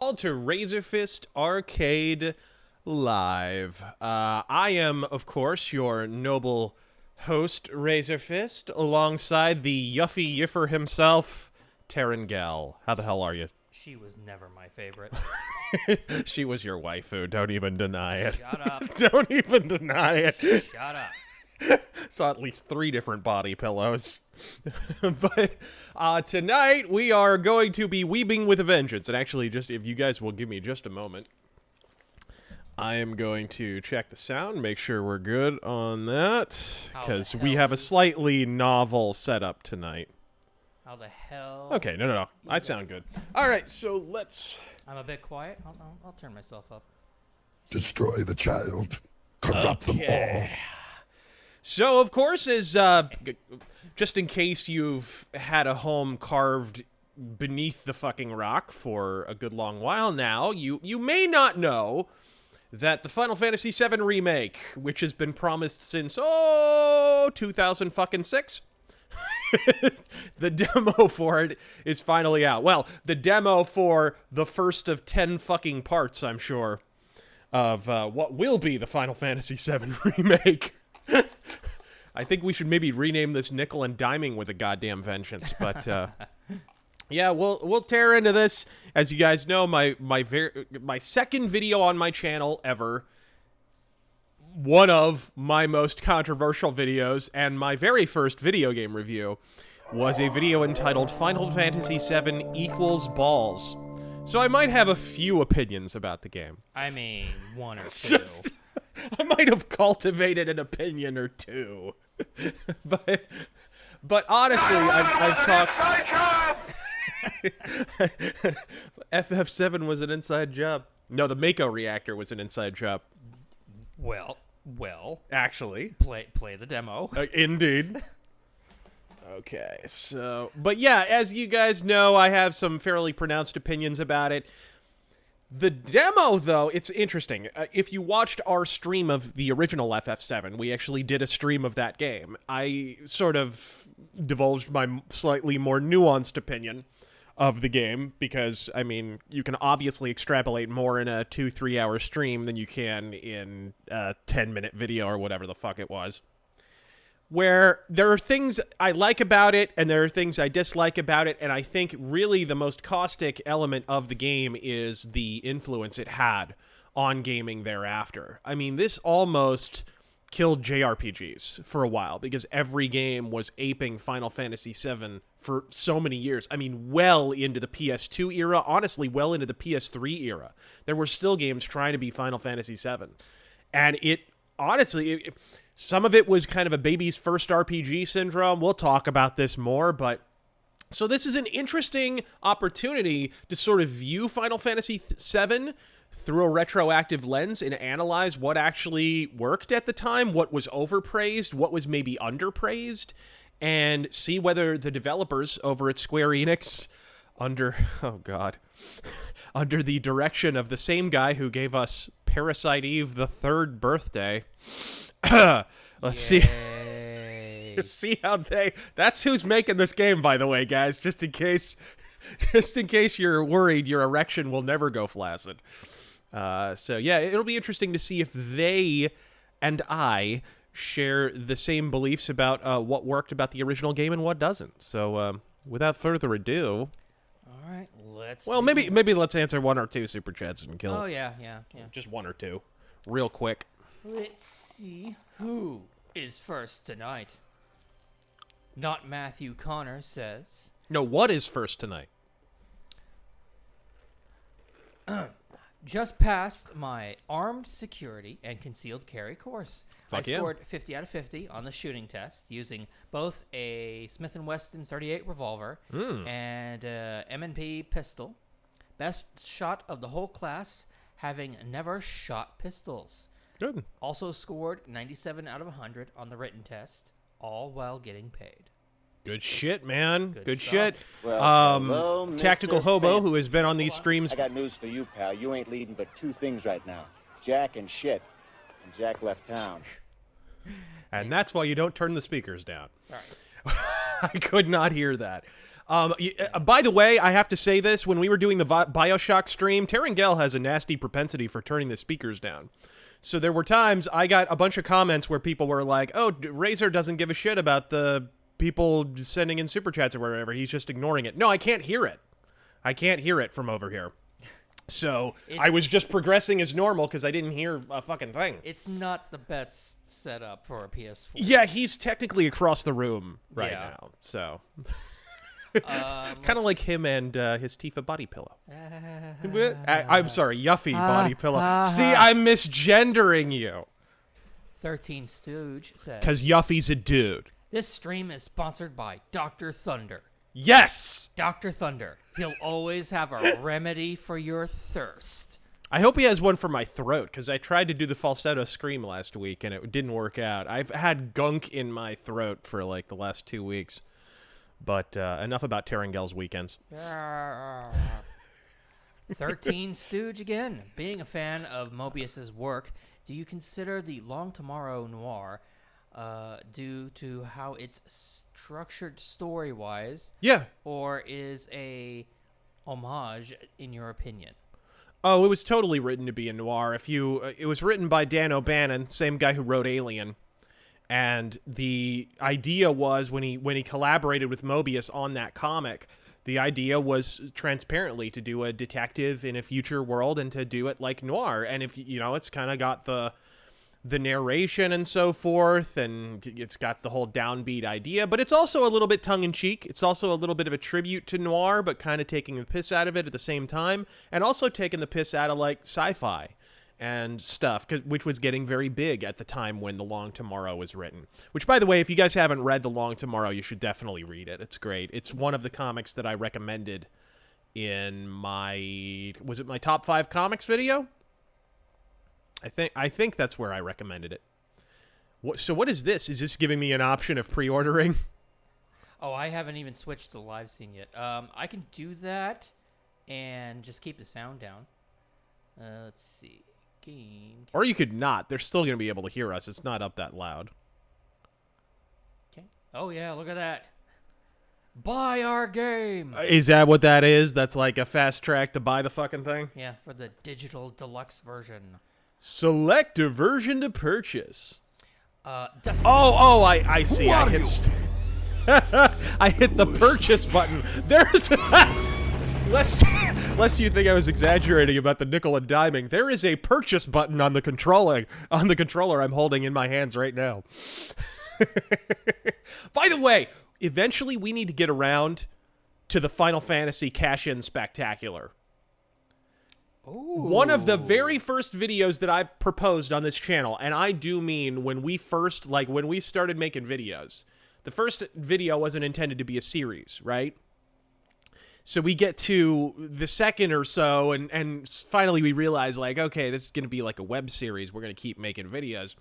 all to RazörFist Arcade Live. I am, of course, your noble host, RazörFist, alongside the Yuffie Yiffer himself, Terangel. How the hell are you? She was never my favorite. She was your waifu. Don't even deny it. Shut up. Don't even deny it. Shut up. Saw at least 3 different body pillows. But tonight we are going to be weebing with a vengeance. And actually, just if you guys will give me just a moment, I am going to check the sound, make sure we're good on that, because we have a slightly novel setup tonight. How the hell? Okay, no. I sound good. All right, so let's... I'm a bit quiet. I'll turn myself up. Destroy the child. Corrupt them all. So, of course, as just in case you've had a home carved beneath the fucking rock for a good long while now, you may not know that the Final Fantasy VII Remake, which has been promised since, 2006, the demo for it is finally out. Well, the demo for the first of 10 fucking parts, I'm sure, of what will be the Final Fantasy VII Remake. I think we should maybe rename this Nickel and Diming with a goddamn vengeance, but yeah, we'll tear into this. As you guys know, my second video on my channel ever, one of my most controversial videos, and my very first video game review was a video entitled Final Fantasy VII equals balls. So I might have a few opinions about the game. I mean, one or two. I might have cultivated an opinion or two. but honestly, I've talked... FF7 was an inside job. No, the Mako reactor was an inside job. Well. Actually. Play the demo. Indeed. Okay, so... But yeah, as you guys know, I have some fairly pronounced opinions about it. The demo, though, it's interesting. If you watched our stream of the original FF7, we actually did a stream of that game. I sort of divulged my slightly more nuanced opinion of the game, because, I mean, you can obviously extrapolate more in a 2-3 hour stream than you can in a 10-minute video or whatever the fuck it was. Where there are things I like about it, and there are things I dislike about it, and I think really the most caustic element of the game is the influence it had on gaming thereafter. I mean, this almost killed JRPGs for a while, because every game was aping Final Fantasy VII for so many years. I mean, well into the PS2 era, honestly, well into the PS3 era. There were still games trying to be Final Fantasy VII. And it, honestly... Some of it was kind of a baby's first RPG syndrome. We'll talk about this more, but... So this is an interesting opportunity to sort of view Final Fantasy VII through a retroactive lens and analyze what actually worked at the time, what was overpraised, what was maybe underpraised, and see whether the developers over at Square Enix, under the direction of the same guy who gave us Parasite Eve: The Third Birthday... Let's see how that's who's making this game, by the way, guys, just in case you're worried your erection will never go flaccid. So yeah, it'll be interesting to see if they and I share the same beliefs about what worked about the original game and what doesn't. So without further ado, All right, let's... Well, maybe let's answer 1 or 2 super chats and kill it. Oh, yeah. Just 1 or 2. Real quick. Let's see who is first tonight. Not Matthew Connor says... No, what is first tonight? Just passed my armed security and concealed carry course. Fuck I yeah. scored 50 out of 50 on the shooting test using both a Smith & Wesson 38 revolver and a M&P pistol. Best shot of the whole class, having never shot pistols. Good. Also scored 97 out of 100 on the written test, all while getting paid. Good shit, man. Good stuff. shit. Well, hello, Tactical Mr. Hobo, Fancy. who has been on these streams. I got news for you, pal. You ain't leading but 2 things right now. Jack and shit. And Jack left town. And that's why you don't turn the speakers down. Sorry. I could not hear that. By the way, I have to say this. When we were doing the Bioshock stream, Terengale has a nasty propensity for turning the speakers down. So there were times I got a bunch of comments where people were like, oh, Razor doesn't give a shit about the people sending in super chats or whatever. He's just ignoring it. No, I can't hear it. I can't hear it from over here. So I was just progressing as normal because I didn't hear a fucking thing. It's not the best setup for a PS4. Yeah, he's technically across the room right now. So... kind of like him and his Tifa body pillow. I'm sorry, Yuffie body pillow. See, I'm misgendering you. 13 Stooge says, because Yuffie's a dude. This stream is sponsored by Dr. Thunder. Yes! Dr. Thunder. He'll always have a remedy for your thirst. I hope he has one for my throat, because I tried to do the falsetto scream last week, and it didn't work out. I've had gunk in my throat for, like, the last 2 weeks. But enough about Terengale's weekends. 13 Stooge again. Being a fan of Mobius's work, do you consider the Long Tomorrow noir due to how it's structured story-wise? Yeah. Or is a homage, in your opinion? Oh, it was totally written to be a noir. It was written by Dan O'Bannon, same guy who wrote Alien. And the idea was when he collaborated with Mobius on that comic, the idea was transparently to do a detective in a future world and to do it like noir. And if it's kind of got the narration and so forth, and it's got the whole downbeat idea, but it's also a little bit tongue-in-cheek. It's also a little bit of a tribute to noir, but kind of taking the piss out of it at the same time, and also taking the piss out of like sci-fi and stuff, which was getting very big at the time when The Long Tomorrow was written. Which, by the way, if you guys haven't read The Long Tomorrow, you should definitely read it. It's great. It's one of the comics that I recommended in my top 5 comics video? I think that's where I recommended it. So what is this? Is this giving me an option of pre-ordering? Oh, I haven't even switched to live scene yet. I can do that and just keep the sound down. Let's see. Game. Or you could not. They're still going to be able to hear us. It's not up that loud. Okay. Oh, yeah, look at that. Buy our game. Is that what that is? That's like a fast track to buy the fucking thing? Yeah, for the digital deluxe version. Select a version to purchase. Dustin. Oh, I see. I hit the purchase button. There's... Lest you think I was exaggerating about the nickel and diming, there is a purchase button on the controller I'm holding in my hands right now. By the way, eventually we need to get around to the Final Fantasy cash-in spectacular. Ooh. One of the very first videos that I proposed on this channel, and I do mean when we started making videos, the first video wasn't intended to be a series, right? So we get to the second or so, and finally we realize, like, okay, this is going to be like a web series. We're going to keep making videos.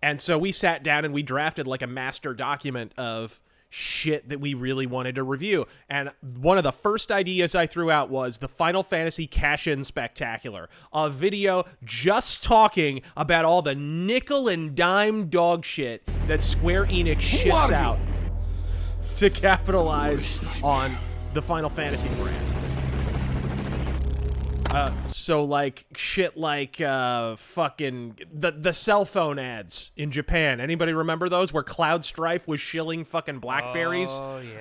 And so we sat down and we drafted like a master document of shit that we really wanted to review. And one of the first ideas I threw out was the Final Fantasy Cash-In Spectacular, a video just talking about all the nickel and dime dog shit that Square Enix shits out to capitalize on the Final Fantasy brand. So like shit like fucking the cell phone ads in Japan. Anybody remember those where Cloud Strife was shilling fucking Blackberries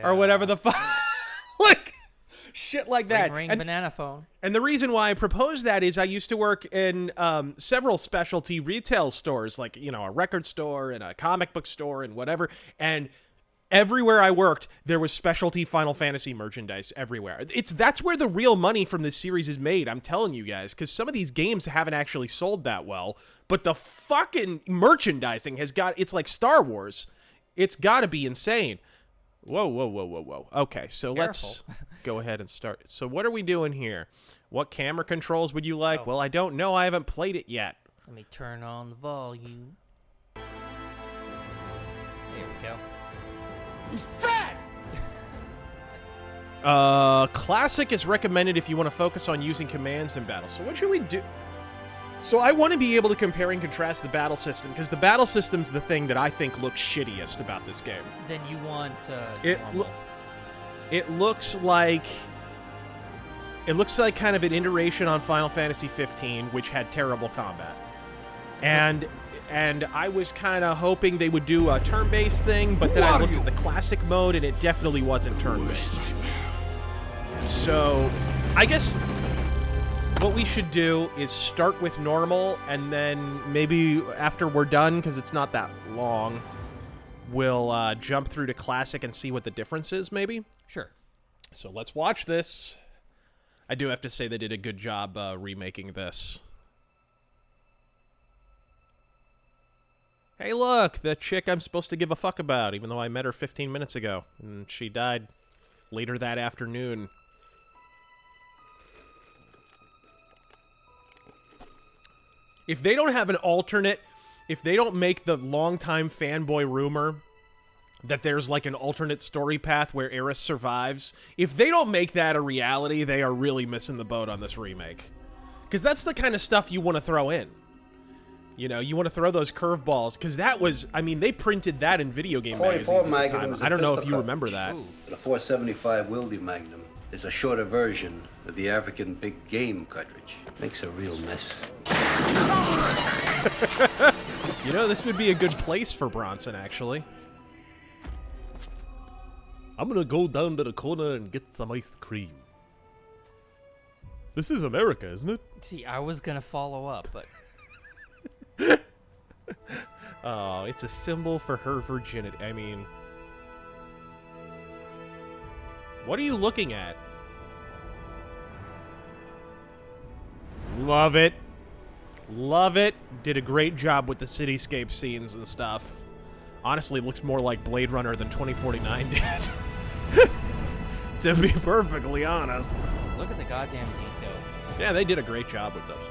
or whatever the fuck? Like shit like that. Ring, ring, banana phone. And the reason why I proposed that is I used to work in several specialty retail stores, like, a record store and a comic book store and whatever, and everywhere I worked, there was specialty Final Fantasy merchandise everywhere. That's where the real money from this series is made, I'm telling you guys, because some of these games haven't actually sold that well, but the fucking merchandising it's like Star Wars. It's got to be insane. Whoa. Okay, so let's go ahead and start. So what are we doing here? What camera controls would you like? Well, I don't know. I haven't played it yet. Let me turn on the volume. There we go. He's fat! Classic is recommended if you want to focus on using commands in battle. So what should we do? So I want to be able to compare and contrast the battle system, because the battle system's the thing that I think looks shittiest about this game. Then you want it looks like kind of an iteration on Final Fantasy 15, which had terrible combat. And I was kind of hoping they would do a turn-based thing, but then I looked at the classic mode, and it definitely wasn't turn-based. So, I guess what we should do is start with normal, and then maybe after we're done, because it's not that long, we'll jump through to classic and see what the difference is, maybe? Sure. So let's watch this. I do have to say they did a good job remaking this. Hey, look, the chick I'm supposed to give a fuck about, even though I met her 15 minutes ago, and she died later that afternoon. If they don't have an alternate, if they don't make the longtime fanboy rumor that there's like an alternate story path where Eris survives, if they don't make that a reality, they are really missing the boat on this remake. Because that's the kind of stuff you want to throw in. You know, you want to throw those curveballs, because that was, I mean, they printed that in video game magazines at the time. I don't know if you remember that. The 475 Wildy Magnum is a shorter version of the African big game cartridge. Makes a real mess. You know, this would be a good place for Bronson, actually. I'm gonna go down to the corner and get some ice cream. This is America, isn't it? See, I was gonna follow up, but Oh, it's a symbol for her virginity. I mean, what are you looking at? Love it. Love it. Did a great job with the cityscape scenes and stuff. Honestly, it looks more like Blade Runner than 2049 did. To be perfectly honest. look at the goddamn detail. Yeah, they did a great job with this.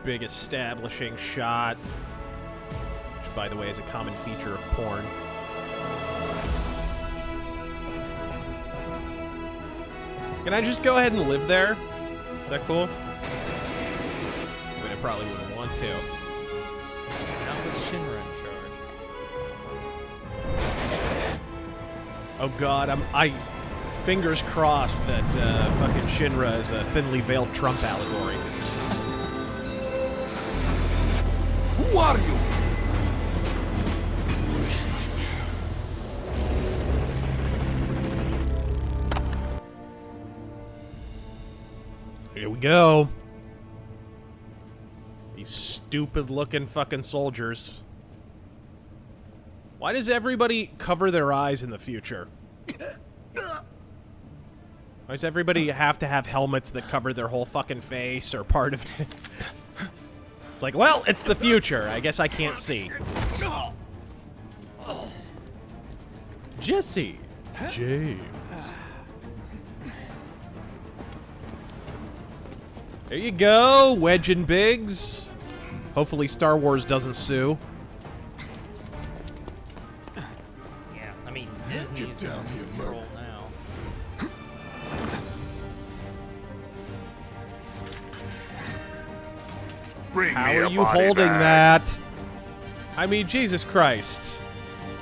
Big establishing shot, which, by the way, is a common feature of porn. Can I just go ahead and live there? Is that cool? I mean, I probably wouldn't want to. Not with Shinra in charge. Oh god, fingers crossed that fucking Shinra is a thinly veiled Trump allegory. Who are you? Here we go. These stupid-looking fucking soldiers. Why does everybody cover their eyes in the future? Why does everybody have to have helmets that cover their whole fucking face or part of it? It's like, well, it's the future. I guess I can't see. Jesse. James. There you go, Wedge and Biggs. Hopefully Star Wars doesn't sue. Yeah, I mean, Disney's in control now. Bring How me are a you body holding bag. that? I mean, Jesus Christ.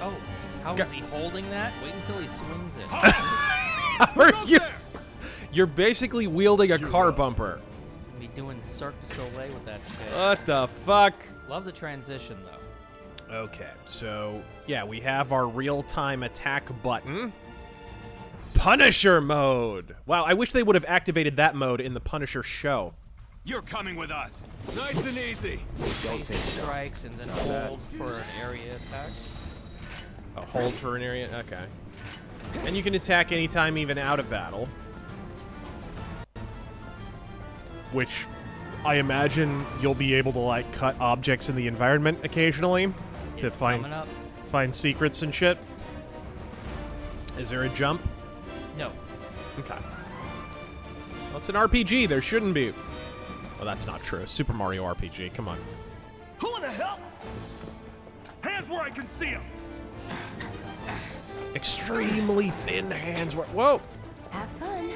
Oh, how is he holding that? Wait until he swings it. How are you? You're basically wielding a car bumper. He's gonna be doing Cirque du Soleil with that shit. What the fuck? Love the transition, though. Okay, so, yeah, we have our real-time attack button. Punisher mode! Wow, I wish they would have activated that mode in the Punisher show. You're coming with us. Nice and easy. Basic strikes and then hold for an area attack. A hold for an area? Okay. And you can attack anytime, even out of battle. Which, I imagine you'll be able to, like, cut objects in the environment occasionally to It's find coming up. secrets and shit. Is there a jump? No. Okay. Well, it's an RPG. There shouldn't be. Oh, that's not true. Super Mario RPG. Come on. Who in the hell? Hands where I can see them. Extremely thin hands. Whoa. Have fun.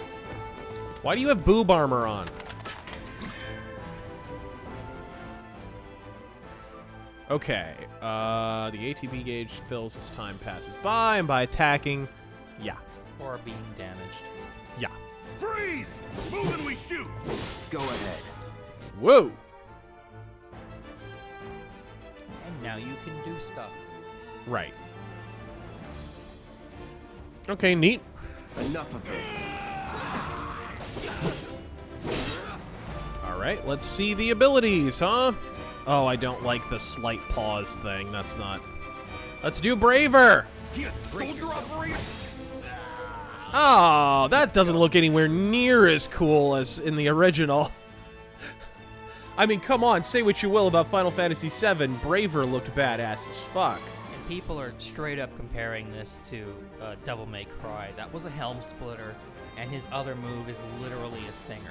Why do you have boob armor on? Okay. The ATB gauge fills as time passes by, and by attacking, yeah. Or being damaged. Yeah. Freeze! Move and we shoot! Go ahead. Whoa! And now you can do stuff. Right. Okay, neat. Enough of this. Alright, let's see the abilities, huh? Oh, I don't like the slight pause thing. That's not... Let's do Braver! Here, soldier operator! Oh, that doesn't look anywhere near as cool as in the original. I mean, come on, say what you will about Final Fantasy VII. Braver looked badass as fuck. And people are straight up comparing this to Devil May Cry. That was a helm splitter, and his other move is literally a stinger.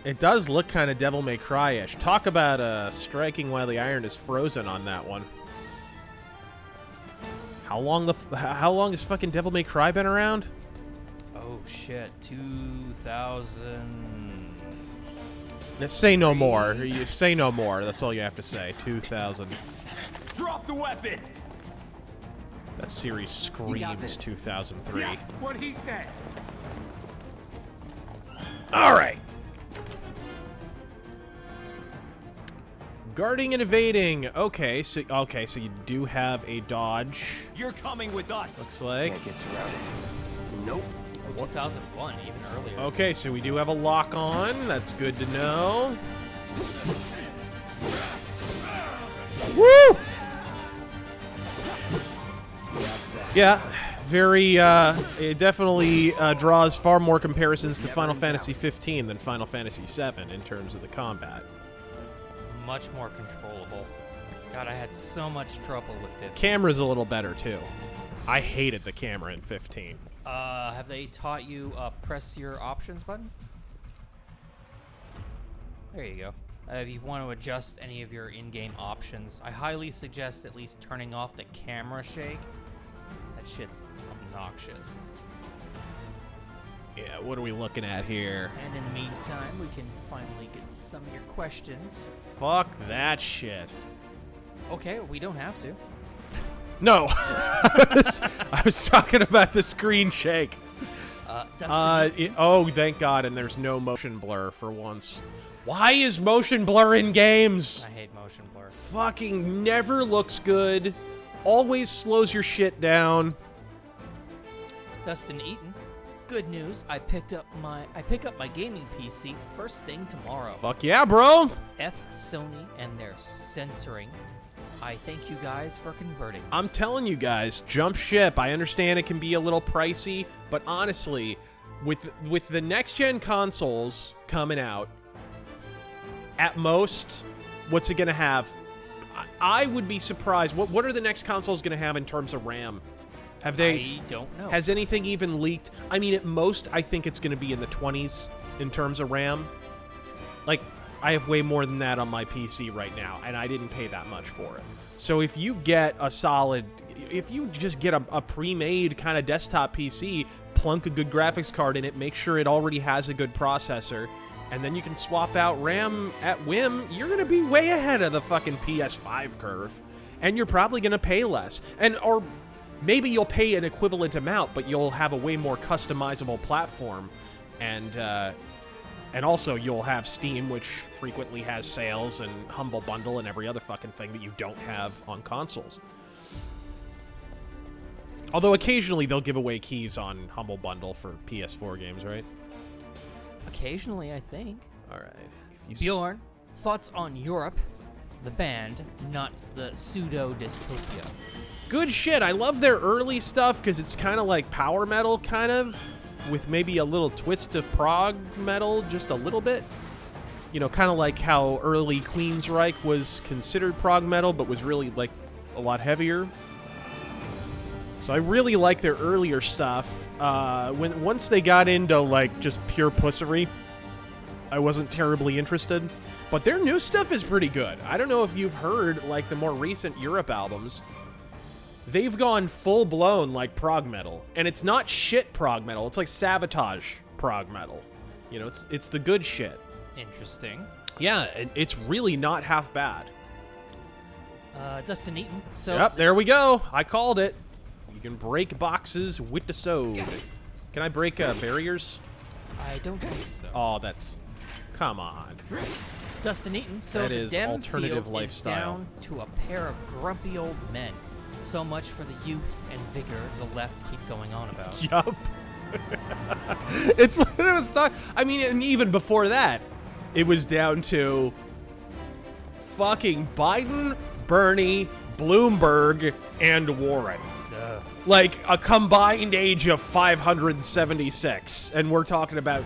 It does look kind of Devil May Cry-ish. Talk about striking while the iron is frozen on that one. How long has fucking Devil May Cry been around? Oh shit, 2000. Let's say no more. You say no more. That's all you have to say. 2000. Drop the weapon! That series screams 2003. Yeah, what he said. All right. Guarding and evading. Okay, so you do have a dodge. You're coming with us. Looks like. Can't get surrounded. Nope. 2001, even earlier. Okay, so we do have a lock on. That's good to know. Woo! Yeah, very. It definitely draws far more comparisons to Final Fantasy 15 than Final Fantasy 7 in terms of the combat. Much more controllable. God, I had so much trouble with it. Camera's a little better too. I hated the camera in 15. Have they taught you press your options button? There you go. If you want to adjust any of your in-game options, I highly suggest at least turning off the camera shake. That shit's obnoxious. Yeah, what are we looking at here? And in the meantime, we can finally get to some of your questions. Fuck that shit. Okay, we don't have to. No, I was talking about the screen shake. Dustin, Oh, thank God, and there's no motion blur for once. Why is motion blur in games? I hate motion blur. Fucking never looks good. Always slows your shit down. Dustin Eaton. Good news, I pick up my gaming PC first thing tomorrow. Fuck yeah, bro. F Sony and their censoring. I thank you guys for converting. I'm telling you guys, jump ship. I understand it can be a little pricey, but honestly, with the next-gen consoles coming out, at most, what's it going to have? I would be surprised. What are the next consoles going to have in terms of RAM? Have they? I don't know. Has anything even leaked? I mean, at most, I think it's going to be in the 20s in terms of RAM. Like, I have way more than that on my PC right now, and I didn't pay that much for it. So if you get a solid, if you just get a pre-made kind of desktop PC, plunk a good graphics card in it, make sure it already has a good processor, and then you can swap out RAM at whim, you're going to be way ahead of the fucking PS5 curve. And you're probably going to pay less. Or maybe you'll pay an equivalent amount, but you'll have a way more customizable platform. And also, you'll have Steam, which frequently has sales, and Humble Bundle, and every other fucking thing that you don't have on consoles. Although occasionally they'll give away keys on Humble Bundle for PS4 games, right? Occasionally, I think. All right. Bjorn, thoughts on Europe, the band, not the pseudo-dystopia. Good shit. I love their early stuff because it's kind of like power metal, kind of, with maybe a little twist of prog metal, just a little bit. You know, kind of like how early Queensryche was considered prog metal, but was really, like, a lot heavier. So I really like their earlier stuff. Once they got into, like, just pure pussery, I wasn't terribly interested. But their new stuff is pretty good. I don't know if you've heard, like, the more recent Europe albums. They've gone full-blown, like, prog metal. And it's not shit prog metal. It's like Sabotage prog metal. You know, it's the good shit. Interesting. Yeah, it's really not half bad. Dustin Eaton. So Yep, there we go. I called it. You can break boxes with the sword. Can I break barriers? I don't think so. Oh, that's... Come on. Dustin Eaton. So That the is Dem alternative field lifestyle. is down to a pair of grumpy old men. So much for the youth and vigor the left keep going on about. Yup. It's what it was talking... I mean, and even before that, it was down to fucking Biden, Bernie, Bloomberg, and Warren. Like a combined age of 576, and we're talking about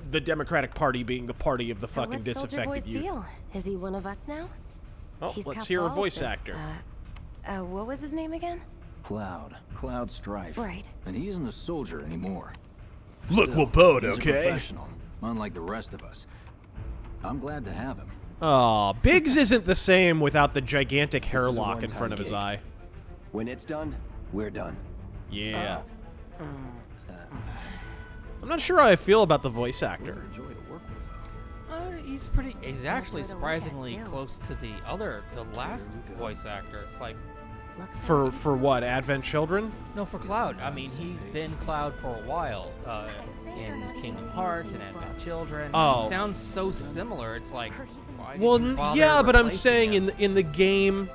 the Democratic Party being the party of the So fucking what's Soldier Boy's disaffected youth. deal? Is he one of us now? Oh, He's let's got hear a balls, voice this, actor. What was his name again? Cloud Strife. Right. And he isn't a soldier anymore. Look, Still, we're both he's a okay. professional, unlike the rest of us. I'm glad to have him. Oh, Biggs isn't the same without the gigantic is a hairlock in one-time front of his gig. eye. When it's done, we're done. Yeah. I'm not sure how I feel about the voice actor. Joy to work with. He's actually Enjoy the weekend, surprisingly too. close to the last voice actor. It's like, Looks For what? Advent Children? no, for Cloud. I mean, he's been Cloud for a while in Kingdom Hearts and Advent Children. Oh. He sounds so similar. It's like, why did Well, you bother yeah, but I'm replacing saying him? in the game,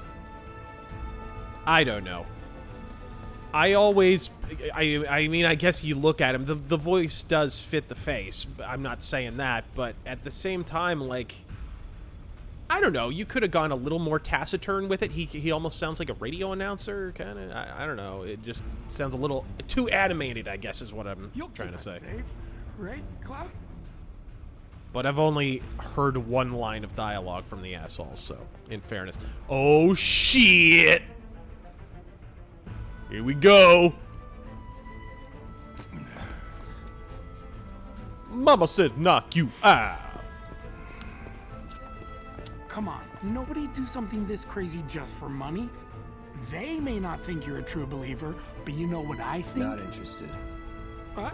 I don't know. I always, I mean, I guess you look at him, the voice does fit the face. I'm not saying that, but at the same time, like, I don't know. You could have gone a little more taciturn with it. He almost sounds like a radio announcer, kind of. I don't know. It just sounds a little too animated, I guess, is what I'm trying to say. Safe, right, Cloud? But I've only heard one line of dialogue from the asshole, so, in fairness. Oh, shit! Here we go! Mama said knock you out! Come on, nobody do something this crazy just for money. They may not think you're a true believer, but you know what I think? Not interested. What?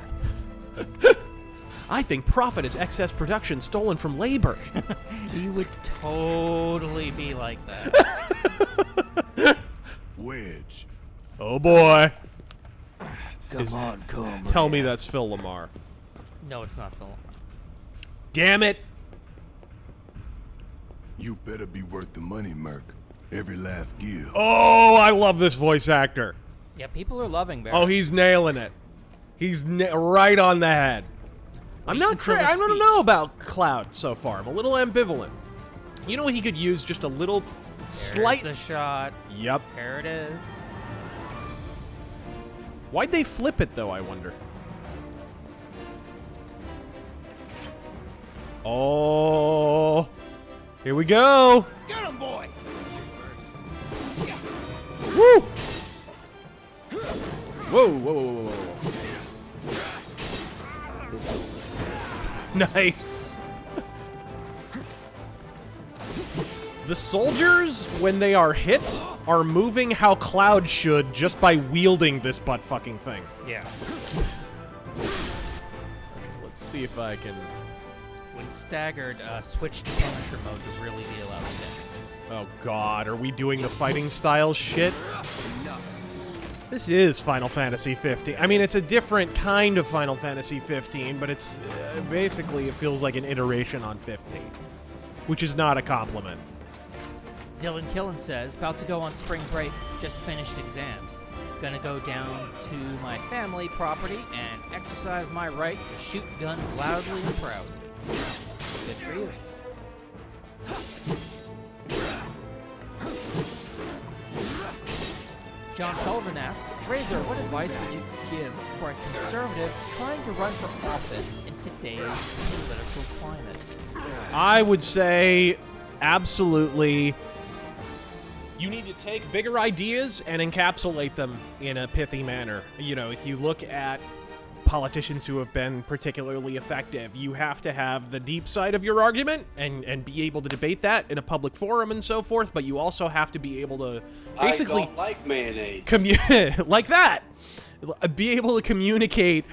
I think profit is excess production stolen from labor. He would totally be like that. Wedge. Oh boy. Come on, come. Tell me that's Phil Lamar. No, it's not Phil. Damn it! You better be worth the money, Merc. Every last gear. Oh, I love this voice actor. Yeah, people are loving Barrett. Oh, he's nailing it. He's right on the head. I'm not until the I don't speech. know about Cloud so far. I'm a little ambivalent. You know what he could use? Just a little slight... There's the shot. Yep. There it is. Why'd they flip it, though, I wonder? Oh... Here we go! Get him, boy! Woo! Whoa, whoa, whoa, whoa, whoa. Nice. The soldiers, when they are hit, are moving how Cloud should just by wielding this butt-fucking thing. Yeah. Let's see if I can... When staggered, switch to Punisher mode to really deal out damage. Oh god, are we doing the fighting style shit? This is Final Fantasy 15. I mean, it's a different kind of Final Fantasy 15, but it's basically, it feels like an iteration on 15, which is not a compliment. Dylan Killen says, about to go on spring break, just finished exams. Gonna go down to my family property and exercise my right to shoot guns loudly and proudly. Good for you. John Sullivan asks, Razor, what advice would you give for a conservative trying to run for office in today's political climate? I would say, absolutely, you need to take bigger ideas and encapsulate them in a pithy manner. You know, if you look at politicians who have been particularly effective, you have to have the deep side of your argument and be able to debate that in a public forum and so forth, but you also have to be able to basically... I don't like mayonnaise. like that! Be able to communicate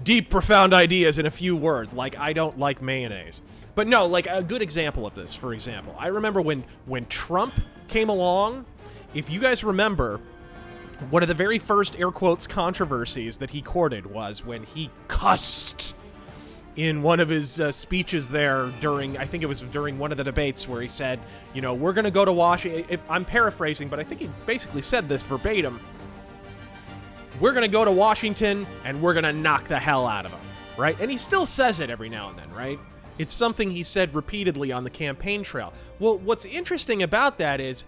deep, profound ideas in a few words, like, I don't like mayonnaise. But no, like, a good example of this, for example, I remember when Trump came along, if you guys remember, one of the very first air quotes controversies that he courted was when he cussed in one of his speeches there during, I think it was during one of the debates where he said, you know, we're going to go to Washington. I'm paraphrasing, but I think he basically said this verbatim. We're going to go to Washington and we're going to knock the hell out of them, right? And he still says it every now and then, right? It's something he said repeatedly on the campaign trail. Well, what's interesting about that is,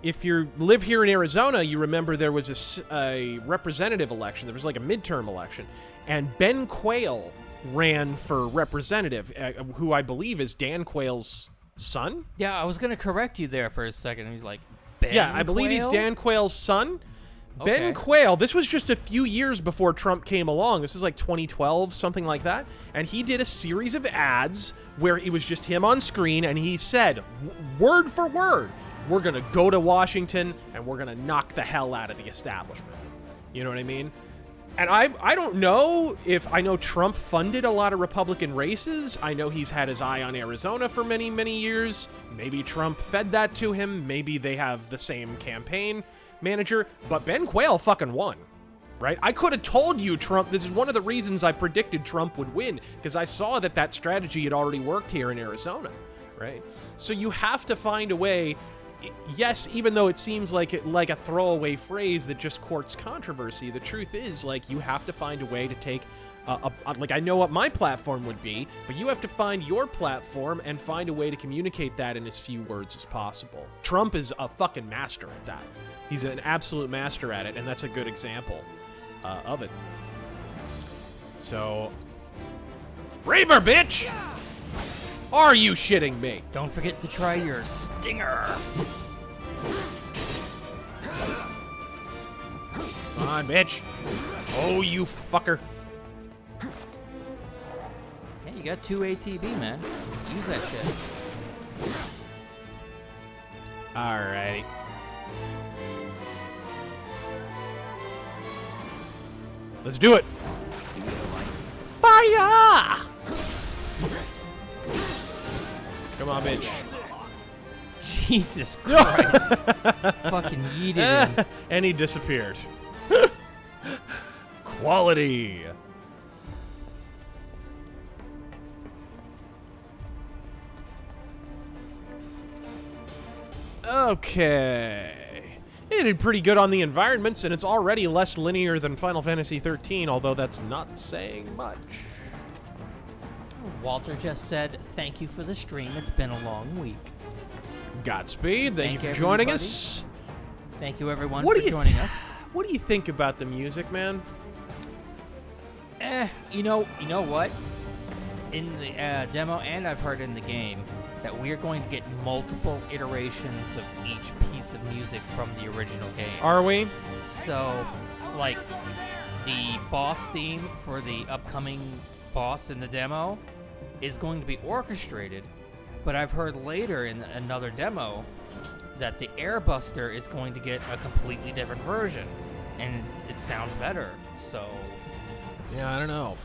if you live here in Arizona, you remember there was a representative election. There was like a midterm election. And Ben Quayle ran for representative, who I believe is Dan Quayle's son. Yeah, I was going to correct you there for a second. He's like, Ben Yeah, I believe he's Quayle? Dan Quayle's son. Okay. Ben Quayle, this was just a few years before Trump came along. This is like 2012, something like that. And he did a series of ads where it was just him on screen, and he said, word for word, we're going to go to Washington, and we're going to knock the hell out of the establishment. You know what I mean? And I don't know if, I know Trump funded a lot of Republican races. I know he's had his eye on Arizona for many, many years. Maybe Trump fed that to him. Maybe they have the same campaign manager. But Ben Quayle fucking won, right? I could have told you Trump, this is one of the reasons I predicted Trump would win, because I saw that strategy had already worked here in Arizona, right? So you have to find a way. Yes, even though it seems like a throwaway phrase that just courts controversy, the truth is, like, you have to find a way to take, like, I know what my platform would be, but you have to find your platform and find a way to communicate that in as few words as possible. Trump is a fucking master at that. He's an absolute master at it, and that's a good example of it. So, Braver, bitch! Are you shitting me? Don't forget to try your stinger. Come on, bitch. Oh, you fucker. Yeah, you got 2 ATB, man. Use that shit. Alrighty. Let's do it. Fire! Come on, bitch. Jesus Christ. Fucking yeeted him. And he disappeared. Quality. Okay. It did pretty good on the environments, and it's already less linear than Final Fantasy XIII, although that's not saying much. Walter just said, thank you for the stream. It's been a long week. Godspeed. Thank you for joining everybody. us. Thank you, everyone, for joining us. What do you think about the music, man? You know what? In the demo, and I've heard in the game, that we're going to get multiple iterations of each piece of music from the original game. Are we? So, like, the boss theme for the upcoming boss in the demo is going to be orchestrated, but I've heard later in another demo that the Airbuster is going to get a completely different version, and it sounds better, so... Yeah, I don't know.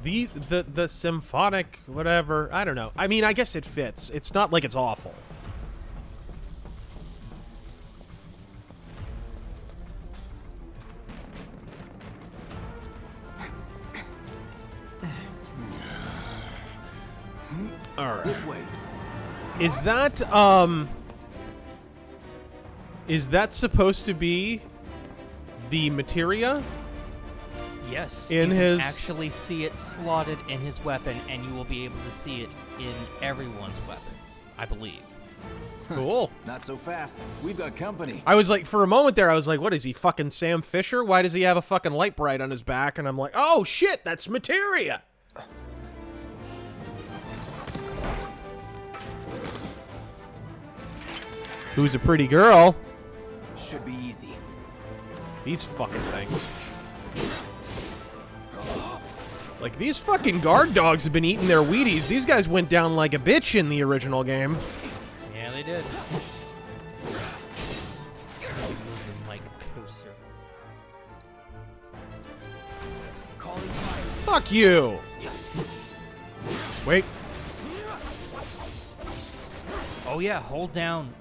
The symphonic whatever, I don't know. I mean, I guess it fits. It's not like it's awful. All right. This way. Is that supposed to be the materia? Yes, in you his can actually see it slotted in his weapon, and you will be able to see it in everyone's weapons, I believe. Cool. Not so fast. We've got company. I was like, for a moment there, I was like, what is he, fucking Sam Fisher? Why does he have a fucking light bright on his back? And I'm like, oh shit, that's materia. Who's a pretty girl? Should be easy. These fucking things. Like, these fucking guard dogs have been eating their Wheaties. These guys went down like a bitch in the original game. Yeah, they did. Like closer. Fuck you. Wait. Oh yeah, hold down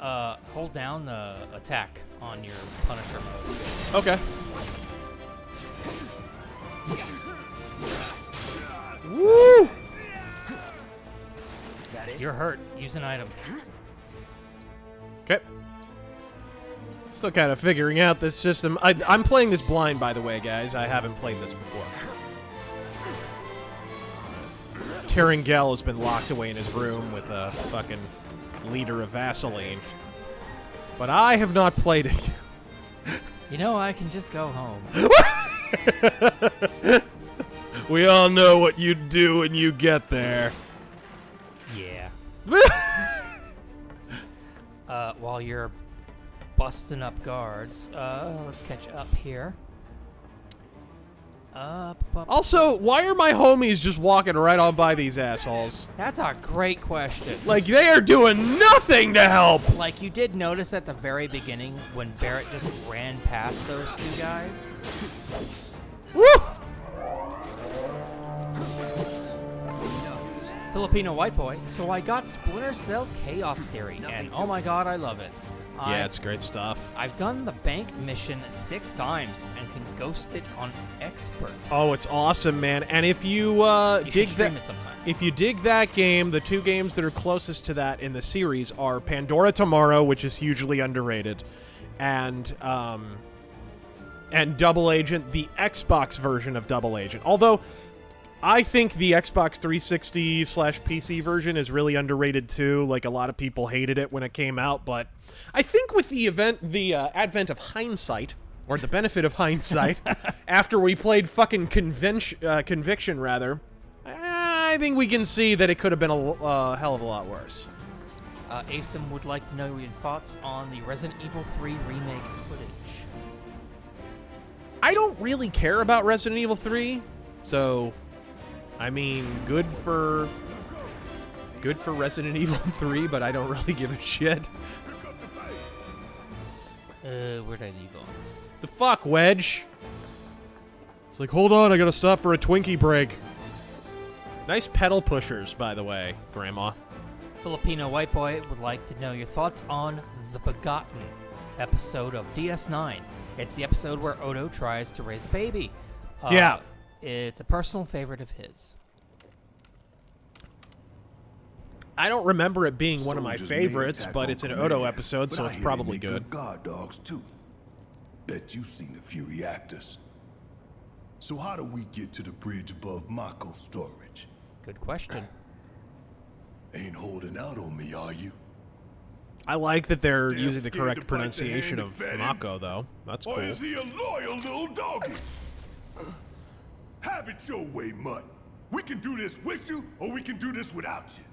attack on your Punisher mode. Okay. Woo! You're hurt. Use an item. Okay. Still kind of figuring out this system. I'm playing this blind, by the way, guys. I haven't played this before. Terengel has been locked away in his room with a fucking liter of Vaseline. But I have not played it. You know, I can just go home. We all know what you do when you get there. Yeah. While you're busting up guards, let's catch up here. Also, why are my homies just walking right on by these assholes? That's a great question. Like, they are doing nothing to help! Like, you did notice at the very beginning when Barrett just ran past those two guys? Woo! Filipino white boy, so I got Splinter Cell Chaos Theory, and oh my god, I love it. Yeah, it's great stuff. I've done the bank mission 6 times and can ghost it on expert. Oh, it's awesome, man. And if you, dig stream it sometime. If you dig that game, the 2 games that are closest to that in the series are Pandora Tomorrow, which is hugely underrated, and Double Agent, the Xbox version of Double Agent. Although I think the Xbox 360/PC version is really underrated too. Like, a lot of people hated it when it came out, but I think with the advent of hindsight, or the benefit of hindsight, after we played fucking Conviction, rather, I think we can see that it could have been a hell of a lot worse. Asim would like to know your thoughts on the Resident Evil 3 remake footage. I don't really care about Resident Evil 3, so, I mean, good for Resident Evil 3, but I don't really give a shit. Where'd I leave on? The fuck, Wedge? It's like, hold on, I gotta stop for a Twinkie break. Nice pedal pushers, by the way, Grandma. Filipino white boy would like to know your thoughts on the Begotten episode of DS9. It's the episode where Odo tries to raise a baby. Yeah. It's a personal favorite of his. I don't remember it being one of my Soldiers may favorites, attack but on it's an command, Odo episode, but so I it's hear they probably make good. guard dogs too. Bet you've seen a few reactors. So how do we get to the bridge above Mako storage? Good question. Ain't holding out on me, are you? I like that they're Still using the scared to correct bite the pronunciation hand of that fed him? Mako, though. That's Or cool. is he a loyal little doggy? Have it your way, Mutt. We can do this with you, or we can do this without you.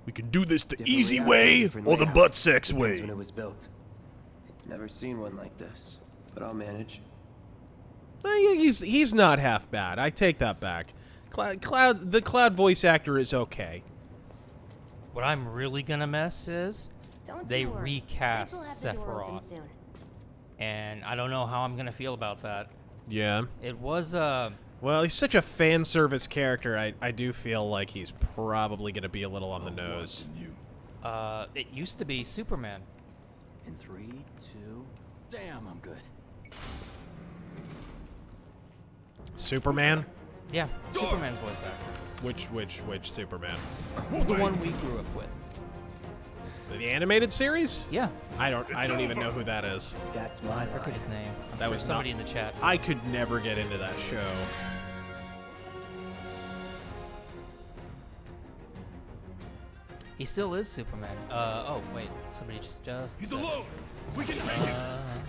We can do this the Different easy reactor, way different or the layout. butt sex Depends way. when it was built. Never seen one like this, but I'll manage. He's not half bad. I take that back. The Cloud voice actor is okay. What I'm really gonna miss is Don't they you worry. recast People have the door open Sephiroth, soon. and I don't know how I'm gonna feel about that. Yeah. It was Well, he's such a fan service character. I do feel like he's probably going to be a little on the nose. You. it used to be Superman. In 3, 2, damn, I'm good. Superman? Yeah, Superman's voice actor. Which Superman? The one we grew up with. The animated series? Yeah. I don't even know who that is. That's my I forget his name. I'm That sure was somebody not- in the chat. I could never get into that show. He still is Superman. Oh wait, somebody just He's said it. alone. We can make it.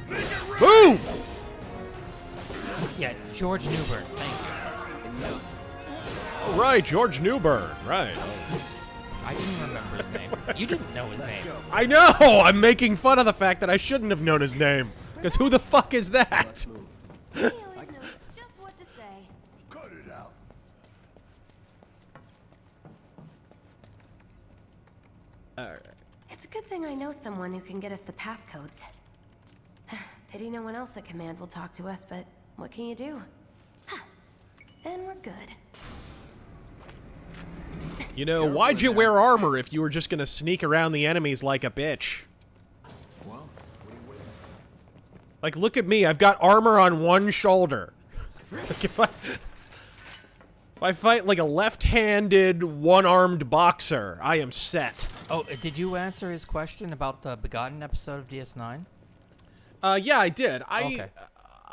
Make it right. Boom! Yeah, George Newbern. Thank you. Oh, right, George Newbern. Right. I didn't remember his name. You didn't know his name. I know! I'm making fun of the fact that I shouldn't have known his name. Because who the fuck is that? He always knows just what to say. Cut it out. Alright. It's a good thing I know someone who can get us the passcodes. Pity no one else at command will talk to us, but what can you do? And we're good. You know, why'd you wear armor if you were just gonna sneak around the enemies like a bitch? Well, what are you waiting Like, look at me. I've got armor on one shoulder. Like, if I fight like a left-handed, one-armed boxer, I am set. Oh, did you answer his question about the Begotten episode of DS9? Yeah, I did. Okay.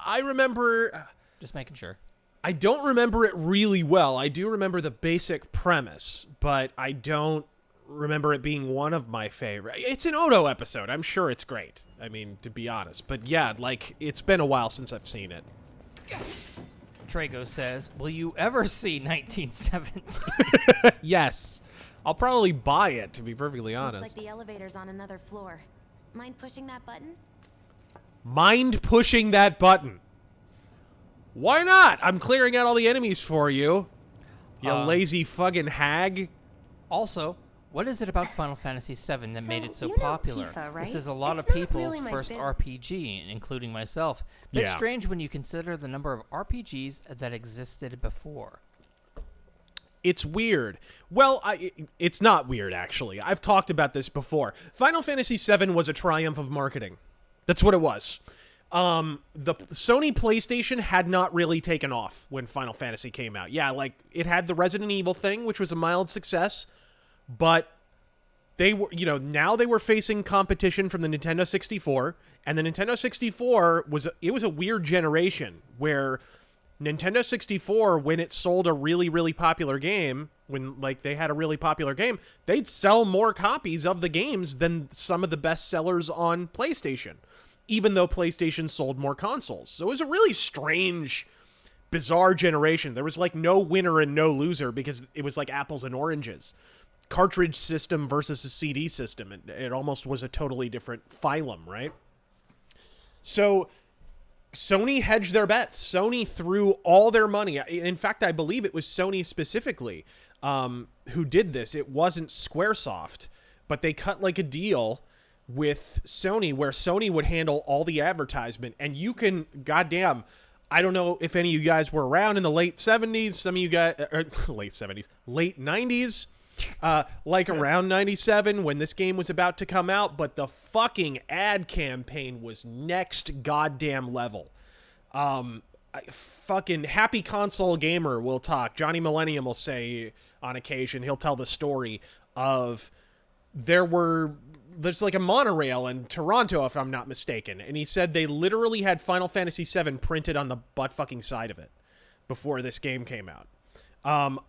I remember... Just making sure. I don't remember it really well. I do remember the basic premise, but I don't remember it being one of my favorite. It's an Odo episode. I'm sure it's great. I mean, to be honest. But yeah, like, it's been a while since I've seen it. Trago says, will you ever see 1917? Yes. I'll probably buy it, to be perfectly honest. Looks like the elevator's on another floor. Mind pushing that button? Mind pushing that button. Why not? I'm clearing out all the enemies for you. You lazy fucking hag. Also, what is it about Final Fantasy VII that made it so you know popular? Tifa, right? This is a lot It's of not people's really my first bus- RPG, including myself. Bit Yeah. strange when you consider the number of RPGs that existed before. It's weird. Well, it's not weird, actually. I've talked about this before. Final Fantasy VII was a triumph of marketing. That's what it was. The Sony PlayStation had not really taken off when Final Fantasy came out. Yeah, like, it had the Resident Evil thing, which was a mild success, but they were, you know, now they were facing competition from the Nintendo 64, and the Nintendo 64 was a weird generation where Nintendo 64, when it sold a really, really popular game, when, like, they had a really popular game, they'd sell more copies of the games than some of the best sellers on PlayStation, even though PlayStation sold more consoles. So it was a really strange, bizarre generation. There was, like, no winner and no loser because it was like apples and oranges. Cartridge system versus a CD system. It almost was a totally different phylum, right? So Sony hedged their bets. Sony threw all their money. In fact, I believe it was Sony specifically who did this. It wasn't Squaresoft, but they cut like a deal with Sony where Sony would handle all the advertisement. And you can, goddamn, I don't know if any of you guys were around in the late 70s. Some of you guys, late 70s, late 90s. Like around 97 when this game was about to come out, but the fucking ad campaign was next goddamn level. Fucking Happy Console Gamer will talk. Johnny Millennium will say on occasion, he'll tell the story of there's like a monorail in Toronto, if I'm not mistaken, and he said they literally had Final Fantasy VII printed on the butt fucking side of it before this game came out.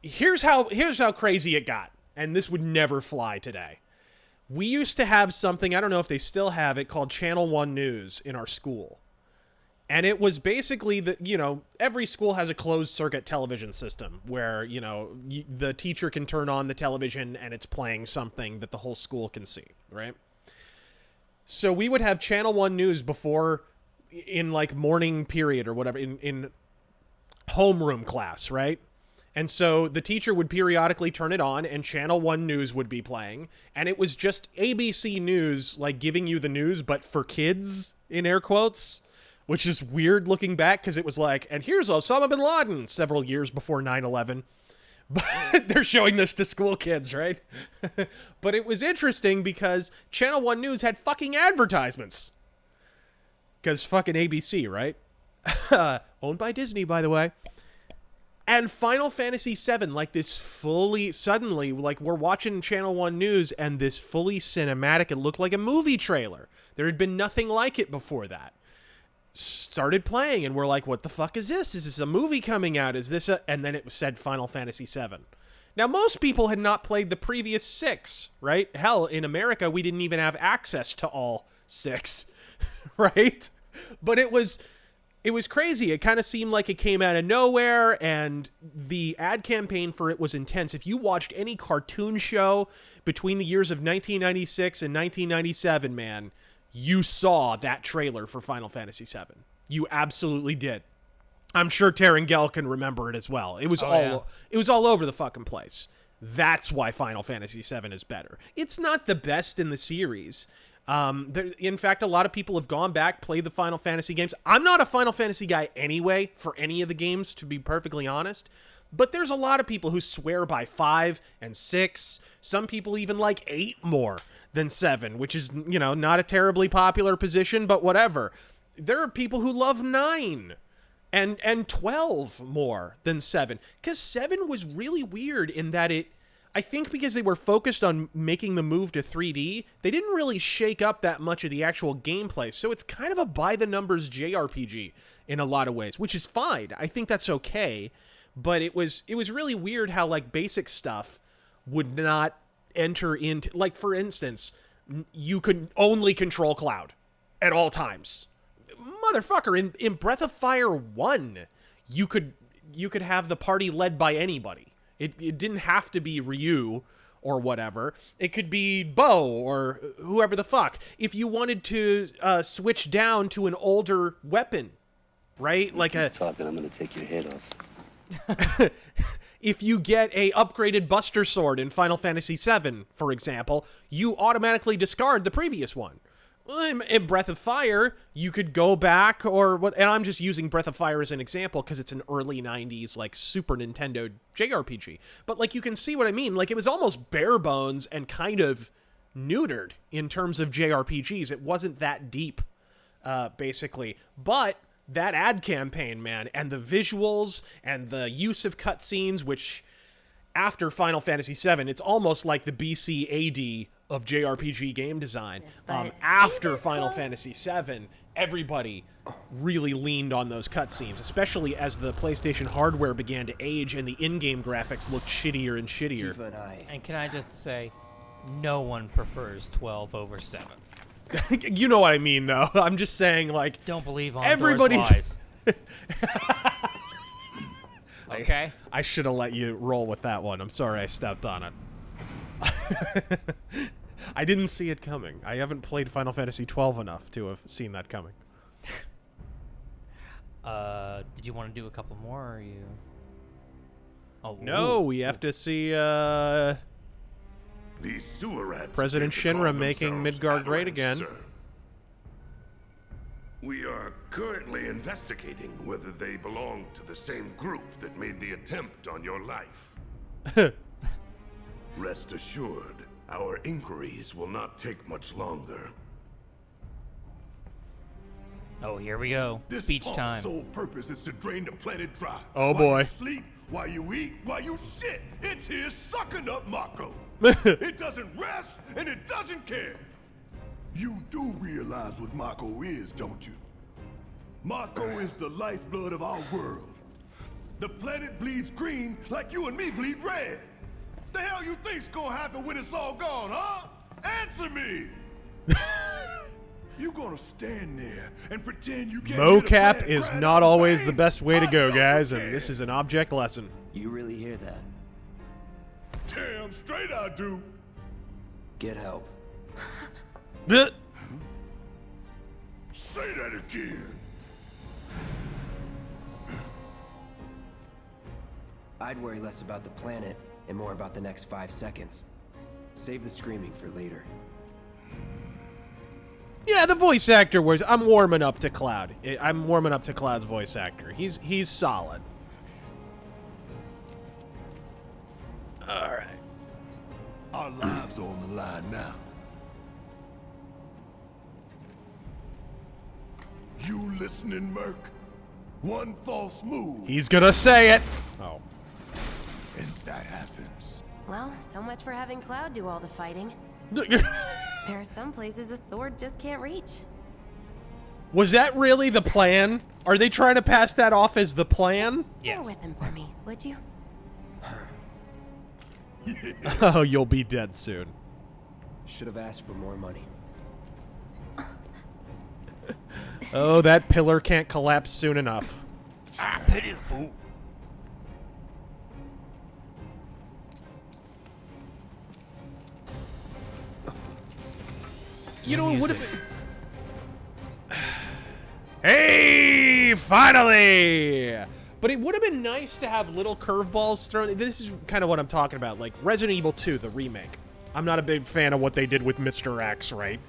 Here's how crazy it got. And this would never fly today. We used to have something, I don't know if they still have it, called Channel 1 News in our school. And it was basically every school has a closed circuit television system where, the teacher can turn on the television and it's playing something that the whole school can see, right? So we would have Channel 1 News before, in like morning period or whatever, in homeroom class, right? And so the teacher would periodically turn it on and Channel 1 News would be playing. And it was just ABC News, like giving you the news, but for kids, in air quotes, which is weird looking back because it was like, and here's Osama bin Laden several years before 9/11. But they're showing this to school kids, right? But it was interesting because Channel 1 News had fucking advertisements. Because fucking ABC, right? Owned by Disney, by the way. And Final Fantasy VII, like this suddenly, like we're watching Channel 1 News and this fully cinematic, it looked like a movie trailer. There had been nothing like it before that. Started playing and we're like, what the fuck is this? Is this a movie coming out? Is this and then it said Final Fantasy VII. Now, most people had not played the previous 6, right? Hell, in America, we didn't even have access to all 6, right? But it was crazy. It kind of seemed like it came out of nowhere, and the ad campaign for it was intense. If you watched any cartoon show between the years of 1996 and 1997, man, you saw that trailer for Final Fantasy VII. You absolutely did. I'm sure Terengel can remember it as well. It was It was all over the fucking place. That's why Final Fantasy VII is better. It's not the best in the series. In fact, a lot of people have gone back, played the Final Fantasy games. I'm not a Final Fantasy guy anyway for any of the games, to be perfectly honest. But there's a lot of people who swear by 5 and 6. Some people even like 8 more than 7, which is, you know, not a terribly popular position, but whatever. There are people who love 9 and 12 more than 7. Because 7 was really weird in that I think because they were focused on making the move to 3D, they didn't really shake up that much of the actual gameplay. So it's kind of a by-the-numbers JRPG in a lot of ways, which is fine. I think that's okay. But it was really weird how, like, basic stuff would not enter into... Like, for instance, you could only control Cloud at all times. Motherfucker, in Breath of Fire 1, you could have the party led by anybody. It didn't have to be Ryu or whatever. It could be Bo or whoever the fuck. If you wanted to switch down to an older weapon, right? Like a... Talking, I'm gonna take your head off. If you get a upgraded Buster Sword in Final Fantasy VII, for example, you automatically discard the previous one. In Breath of Fire, you could go back and I'm just using Breath of Fire as an example because it's an early 90s, like, Super Nintendo JRPG. But, like, you can see what I mean. Like, it was almost bare bones and kind of neutered in terms of JRPGs. It wasn't that deep, basically. But that ad campaign, man, and the visuals and the use of cutscenes, which after Final Fantasy VII, it's almost like the BC AD of JRPG game design. After Final Fantasy VII, everybody really leaned on those cutscenes, especially as the PlayStation hardware began to age and the in-game graphics looked shittier and shittier. And can I just say, no one prefers 12 over 7. You know what I mean, though. I'm just saying, like... Don't believe on everybody's lies. Okay? I should have let you roll with that one. I'm sorry I stepped on it. I didn't see it coming. I haven't played Final Fantasy XII enough to have seen that coming. Did you want to do a couple more, or are you... Oh, no, we have to see, These sewer rats President appear to call Shinra making themselves Midgard great Avalanche, again. sir. We are currently investigating whether they belong to the same group that made the attempt on your life. Rest assured, our inquiries will not take much longer. Oh, here we go. This Speech pump's time. sole purpose is to drain the planet dry. Oh, while boy. You sleep, while you eat, while you shit, it's here sucking up Mako. It doesn't rest and it doesn't care. You do realize what Mako is, don't you? Mako is the lifeblood of our world. The planet bleeds green like you and me bleed red. The hell you think's gonna happen when it's all gone, huh? Answer me! You gonna stand there and pretend you can't Mocap is not always the best way to go, guys, and this is an object lesson. You really hear that? Damn straight I do. Get help. Say that again. I'd worry less about the planet and more about the next 5 seconds. Save the screaming for later. Yeah, the voice actor was... I'm warming up to Cloud. I'm warming up to Cloud's voice actor. He's solid. Alright. Our lives are on the line now. You listening, Merc? One false move, He's gonna say it! Oh. and that happens. Well, so much for having Cloud do all the fighting. There are some places a sword just can't reach. Was that really the plan? Are they trying to pass that off as the plan? Bear with him for me, would you? Oh, you'll be dead soon. Should have asked for more money. Oh, that pillar can't collapse soon enough. I pity the fool. You know, it would have been... Hey, finally! But it would have been nice to have little curveballs thrown. This is kind of what I'm talking about. Like Resident Evil 2, the remake. I'm not a big fan of what they did with Mr. X, right?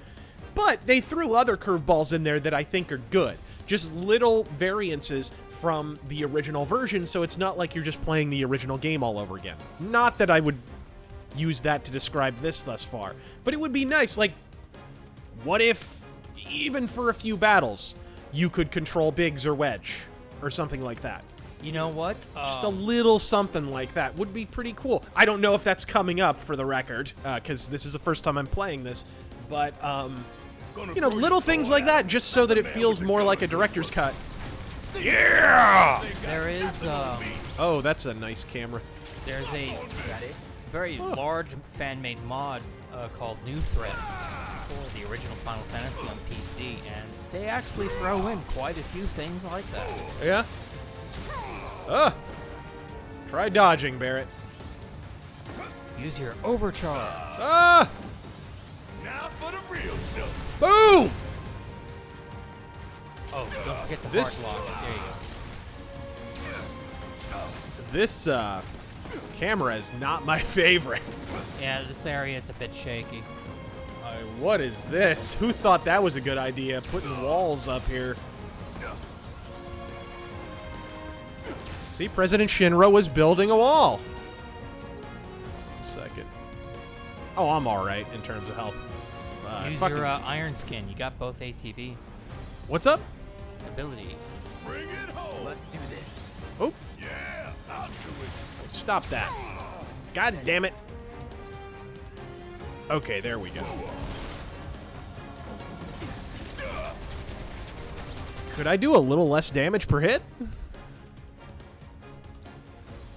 But they threw other curveballs in there that I think are good. Just little variances from the original version, so it's not like you're just playing the original game all over again. Not that I would use that to describe this thus far, but it would be nice. Like, what if, even for a few battles, you could control Biggs or Wedge, or something like that? You know what? Just a little something like that would be pretty cool. I don't know if that's coming up, for the record, because this is the first time I'm playing this, but, you know, little things like that, just so that it feels more like a director's cut. Yeah! There is, Oh, that's a nice camera. there's a very large fan-made mod called New Threat for the original Final Fantasy on PC, and they actually throw in quite a few things like that. Yeah? Try dodging, Barrett. Use your overcharge. Ah! Now for the real show. Boom! Oh, don't forget the This- hard lock. There you go. This, camera is not my favorite. Yeah, this area, it's a bit shaky. What is this? Who thought that was a good idea, putting walls up here? See, President Shinra was building a wall. A second. Oh, I'm alright in terms of health. Use fucking- your Iron Skin. You got both ATB What's up? abilities. Bring it home. Let's do this. Oh, Yeah, I'll do it. stop that. God damn it. Okay, there we go. Could I do a little less damage per hit?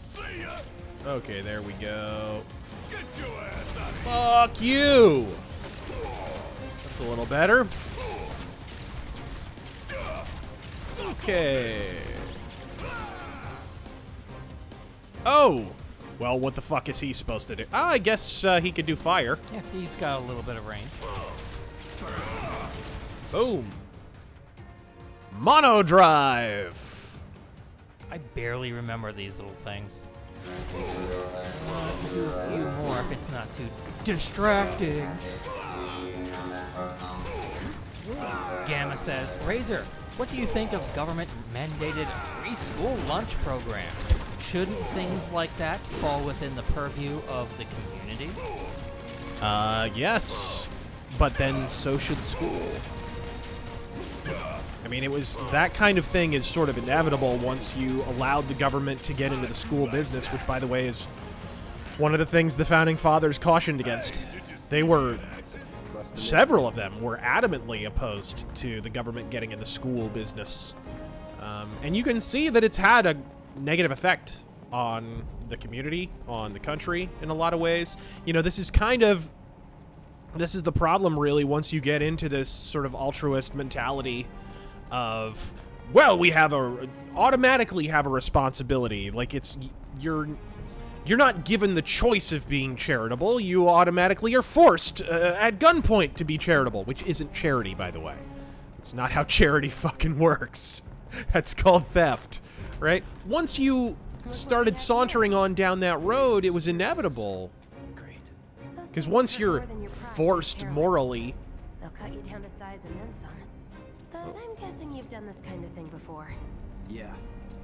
See ya. Okay, there we go. Get your ass out of here. Fuck you! That's a little better. Okay. Oh! Well, what the fuck is he supposed to do? Ah, I guess he could do fire. Yeah, he's got a little bit of range. Boom. Mono drive. I barely remember these little things. Let's do a few more if it's not too distracting. Gamma says, Razor, what do you think of government-mandated free school lunch programs? Shouldn't things like that fall within the purview of the community? Yes. But then so should school. I mean, it was that kind of thing is sort of inevitable once you allowed the government to get into the school business, which, by the way, is one of the things the Founding Fathers cautioned against. They were, several of them were adamantly opposed to the government getting in the school business. And you can see that it's had a negative effect on the community, on the country in a lot of ways. You know, this is the problem, really, once you get into this sort of altruist mentality of, well, we automatically have a responsibility. Like, you're not given the choice of being charitable. You automatically are forced at gunpoint to be charitable, which isn't charity, by the way. It's not how charity fucking works. That's called theft, right? Once you started sauntering on down that road, it was inevitable. Great. Because once you're forced morally... They'll cut you down to size and then some. But I'm guessing you've done this kind of thing before. Yeah.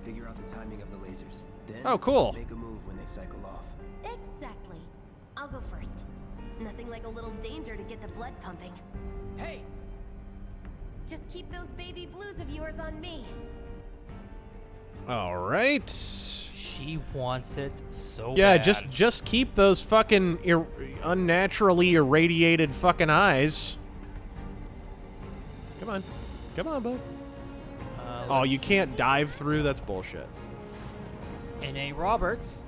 Figure out the timing of the lasers. Then Oh, cool. make a move when they cycle off. Exactly. I'll go first. Nothing like a little danger to get the blood pumping. Hey! Just keep those baby blues of yours on me. All right. She wants it so Yeah, bad. just keep those fucking unnaturally irradiated fucking eyes. Come on. Come on, bud. Oh, you let's- can't dive through? That's bullshit. N.A. Roberts,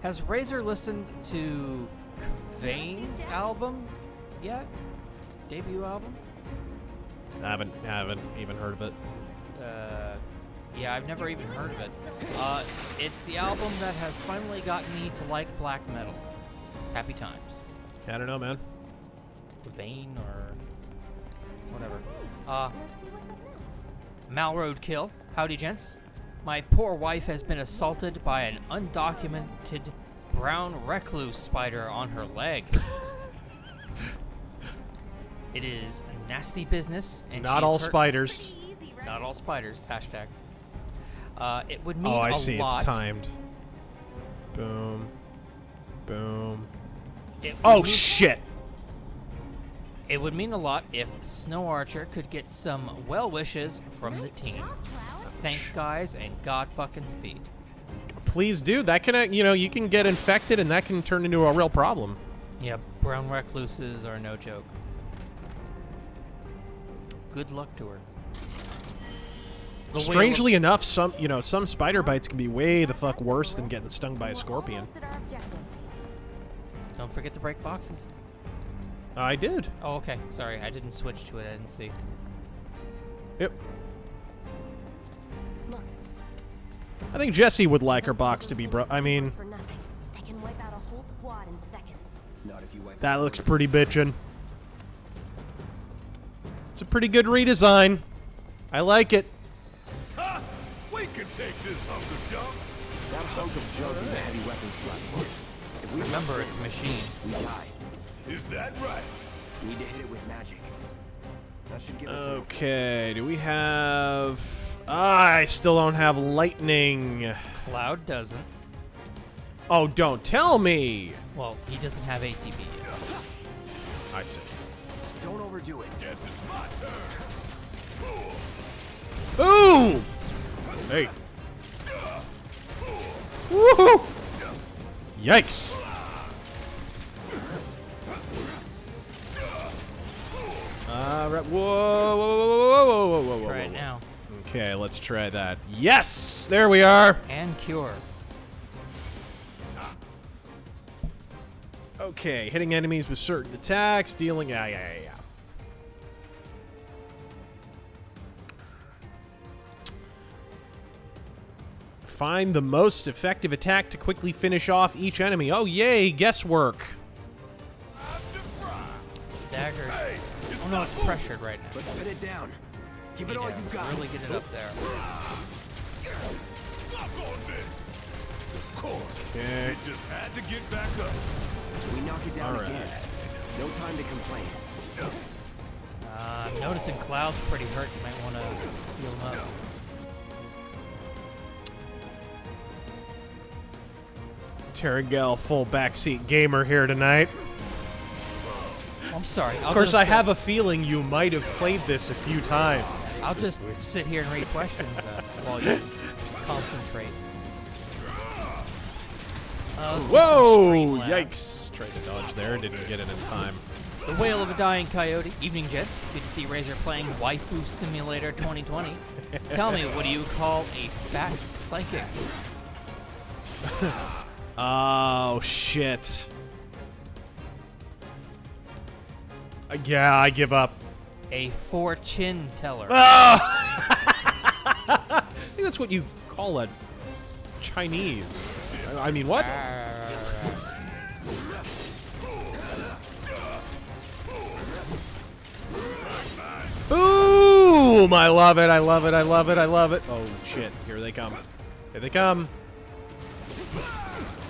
has Razor listened to Vane's album yet? Debut album? I haven't even heard of it. Yeah, I've never even heard of it. It's the album that has finally gotten me to like black metal. Happy times. I don't know, man. Vane or whatever. Malroad Kill. Howdy, gents. My poor wife has been assaulted by an undocumented brown recluse spider on her leg. It is a nasty business, and Not she's all hurt- spiders. Not all spiders. Hashtag. It would mean Oh, I a see. lot. It's timed. Boom. Boom. It would Oh, mean- shit. It would mean a lot if Snow Archer could get some well wishes from the team. Thanks, guys, and God fucking speed. Please do. That can, you know, you can get infected and that can turn into a real problem. Yeah, brown recluses are no joke. Good luck to her. The whale Strangely enough, some spider bites can be way the fuck worse than getting stung by a scorpion. Don't forget to break boxes. I did. Oh, okay. Sorry, I didn't switch to it. I didn't see. Yep. I think Jessie would like her box to be I mean, They can wipe out a whole squad in seconds. Not if you wipe that looks pretty bitchin'. It's a pretty good redesign. I like it. Ha! We can take this hunk of junk. That hunk of junk is a heavy weapons platform. If we Remember, it's a machine. we die. Is that right? We need to hit it with magic. That should give us Okay, do we have... I still don't have lightning. Cloud doesn't. Oh, don't tell me. Well, he doesn't have ATB yet. I see. Don't overdo it. Guess it's my turn. Boom! Hey. Woohoo! Yikes. Right. Whoa, whoa, whoa, whoa, whoa, whoa, whoa. Try it now. Okay, let's try that. Yes! There we are. And cure. Okay, hitting enemies with certain attacks, dealing... Yeah. Find the most effective attack to quickly finish off each enemy. Oh, yay, guesswork. Staggered. Oh no, it's pressured right now. Let's pin it down. Give it Need all to you've got. really get it up there. Suck on this. Of course. Okay. It just had to get back up. We knock it down All right. again. No time to complain. I'm noticing Cloud's pretty hurt. You might want to heal him up. Terragel, full backseat gamer here tonight. I'm sorry. Of course, I have a feeling you might have played this a few times. I'll just sit here and read questions while you concentrate. This is some Whoa! Streamlabs. Yikes. Tried to dodge there, didn't get it in time. The Wail of a Dying Coyote. Evening, gents. Good to see Razor playing Waifu Simulator 2020. Tell me, what do you call a fat psychic? Oh, shit. Yeah, I give up. A fortune teller. I think that's what you call a Chinese. I mean, what? Boom! I love it, I love it, I love it, I love it. Oh, shit. Here they come. Here they come.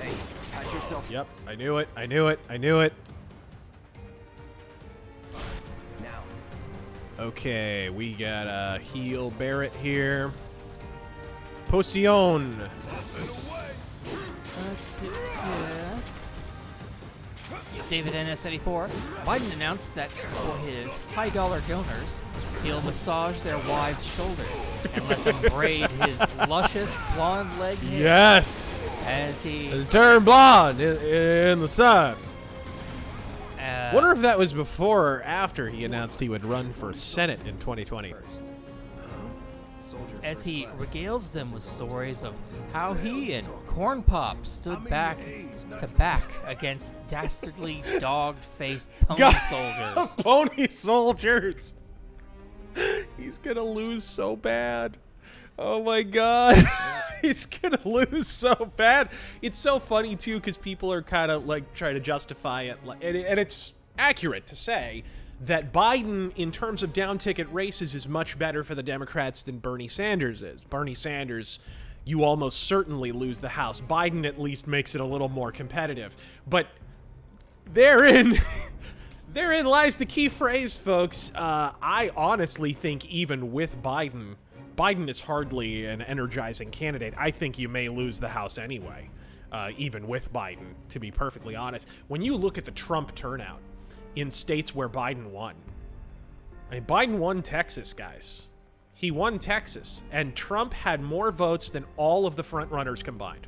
Hey, pat yourself. Yep, I knew it, I knew it, I knew it. Now. Okay, we got a heal Barrett here. Potion. David NS84. Biden announced that for his high-dollar donors, he'll massage their wives' shoulders and let them braid his luscious blonde leg hair Yes! as he... Turn blonde in the sun. Uh, Wonder if that was before or after he announced he would run for Senate in 2020. Soldier as first he class. regales them with stories of how he and Corn Pop stood back to back against dastardly dog-faced pony God. soldiers. Pony soldiers. He's gonna lose so bad. Oh my god. He's gonna lose so bad. It's so funny too because people are kind of like trying to justify it, and it's accurate to say that Biden, in terms of down-ticket races, is much better for the Democrats than Bernie Sanders is. Bernie Sanders, you almost certainly lose the House. Biden at least makes it a little more competitive. But therein lies the key phrase, folks. I honestly think even with Biden, Biden is hardly an energizing candidate. I think you may lose the House anyway, even with Biden, to be perfectly honest. When you look at the Trump turnout in states where Biden won, I mean, Biden won Texas, guys. He won Texas, and Trump had more votes than all of the frontrunners combined.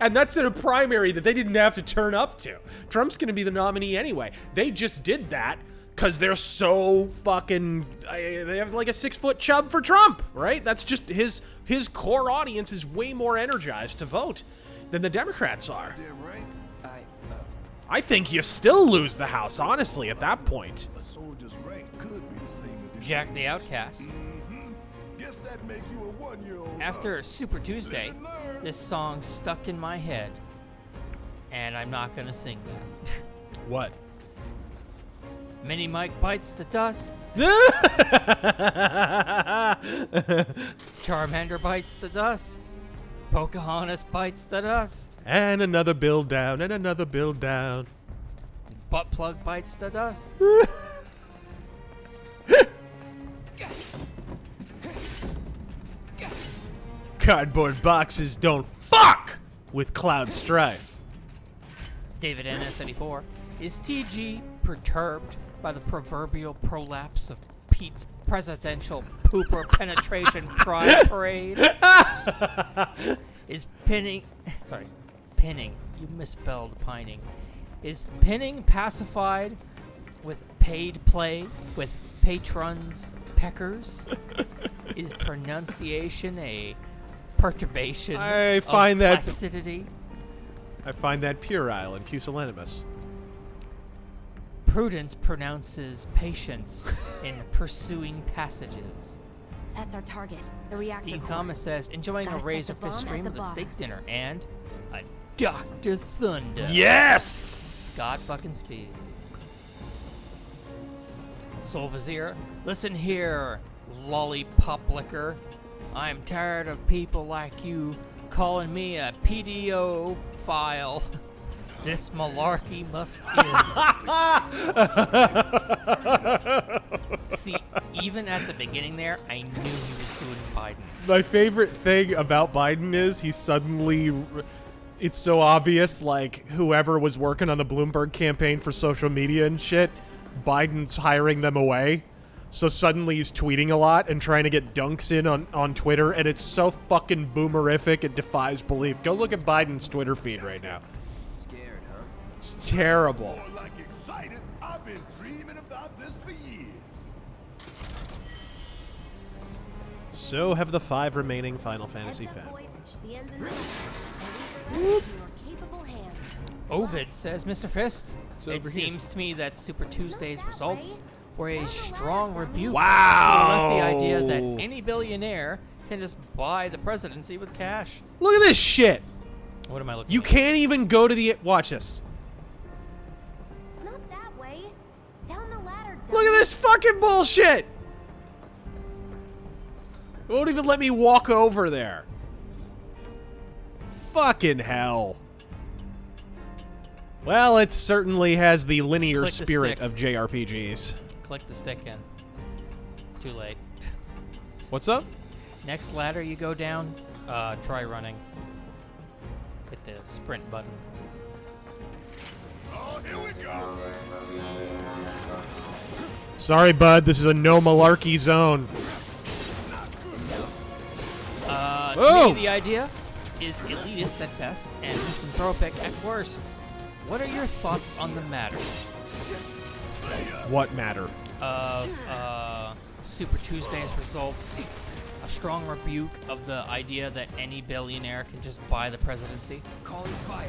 And that's in a primary that they didn't have to turn up to. Trump's going to be the nominee anyway. They just did that because they're so fucking... They have like a 6-foot chub for Trump, right? That's just his core audience is way more energized to vote than the Democrats are. I think you still lose the House, honestly, at that point. A soldier's rank could be the same as his Jack the Outcast. Guess that makes you a 1-year-old. After Super Tuesday, this song stuck in my head, and I'm not gonna sing that. What? Mini Mike bites the dust. Charmander bites the dust. Pocahontas bites the dust. And another bill down, and another bill down. Butt plug bites the dust. Cardboard boxes don't fuck with Cloud Strife. David NS84. Is TG perturbed by the proverbial prolapse of Pete's presidential pooper penetration pride parade? Is pinning... Sorry. Pinning. You misspelled pining. Is pinning pacified with paid play with patrons peckers? Is pronunciation a perturbation I find that placidity? I find that puerile and pusillanimous. Prudence pronounces patience in pursuing passages. That's our target, the reactor Dean core. Thomas says, enjoying Gotta a set RazörFist the bomb stream at of the the bar. steak dinner and a Dr. Thunder. Yes! God fucking speed. Soul Vizier, listen here, lollipop licker. I'm tired of people like you calling me a PDO file. This malarkey must end. See, even at the beginning there, I knew he was doing Biden. My favorite thing about Biden is he suddenly... It's so obvious, like, whoever was working on the Bloomberg campaign for social media and shit, Biden's hiring them away. So suddenly he's tweeting a lot and trying to get dunks in on Twitter, and it's so fucking boomerific, it defies belief. Go look at Biden's Twitter feed right now. Scared, huh? It's terrible. More like excited. I've been dreaming about this for years. So have the 5 remaining Final Fantasy Heads up, fanboys. boys. The end's in sight. And leave the rest in your capable hands. Ovid says, Mr. Fist, over it here. seems to me that Super Tuesday's results were a strong rebuke Wow. to the lefty idea that any billionaire can just buy the presidency with cash. Look at this shit. What am I looking You at? can't even go to the... Watch this. Not that way. Down the ladder. Look at this fucking bullshit. It won't even let me walk over there. Fucking hell. Well, it certainly has the linear Click the spirit stick. of JRPGs. Click the stick in. Too late. What's up? Next ladder you go down, try running. Hit the sprint button. Oh, here we go. Sorry, bud. This is a no malarkey zone. To Oh! me, the idea is elitist at best and misanthropic at worst. What are your thoughts on the matter What matter? of Super Tuesday's results? A strong rebuke of the idea that any billionaire can just buy the presidency? Calling fire.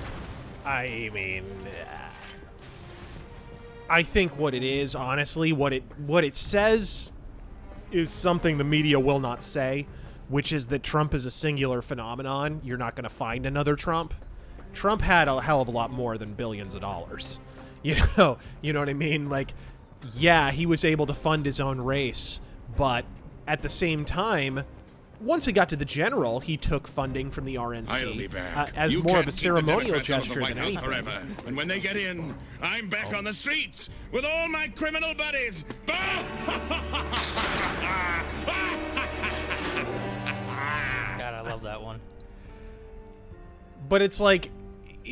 I mean, I think what it is, honestly, what it says is something the media will not say, which is that Trump is a singular phenomenon. You're not going to find another Trump. Trump had a hell of a lot more than billions of dollars. You know what I mean? Like, yeah, he was able to fund his own race, but at the same time, once he got to the general, he took funding from the RNC I'll be back. as You more can't of a keep the ceremonial Democrats out of the gesture White than House anything. forever. And when they get in, I'm back on the streets with all my criminal buddies. But it's like,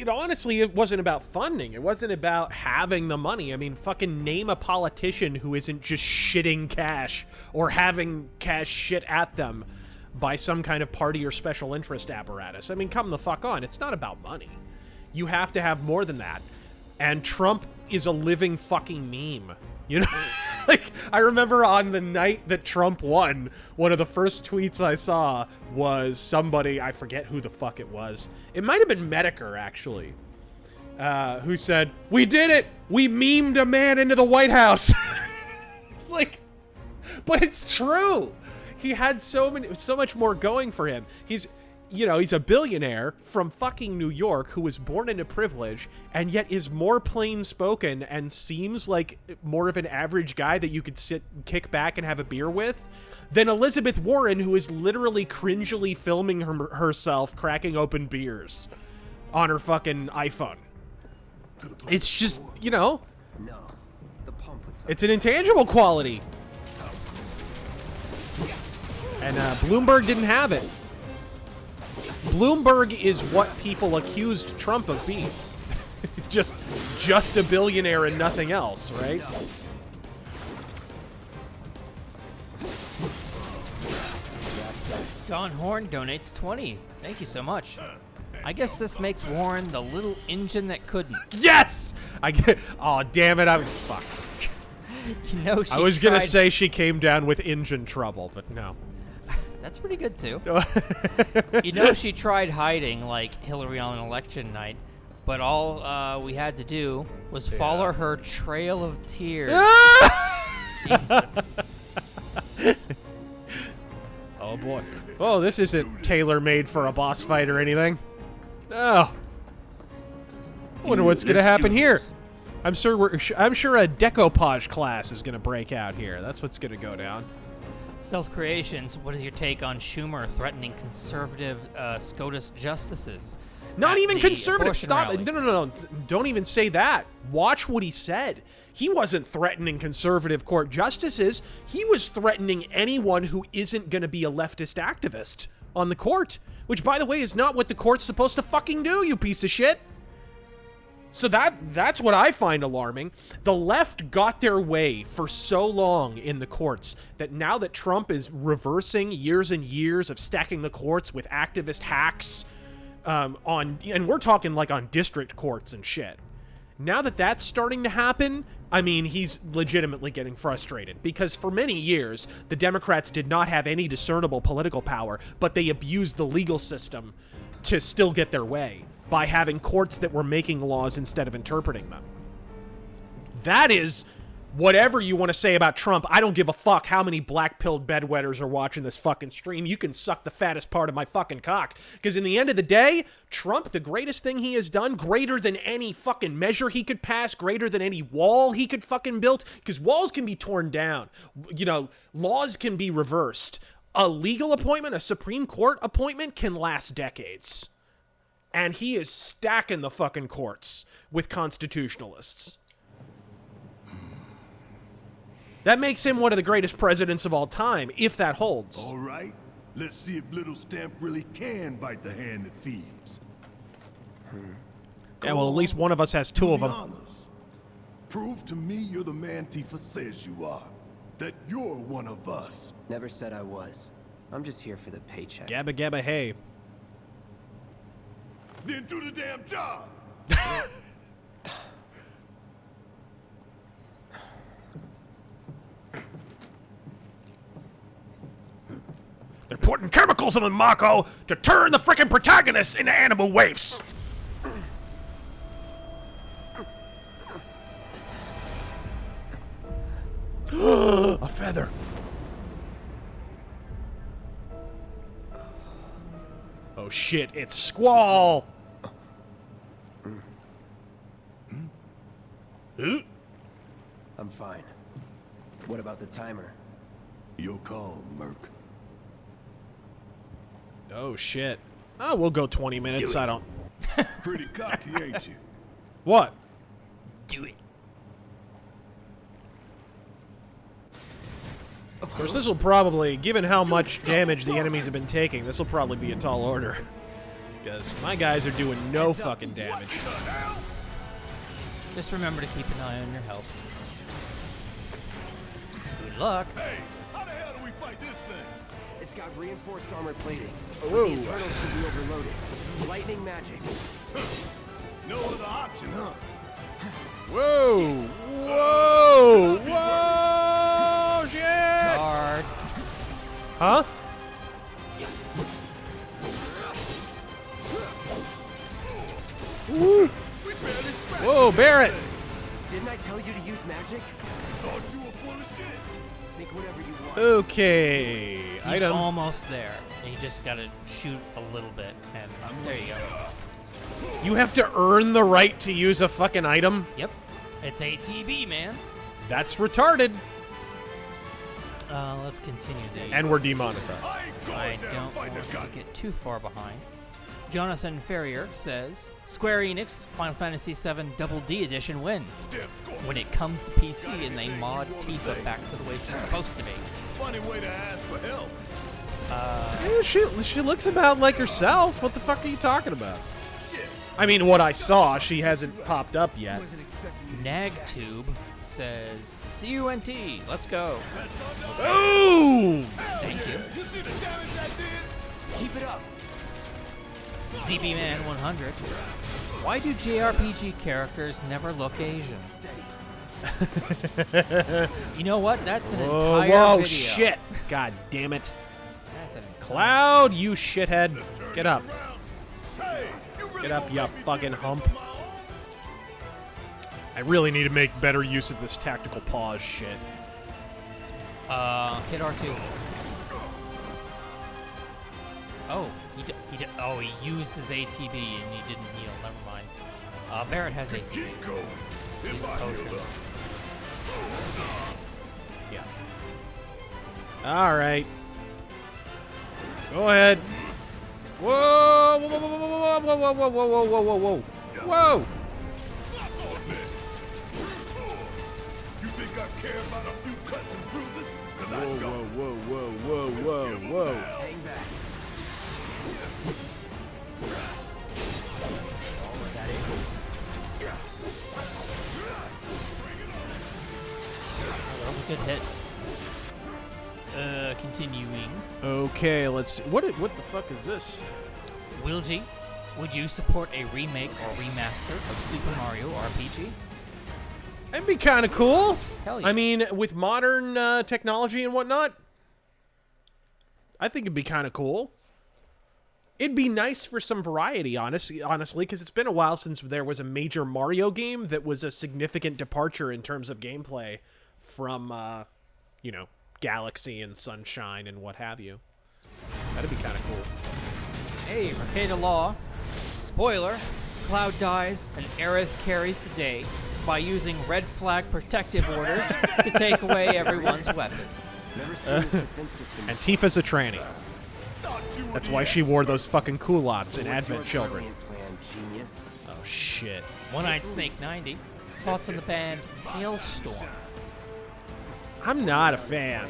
honestly, it wasn't about funding. It wasn't about having the money. I mean, fucking name a politician who isn't just shitting cash or having cash shit at them by some kind of party or special interest apparatus. I mean, come the fuck on. It's not about money. You have to have more than that. And Trump is a living fucking meme. You know? Like, I remember on the night that Trump won, one of the first tweets I saw was somebody, I forget who the fuck it was. It might have been Medicare, actually, who said, "We did it! We memed a man into the White House!" It's like, but it's true. He had so much more going for him. He's a billionaire from fucking New York who was born into privilege and yet is more plain-spoken and seems like more of an average guy that you could kick back and have a beer with than Elizabeth Warren, who is literally cringily filming herself cracking open beers on her fucking iPhone. It's just, No, the pump would suck. it's an intangible quality. And Bloomberg didn't have it. Bloomberg is what people accused Trump of being. just a billionaire and nothing else, right? Don Horn donates 20. Thank you so much. I guess this makes Warren the little engine that couldn't. Yes! Oh, damn it. Fuck. I was going to say she came down with engine trouble, but no. That's pretty good, too. She tried hiding, like Hillary on election night, but all we had to do was follow her trail of tears. Jesus. Oh, boy. Oh, this isn't tailor-made for a boss fight or anything. Oh. I wonder what's going to happen here. I'm sure a decoupage class is going to break out here. That's what's going to go down. Stealth Creations, what is your take on Schumer threatening conservative SCOTUS justices? Not even conservative. Stop. Rally? No. Don't even say that. Watch what he said. He wasn't threatening conservative court justices. He was threatening anyone who isn't going to be a leftist activist on the court, which, by the way, is not what the court's supposed to fucking do, you piece of shit. So that's what I find alarming. The left got their way for so long in the courts that now that Trump is reversing years and years of stacking the courts with activist hacks and we're talking like on district courts and shit. Now that that's starting to happen, I mean, he's legitimately getting frustrated because for many years, the Democrats did not have any discernible political power, but they abused the legal system to still get their way by having courts that were making laws instead of interpreting them. That is, whatever you want to say about Trump, I don't give a fuck how many black-pilled bedwetters are watching this fucking stream. You can suck the fattest part of my fucking cock. Because in the end of the day, Trump, the greatest thing he has done, greater than any fucking measure he could pass, greater than any wall he could fucking build, because walls can be torn down. Laws can be reversed. A legal appointment, a Supreme Court appointment can last decades. And he is stacking the fucking courts with constitutionalists. That makes him one of the greatest presidents of all time, if that holds. All right, let's see if Little Stamp really can bite the hand that feeds. Yeah, well, at least one of us has two of them. Honors. Prove to me you're the man Tifa says you are. That you're one of us. Never said I was. I'm just here for the paycheck. Gabba gabba hey. Then do the damn job. They're putting chemicals in the Mako to turn the frickin' protagonists into animal waifs. A feather. Oh shit, it's Squall. I'm fine. What about the timer? Your call, Merc. Oh shit. Oh, we'll go 20 minutes. I don't. Pretty cocky, ain't you? What? Do it. Of course, this will probably, given how much damage the enemies have been taking, this will probably be a tall order. because my guys are doing no fucking damage. Just remember to keep an eye on your health. Good luck. Hey, how the hell do we fight this thing? It's got reinforced armor plating. Whoa. The internals could be overloaded. Lightning magic. No other option, huh? Whoa! Whoa! Whoa! Shit! Guard. Huh? Woo! Whoa, Barrett! Didn't I tell you to use magic? Thought you were full of shit. Think whatever you want. Okay. He's Item. almost there. You just gotta shoot a little bit, and there you go. You have to earn the right to use a fucking item? Yep. It's ATB, man. That's retarded. Let's continue these. And we're demonetized. I don't want to get too far behind. Jonathan Ferrier says, Square Enix Final Fantasy VII Double D Edition win. When it comes to PC and they mod Tifa back to the way she's supposed to be. Funny way to ask for help. Yeah, she looks about like herself. What the fuck are you talking about? I mean, what I saw, she hasn't popped up yet. Nagtube says, CUNT, let's go. Ooh! Thank you. You see the damage that did? Keep it up. ZBman 100. Why do JRPG characters never look Asian? You know what? That's an entire whoa, video. shit. God damn it. That's an entire Cloud, you shithead. Get up. Hey, you really Get up, gonna you let me fucking figure this hump. on my own? I really need to make better use of this tactical pause shit. hit R2. Oh, he used his ATB and he didn't heal. Never mind. Barrett has ATB. Keep going. If I heal up. Yeah. Alright. Go ahead. Whoa! Whoa, whoa, whoa, whoa, whoa, whoa, whoa, whoa, whoa, whoa, whoa, whoa. Whoa! You think I care about a few cuts and bruises? 'Cause I Whoa, don't. whoa, whoa, whoa, whoa, whoa. Hang back. That was a good hit. Continuing. Okay, let's see. What the fuck is this? Wilgie, would you support a remake or remaster of Super Mario RPG? That'd be kind of cool. Hell yeah. I mean, with modern technology and whatnot, I think it'd be kind of cool. It'd be nice for some variety, honestly, because it's been a while since there was a major Mario game that was a significant departure in terms of gameplay from, you know, Galaxy and Sunshine and what have you. That'd be kind of cool. Hey, Mercada Law. Spoiler, Cloud dies and Aerith carries the day by using red flag protective orders to take away everyone's weapons. Never seen this defense system. And Tifa's a tranny. That's why she wore those fucking culottes in Advent Children. Plan, genius. Oh, shit. One-Eyed Snake 90. Thoughts on the band Hailstorm? I'm not a fan.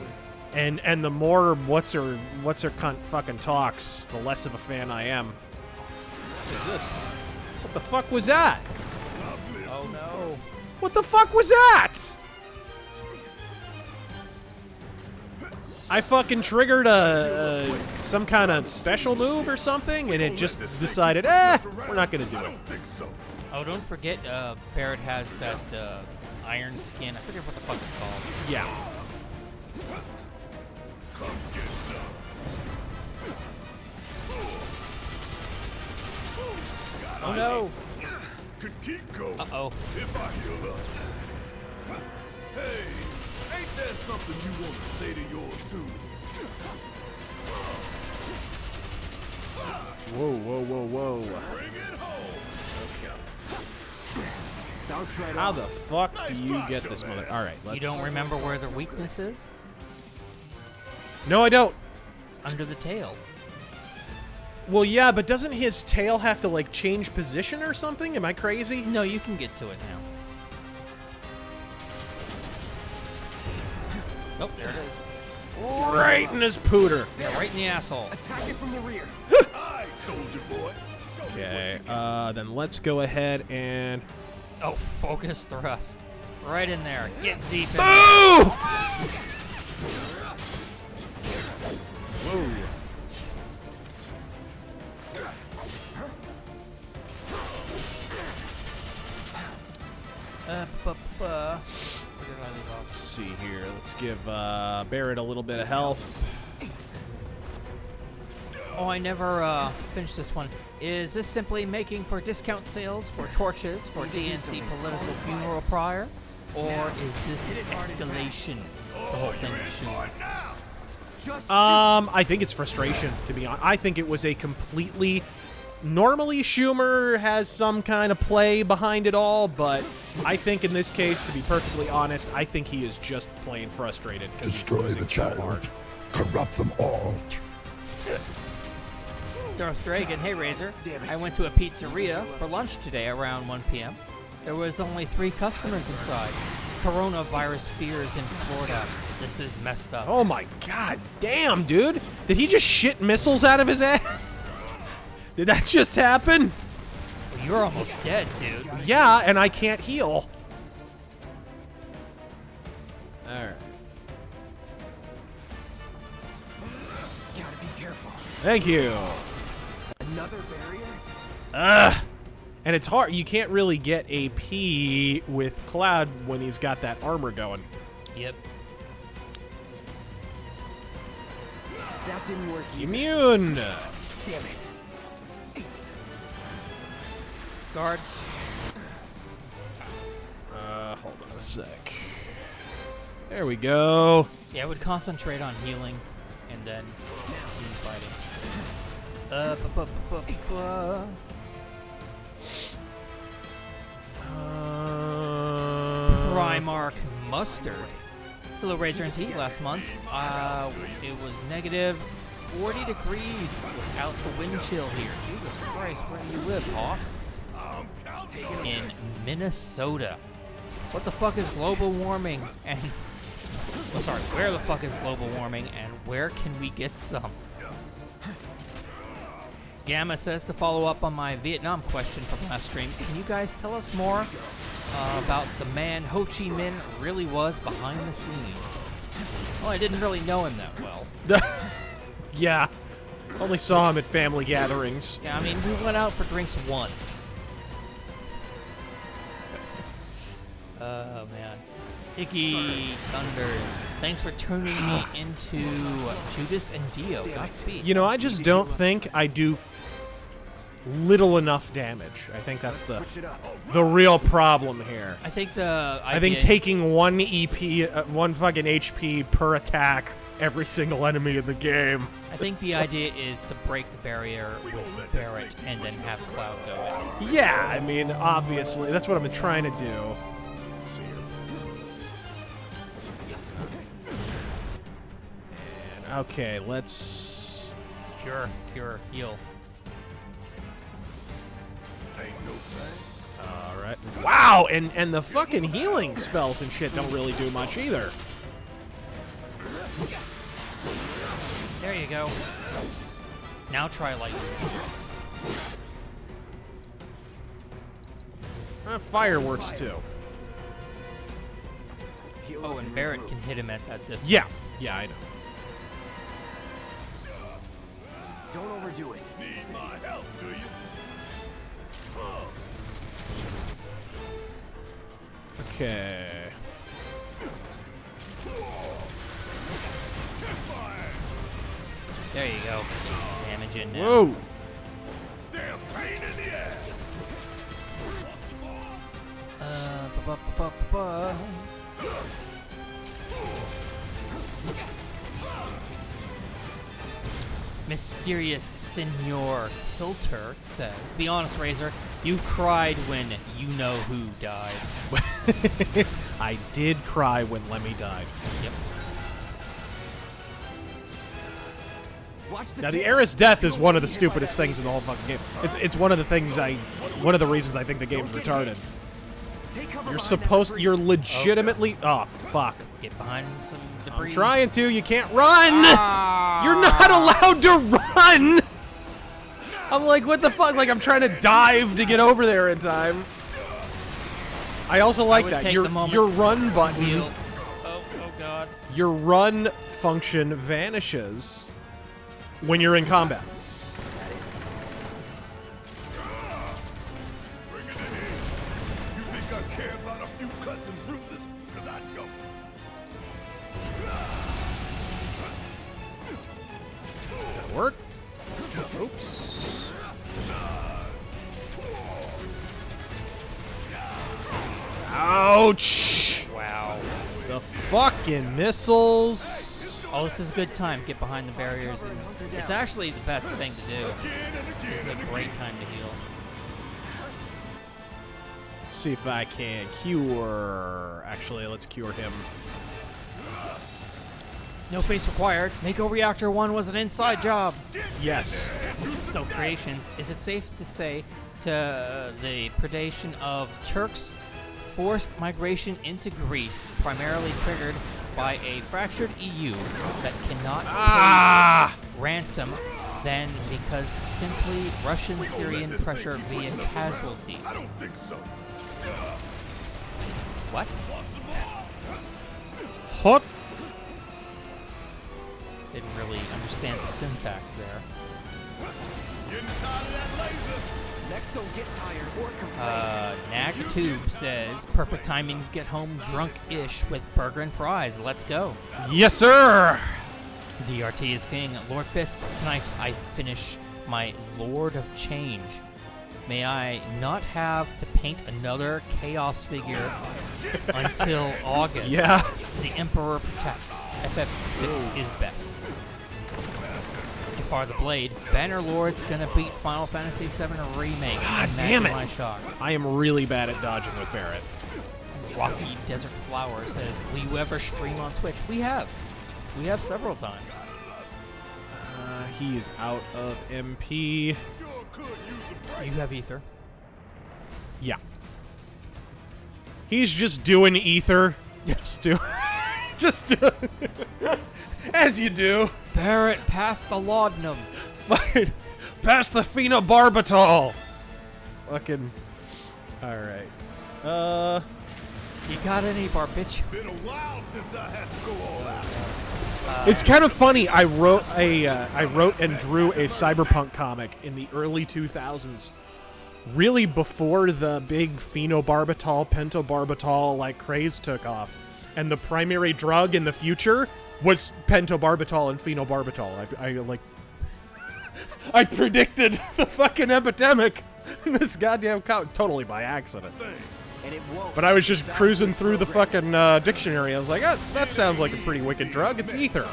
And the more what's her cunt fucking talks, the less of a fan I am. What is this? What the fuck was that? Oh no. What the fuck was that? I fucking triggered some kind of special move or something, and it just decided, we're not gonna do it. Oh, don't forget, Barrett has that iron skin. I forget what the fuck it's called. Yeah. Oh no. Could keep going. Uh-oh. If I heal up. Hey, ain't that something you want to say to yours too? Whoa, whoa, whoa, whoa. Bring it home. Bounce right How off. the fuck do you get this mother? All right, let's. You don't remember where the weakness is? No, I don't. It's under the tail. Well, yeah, but doesn't his tail have to like change position or something? Am I crazy? No, you can get to it now. Nope, there it is. Right in his pooter. Yeah, right in the asshole. Attack it from the rear. Aye, soldier boy. Okay, then let's go ahead and... Oh, focus thrust. Right in there. Get deep in Boo! Whoa. Where did I leave off? Let's see here. Let's give Barrett a little bit of health. Oh, I never finished this one. Is this simply making for discount sales for torches for DNC political funeral prior? Or is this an escalation? The whole thing is shooting. I think it's frustration, to be honest. I think it was a completely... Normally, Schumer has some kind of play behind it all, but I think in this case, to be perfectly honest, I think he is just plain frustrated. Destroy the child. Corrupt them all. Darth Dragon, hey Razor. I went to a pizzeria for lunch today around 1 p.m. There was only 3 customers inside. Coronavirus fears in Florida. This is messed up. Oh my god, damn, dude. Did he just shit missiles out of his ass? Did that just happen? Well, you're almost dead, dude. Yeah, and I can't heal. Alright. Gotta be careful. Thank you. Another barrier? Ugh. And it's hard. You can't really get AP with Cloud when he's got that armor going. Yep. That didn't work either. Immune. Damn it. Guard. Hold on a sec. There we go. Yeah, I would concentrate on healing and then fighting. Primarch Mustard. Hello, Razor and T. Last month, it was negative 40 degrees without the wind chill here. Jesus Christ, where do you live, Hoff? In Minnesota. What the fuck is global warming? And oh, sorry, where the fuck is global warming, and where can we get some? Gamma says to follow up on my Vietnam question from last stream. Can you guys tell us more about the man Ho Chi Minh really was behind the scenes? Well, I didn't really know him that well. Yeah. Only saw him at family gatherings. Yeah, I mean, we went out for drinks once. Oh, man. Icky Thunders. Thanks for turning me into Judas and Dio. Godspeed. You know, I just don't think I do little enough damage. I think that's the real problem here. I think the I think taking 1 EP, 1 fucking HP per attack every single enemy in the game. I think the idea is to break the barrier with Barrett and then have Cloud go in. Yeah, I mean, obviously, that's what I've been trying to do. Let's see here. And, okay, let's... Cure, heal. Alright. Wow, and the fucking healing spells and shit don't really do much either. There you go. Now try lightning. Fire works too. Oh, and Barrett can hit him at that distance. Yes. Yeah, I know. Don't overdo it. Need my help, do you? Okay. There you go. Damage in now. Whoa. Damn pain in the ass. Mysterious Senor Hilter says, be honest, Razor, you cried when you know who died. I did cry when Lemmy died. Yep. Now, the Eris death is one of the stupidest things in the whole fucking game. It's one of the things one of the reasons I think the game's retarded. You're legitimately, oh fuck. Get behind some debris. I'm trying to, you can't run! You're not allowed to run! I'm like, what the fuck? Like, I'm trying to dive to get over there in time. I also like that. Your run button. Heal. Oh god. Your run function vanishes when you're in combat. Bring it in here. You think I care about a few cuts and bruises? Because I don't. That work? Oops. Ouch! Wow. The fucking missiles. Oh, this is a good time. Get behind the barriers. And it's actually the best thing to do. This is a great time to heal. Let's see if I can cure. Actually, let's cure him. No face required. Mako Reactor 1 was an inside job. Yes. So, Creations, is it safe to say to the predation of Turks' forced migration into Greece, primarily triggered by a fractured EU that cannot pay ransom than because simply Russian-Syrian pressure via casualties? I don't think so. What? Hot. Didn't really understand the syntax there. Getting tired of that laser. Next, don't get tired or complain. Nagatube says, perfect timing to get home drunk-ish with burger and fries. Let's go. Yes, sir. DRT is king. Lord Fist, tonight I finish my Lord of Change. May I not have to paint another Chaos figure until August. Yeah. The Emperor protects. FF6 is best. Jafar the Blade. Banner Lord's gonna beat Final Fantasy VII Remake. God damn it. My shock. I am really bad at dodging with Barrett. Rocky Desert Flower says, will you ever stream on Twitch? We have. We have several times. He is out of MP. You have Ether. Yeah. He's just doing Ether. Just do. Just do. As you do. Barrett, pass the laudanum. Fucking pass the phenobarbital. Fucking. All right. You got any barbiturate? Been a while since I had to go all out. It's kind of funny. I wrote and drew a cyberpunk comic in the early 2000s, really before the big phenobarbital, pentobarbital like craze took off, and the primary drug in the future was pentobarbital and phenobarbital. I predicted the fucking epidemic in this goddamn comic totally by accident. But I was just cruising through the fucking dictionary. I was like, oh, that sounds like a pretty wicked drug. It's ether.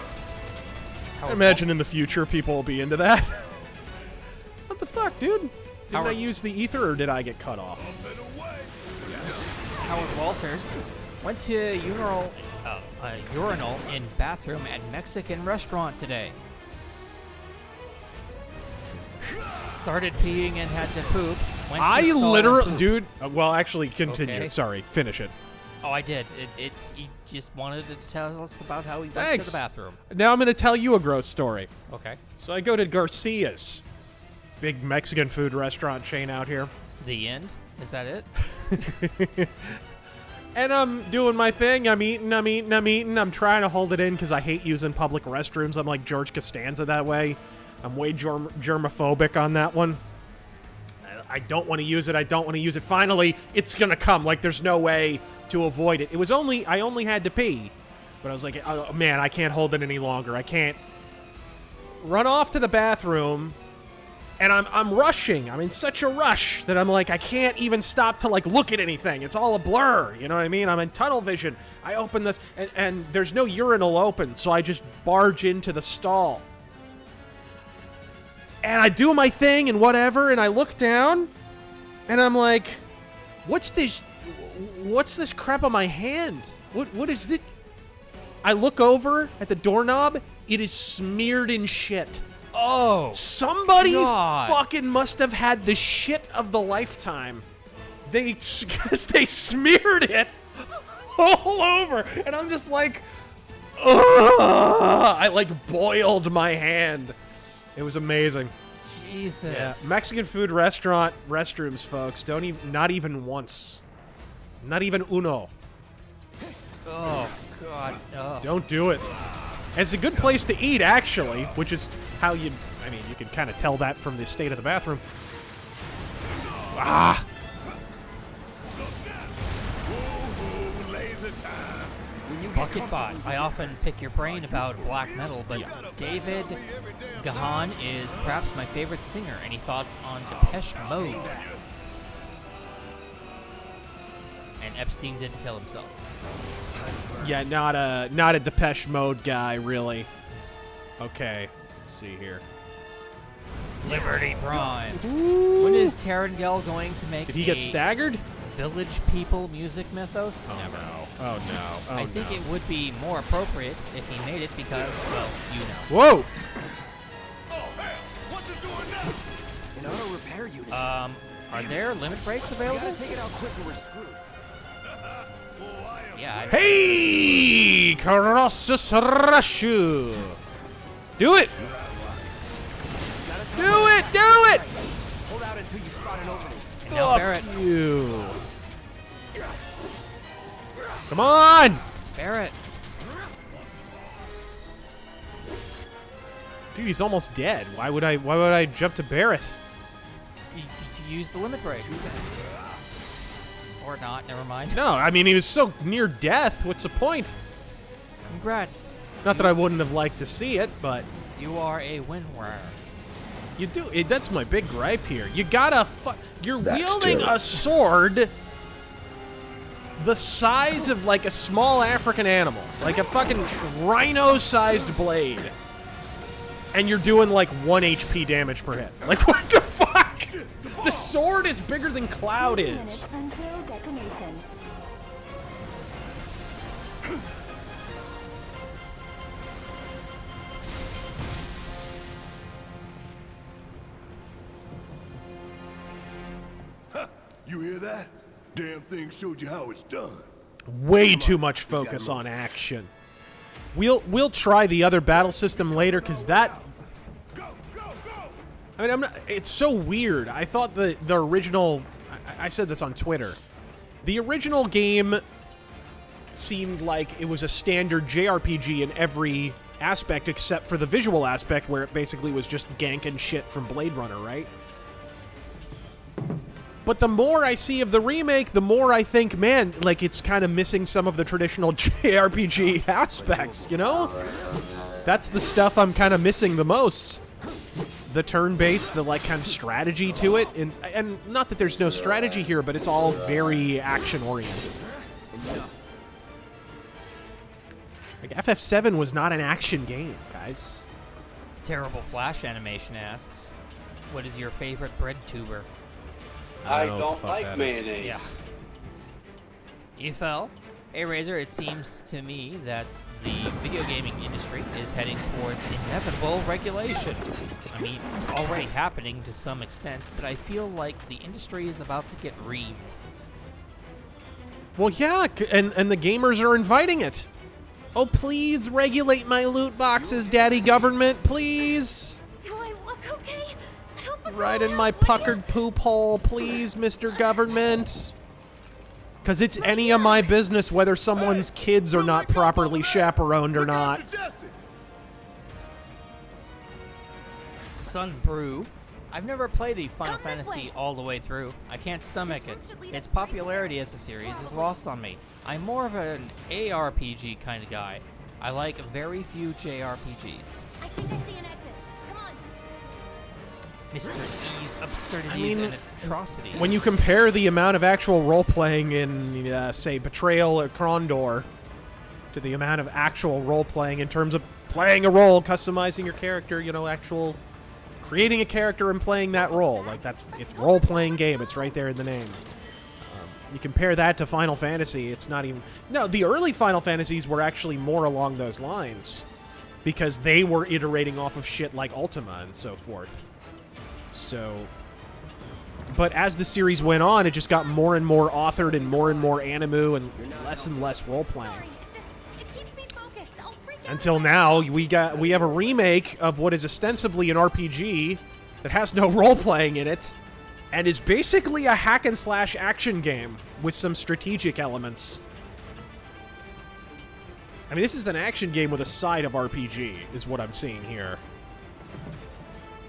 I imagine in the future people will be into that. What the fuck, dude? Didn't I use the ether or did I get cut off? Yes. Howard Walters went to urinal in bathroom at Mexican restaurant today. Started peeing and had to poop. I literally, dude. Well, actually, continue. Okay. Sorry, finish it. Oh, I did. He just wanted to tell us about how he went Thanks. to the bathroom. Now I'm going to tell you a gross story. Okay. So I go to Garcia's, big Mexican food restaurant chain out here. The end? Is that it? And I'm doing my thing. I'm eating. I'm trying to hold it in because I hate using public restrooms. I'm like George Costanza that way. I'm way germophobic on that one. I don't want to use it. Finally, it's going to come. Like, there's no way to avoid it. I only had to pee. But I was like, oh, man, I can't hold it any longer. I can't run off to the bathroom. And I'm rushing. I'm in such a rush that I'm like, I can't even stop to, like, look at anything. It's all a blur. You know what I mean? I'm in tunnel vision. I open this, and there's no urinal open. So I just barge into the stall. And I do my thing and whatever, and I look down, and I'm like, what's this crap on my hand? What is it? I look over at the doorknob, it is smeared in shit. Oh! Somebody fucking must have had the shit of the lifetime. They smeared it all over, and I'm just like, ugh! I like boiled my hand. It was amazing. Jesus. Yeah, Mexican food restaurant restrooms, folks. Not even once. Not even uno. Oh, God. Oh. Don't do it. And it's a good place to eat, actually, which is how you can kind of tell that from the state of the bathroom. Ah! Bucket Bot. I often pick your brain about black metal, but David Gahan is perhaps my favorite singer. Any thoughts on Depeche Mode? And Epstein didn't kill himself. Yeah, not a Depeche Mode guy, really. Okay, let's see here. Liberty Prime. Ooh. When is Terangel going to make Did he get staggered? Village People music mythos? Oh, Never. no. Oh, no. Oh, I think it would be more appropriate if he made it because, well, you know. Whoa! Oh, hell! What's it doing now? An auto repair unit. Are there limit breaks available? Gotta take it out quick or we're screwed. Yeah. Hey! Colossus Rushu! Do it! Do it! Do it! Hold out until you spot an opening. And now Barrett. You. Come on! Barrett. Dude, he's almost dead. Why would I jump to Barrett? You use the limit break. Or not, never mind. No, I mean, he was so near death. What's the point? Congrats. Not that I wouldn't have liked to see it, but... You are a winner. You do. That's my big gripe here. You gotta... You're wielding a sword the size of, like, a small African animal. Like a fucking rhino-sized blade. And you're doing, like, 1 HP damage per hit. Like, what the fuck? The sword is bigger than Cloud is. You hear that? Damn thing showed you how it's done. Way too much focus on action. We'll try the other battle system later, because that... I mean, it's so weird. I thought the original... I said this on Twitter. The original game seemed like it was a standard JRPG in every aspect except for the visual aspect, where it basically was just ganking shit from Blade Runner, right? But the more I see of the remake, the more I think, man, like, it's kind of missing some of the traditional JRPG aspects, you know? That's the stuff I'm kind of missing the most. The turn-based, the, like, kind of strategy to it. And not that there's no strategy here, but it's all very action-oriented. Like, FF7 was not an action game, guys. Terrible Flash animation asks, what is your favorite bread tuber? I don't like mayonnaise. Yeah. You fell. Hey, Razor, it seems to me that the video gaming industry is heading towards inevitable regulation. I mean, it's already happening to some extent, but I feel like the industry is about to get reamed. Well, yeah, and the gamers are inviting it. Oh, please regulate my loot boxes, Daddy Government, please. Do I look okay? Right in my puckered poop hole, please, Mr. Government. Because it's any of my business whether someone's kids are not properly chaperoned or not. Sun Brew. I've never played a Final Fantasy all the way through. I can't stomach it. Its popularity as a series is lost on me. I'm more of an ARPG kind of guy. I like very few JRPGs. I think I see an exit. Come on. Mr. E's absurdities and atrocities. When you compare the amount of actual role-playing in, say, Betrayal or Krondor to the amount of actual role-playing in terms of playing a role, customizing your character, you know, actual creating a character and playing that role. Like, it's role-playing game. It's right there in the name. You compare that to Final Fantasy, it's not even... No, the early Final Fantasies were actually more along those lines because they were iterating off of shit like Ultima and so forth. So... But as the series went on, it just got more and more authored and more animu and less role-playing. Until now, we have a remake of what is ostensibly an RPG that has no role-playing in it, and is basically a hack-and-slash action game with some strategic elements. I mean, this is an action game with a side of RPG, is what I'm seeing here.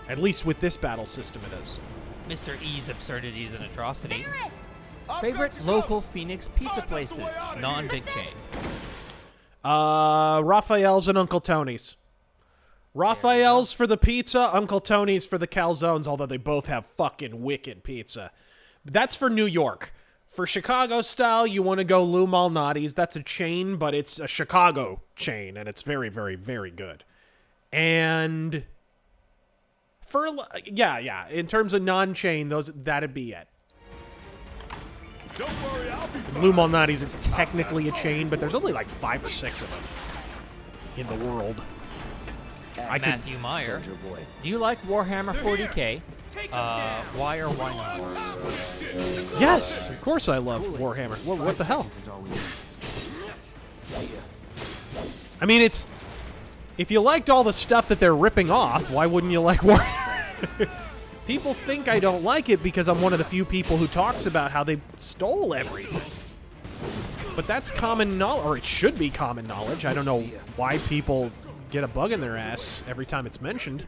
At least with this battle system it is. Mr. E's Absurdities and Atrocities. Favorite local Phoenix pizza places, non-big chain. Raphael's and Uncle Tony's. Raphael's for the pizza, Uncle Tony's for the calzones, although they both have fucking wicked pizza. That's for New York. For Chicago style, you want to go Lou Malnati's. That's a chain, but it's a Chicago chain, and it's very, very, very good. And for, yeah, in terms of non-chain, that'd be it. Don't worry, I'll be fine. Lou Malnati's is technically a chain, but there's only like 5 or 6 of them in the world. Matthew Meyer. Do you like Warhammer 40k? Why or why not? Yes, of course I love Warhammer. What the hell? I mean, it's... If you liked all the stuff that they're ripping off, why wouldn't you like Warhammer? People think I don't like it because I'm one of the few people who talks about how they stole everything. But that's common knowledge, or it should be common knowledge. I don't know why people get a bug in their ass every time it's mentioned.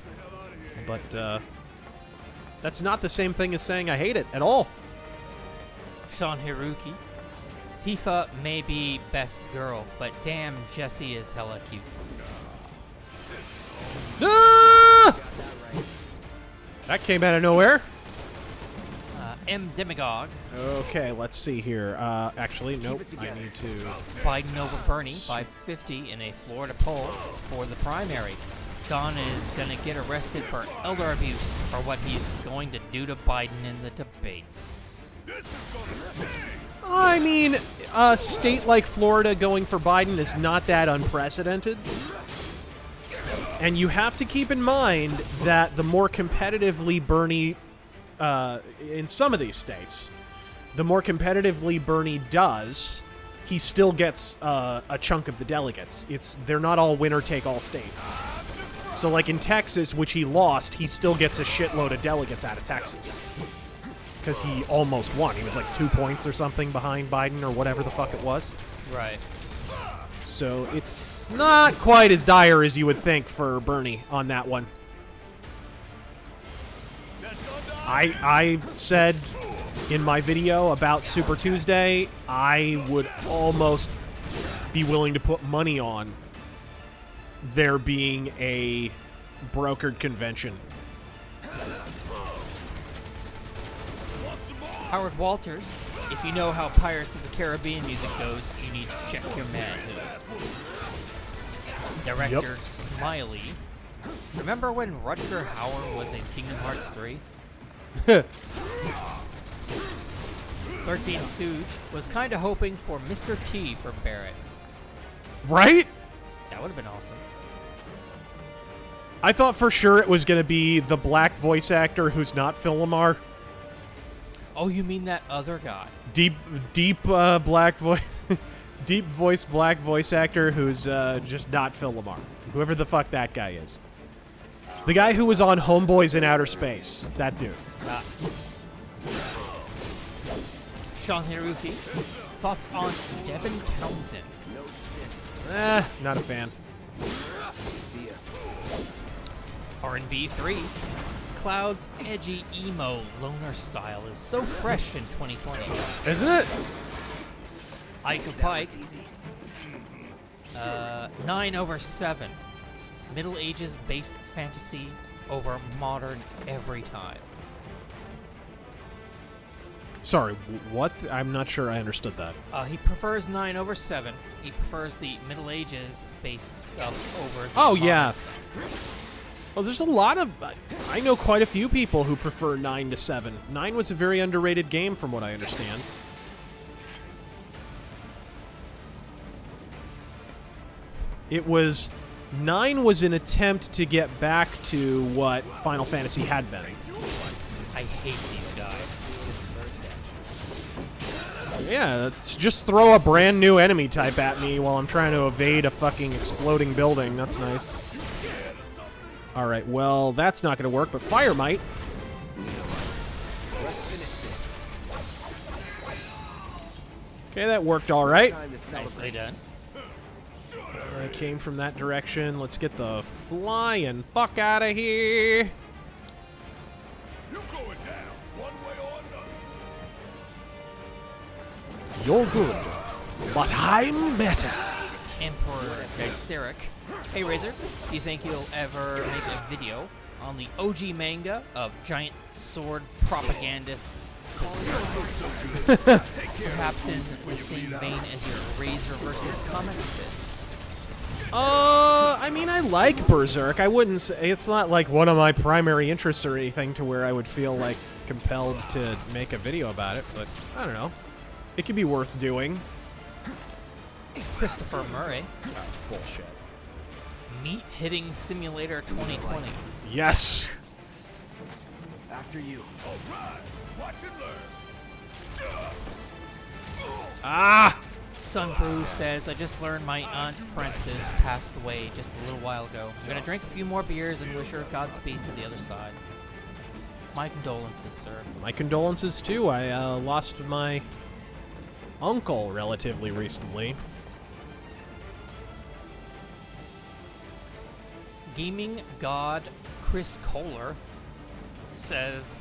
But, that's not the same thing as saying I hate it at all. Sean Hiruki. Tifa may be best girl, but damn, Jessie is hella cute. Ah! That came out of nowhere. M. Demagogue. Okay, let's see here. Actually, nope. I need to... Biden over Bernie by 50 in a Florida poll for the primary. Don is going to get arrested for elder abuse for what he's going to do to Biden in the debates. I mean, a state like Florida going for Biden is not that unprecedented. And you have to keep in mind that the more competitively Bernie, in some of these states, the more competitively Bernie does, he still gets a chunk of the delegates. They're not all winner-take-all states. So, like in Texas, which he lost, he still gets a shitload of delegates out of Texas. Because he almost won. He was like 2 points or something behind Biden or whatever the fuck it was. Right. So it's not quite as dire as you would think for Bernie on that one. I said in my video about Super Tuesday, I would almost be willing to put money on there being a brokered convention. Howard Walters, if you know how Pirates of the Caribbean music goes, you need to check your manhood. Director Smiley. Remember when Rutger Hauer was in Kingdom Hearts 3? 13 Stooge was kind of hoping for Mr. T for Barrett. Right? That would have been awesome. I thought for sure it was going to be the black voice actor who's not Phil Lamar. Oh, you mean that other guy? Deep black voice, deep voice black voice actor who's just not Phil Lamar. Whoever the fuck that guy is. The guy who was on Homeboys in Outer Space. That dude. Sean Hiruki. Thoughts on Devin Townsend? Not a fan. R&B 3. Cloud's edgy emo loner style is so fresh in 2020. Isn't it? Ike Pike. 9/7. Middle Ages based fantasy over modern every time. Sorry, what? I'm not sure I understood that. He prefers 9/7. He prefers the Middle Ages based stuff over the Oh, modern yeah. stuff. Well, there's a lot of... I know quite a few people who prefer 9 to 7. 9 was a very underrated game from what I understand. It was... 9 was an attempt to get back to what Final Fantasy had been. I hate these guys. Yeah, just throw a brand new enemy type at me while I'm trying to evade a fucking exploding building. That's nice. Alright, well, that's not going to work, but Fire might. Okay, that worked all right. Nicely done. I came from that direction. Let's get the flying fuck out of here. You going down one way or another. You're good, but I'm better. Emperor Glyceric. Hey Razor, do you think you'll ever make a video on the OG manga of giant sword propagandists? Perhaps in the same vein as your RazörFist comics did. I mean, I like Berserk. I wouldn't say it's not like one of my primary interests or anything to where I would feel like compelled to make a video about it, but I don't know. It could be worth doing. Christopher Murray. Oh, bullshit. Meat Hitting Simulator 2020. Yes! After you. All right, watch and learn. Ah! Sunbrew says, I just learned my Aunt Frances passed away just a little while ago. I'm gonna drink a few more beers and wish her Godspeed to the other side. My condolences, sir. My condolences, too. I lost my uncle relatively recently. Gaming God Chris Kohler says,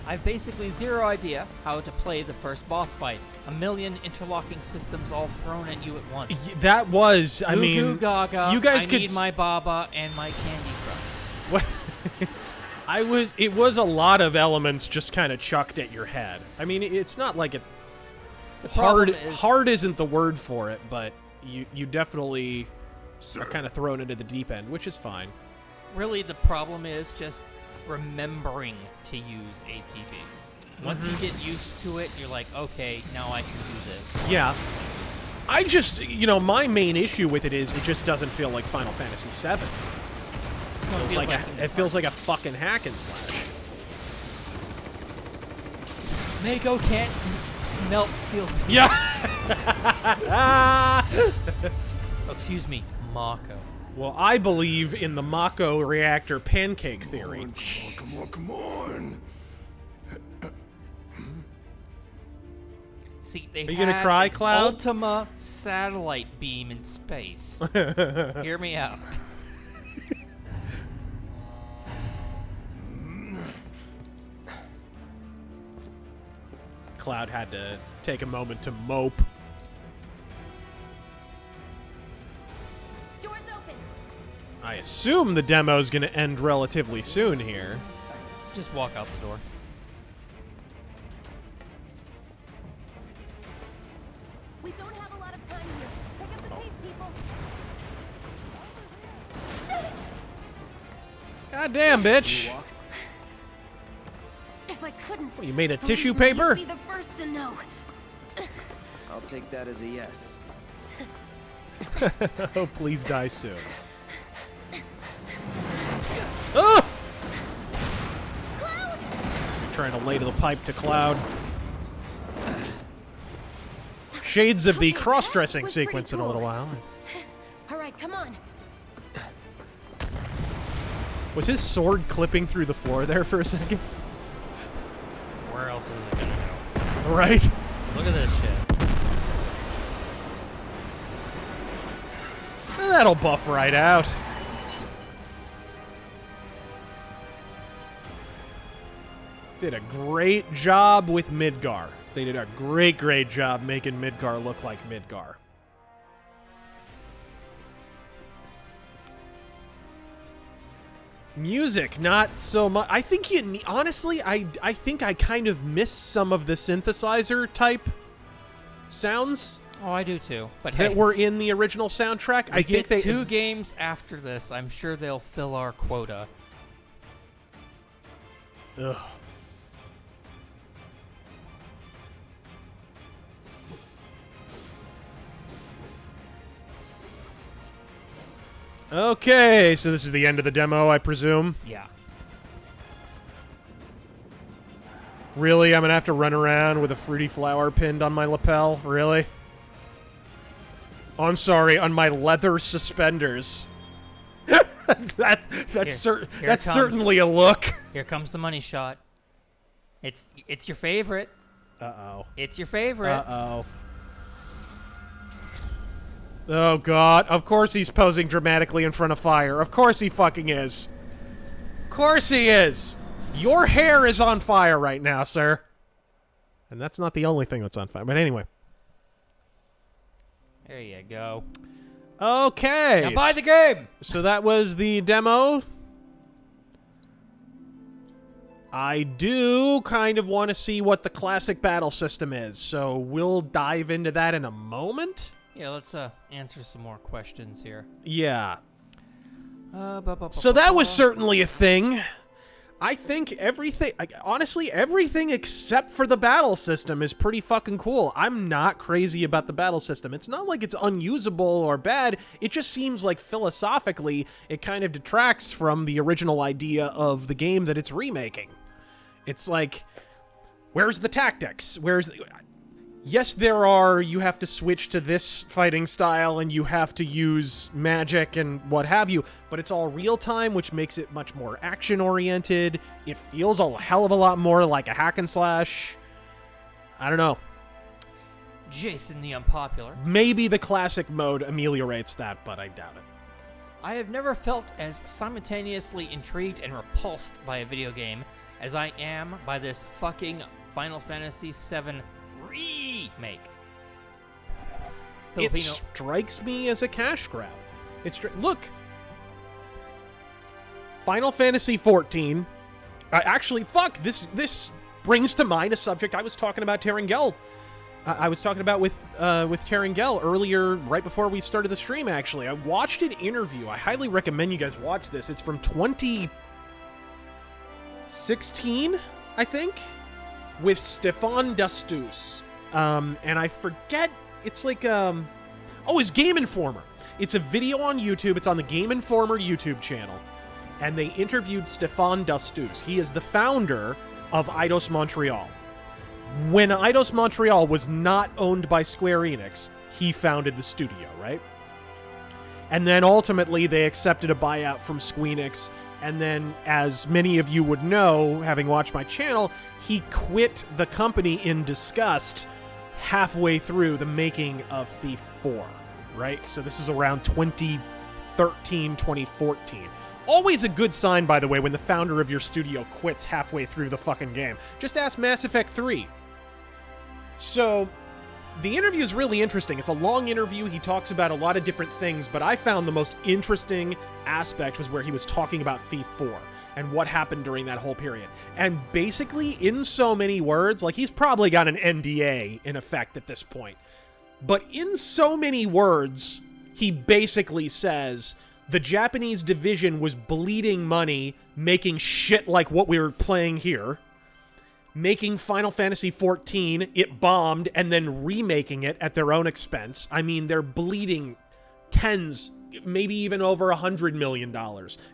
I've basically zero idea how to play the first boss fight. A million interlocking systems all thrown at you at once. That was, I Goo mean, goo gaga, you guys I could need my Baba and my Candy Crush. What? It was a lot of elements just kind of chucked at your head. I mean, it's not like it. Hard isn't the word for it, but you definitely are kind of thrown into the deep end, which is fine. Really, the problem is just remembering to use ATB. Once you get used to it, you're like, okay, now I can do this. Yeah. I just, my main issue with it is it just doesn't feel like Final Fantasy VII. It feels like a fucking hack and slash. Mako can't melt steel. Yeah. Oh, excuse me, Mako. Well, I believe in the Mako reactor pancake theory. Come on. See, they Are you gonna cry, Cloud? Ultima satellite beam in space. Hear me out. Cloud had to take a moment to mope. Doors open. I assume the demo's gonna end relatively soon here. Just walk out the door. We don't have a lot of time here. Pick up the pace, people. Goddamn, bitch. If I couldn't, What, you made a believe tissue me, paper? you'd be the first to know. I'll take that as a yes. Oh, please die soon. Oh! Cloud! You're trying to lay to the pipe to Cloud. Shades of the Okay, cross-dressing that was pretty sequence in a little cool. while. All right, come on. Was his sword clipping through the floor there for a second? Where else is it gonna go? Right? Look at this shit. That'll buff right out. Did a great job with Midgar. They did a great job making Midgar look like Midgar. Music, not so much. I think honestly, I think I kind of miss some of the synthesizer type sounds. Oh, I do too. But that hey, were in the original soundtrack. I think get 2 games after this. I'm sure they'll fill our quota. Ugh. Okay, so this is the end of the demo, I presume. Yeah. Really? I'm gonna have to run around with a fruity flower pinned on my lapel? Really? Oh, I'm sorry, on my leather suspenders. That's certainly a look. Here comes the money shot. It's your favorite. Uh-oh. It's your favorite. Uh-oh. Oh, God. Of course he's posing dramatically in front of fire. Of course he fucking is. Of course he is. Your hair is on fire right now, sir. And that's not the only thing that's on fire. But anyway. There you go. Okay. Now buy the game! So that was the demo. I do kind of want to see what the classic battle system is. So we'll dive into that in a moment. Yeah, let's answer some more questions here. Yeah. So that was certainly a thing. I think everything, honestly, everything except for the battle system is pretty fucking cool. I'm not crazy about the battle system. It's not like it's unusable or bad. It just seems like philosophically, it kind of detracts from the original idea of the game that it's remaking. It's like, where's the tactics? Yes, you have to switch to this fighting style and you have to use magic and what have you, but it's all real-time, which makes it much more action-oriented. It feels a hell of a lot more like a hack and slash. I don't know. Jason the Unpopular. Maybe the classic mode ameliorates that, but I doubt it. I have never felt as simultaneously intrigued and repulsed by a video game as I am by this fucking Final Fantasy VII Remake. It strikes me as a cash grab. Look, Final Fantasy XIV. Actually, fuck, this brings to mind a subject I was talking about Terangel. I was talking about with Terangel earlier, right before we started the stream, actually. I watched an interview. I highly recommend you guys watch this. It's from 2016, I think, with Stefan Dustus. And I forget, it's like, it's Game Informer. It's a video on YouTube. It's on the Game Informer YouTube channel. And they interviewed Stefan Dustus. He is the founder of Eidos Montreal. When Eidos Montreal was not owned by Square Enix, he founded the studio, right? And then ultimately they accepted a buyout from Squeenix. And then, as many of you would know, having watched my channel, he quit the company in disgust halfway through the making of Thief 4, right? So this is around 2013, 2014. Always a good sign, by the way, when the founder of your studio quits halfway through the fucking game. Just ask Mass Effect 3. So, the interview is really interesting. It's a long interview. He talks about a lot of different things, but I found the most interesting aspect was where he was talking about Thief 4 and what happened during that whole period. And basically, in so many words, like he's probably got an NDA in effect at this point, but in so many words, he basically says the Japanese division was bleeding money, making shit like what we were playing here, making Final Fantasy XIV, it bombed, and then remaking it at their own expense. I mean, they're bleeding tens, maybe even over $100 million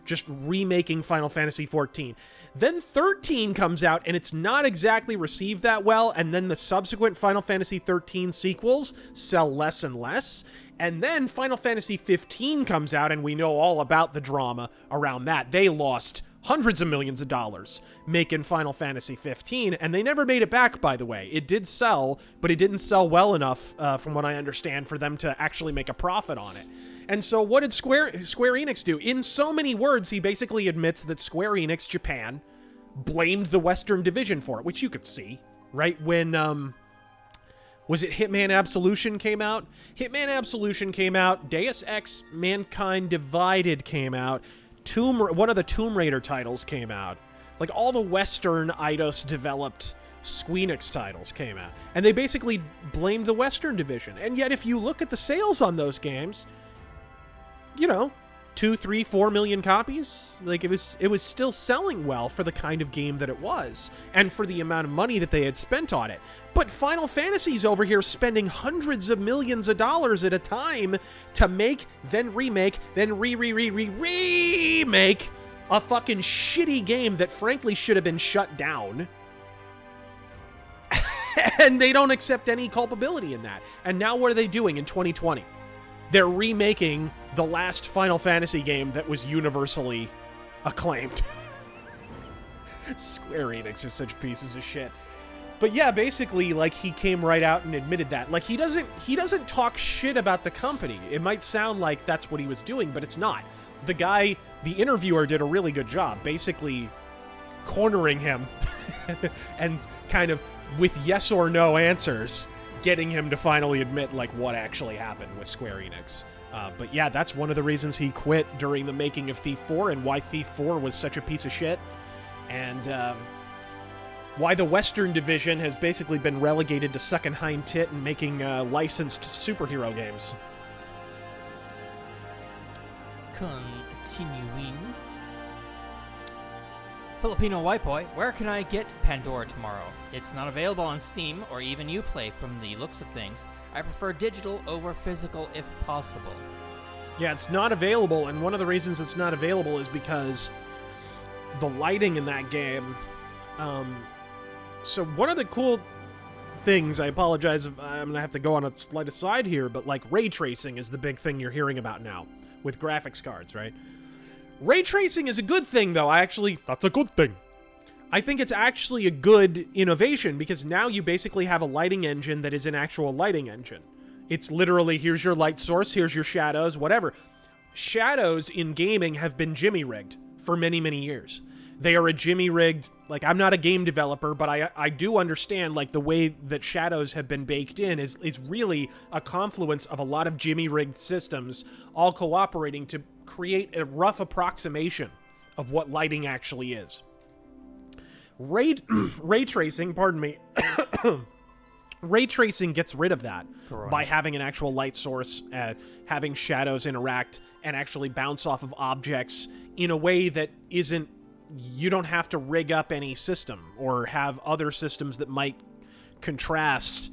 just remaking Final Fantasy XIV. Then 13 comes out, and it's not exactly received that well, and then the subsequent Final Fantasy XIII sequels sell less and less. And then Final Fantasy 15 comes out, and we know all about the drama around that. They lost hundreds of millions of dollars making Final Fantasy 15, and they never made it back, by the way. It did sell, but it didn't sell well enough, from what I understand, for them to actually make a profit on it. And so what did Square Enix do? In so many words, he basically admits that Square Enix Japan blamed the Western Division for it, which you could see, right? When, was it Hitman Absolution came out? Hitman Absolution came out, Deus Ex Mankind Divided came out, one of the Tomb Raider titles came out. Like, all the Western Eidos-developed Squeenix titles came out. And they basically blamed the Western Division. And yet, if you look at the sales on those games, you know, 2, 3, 4 million copies. Like, it was still selling well for the kind of game that it was, and for the amount of money that they had spent on it. But Final Fantasy's over here spending hundreds of millions of dollars at a time to make, then remake, then remake a fucking shitty game that frankly should have been shut down. And they don't accept any culpability in that. And now what are they doing in 2020? They're remaking the last Final Fantasy game that was universally acclaimed. Square Enix are such pieces of shit. But yeah, basically, like, he came right out and admitted that. Like, he doesn't talk shit about the company. It might sound like that's what he was doing, but it's not. The interviewer did a really good job, basically cornering him and kind of, with yes or no answers, getting him to finally admit, like, what actually happened with Square Enix. But yeah, that's one of the reasons he quit during the making of Thief 4 and why Thief 4 was such a piece of shit. And, why the Western Division has basically been relegated to sucking hind tit and making licensed superhero games. Continuing. Filipino White Boy, where can I get Pandora tomorrow? It's not available on Steam or even Uplay from the looks of things. I prefer digital over physical if possible. Yeah, it's not available, and one of the reasons it's not available is because the lighting in that game... So one of the cool things, I apologize if I'm going to have to go on a slight aside here, but like ray tracing is the big thing you're hearing about now with graphics cards, right? Ray tracing is a good thing, though. That's a good thing. I think it's actually a good innovation because now you basically have a lighting engine that is an actual lighting engine. It's literally, here's your light source, here's your shadows, whatever. Shadows in gaming have been jimmy-rigged for many, many years. They are a jimmy-rigged, like, I'm not a game developer, but I do understand, like, the way that shadows have been baked in is really a confluence of a lot of jimmy-rigged systems all cooperating to create a rough approximation of what lighting actually is. Ray tracing, pardon me, ray tracing gets rid of that by having an actual light source, having shadows interact and actually bounce off of objects in a way that isn't, you don't have to rig up any system or have other systems that might contrast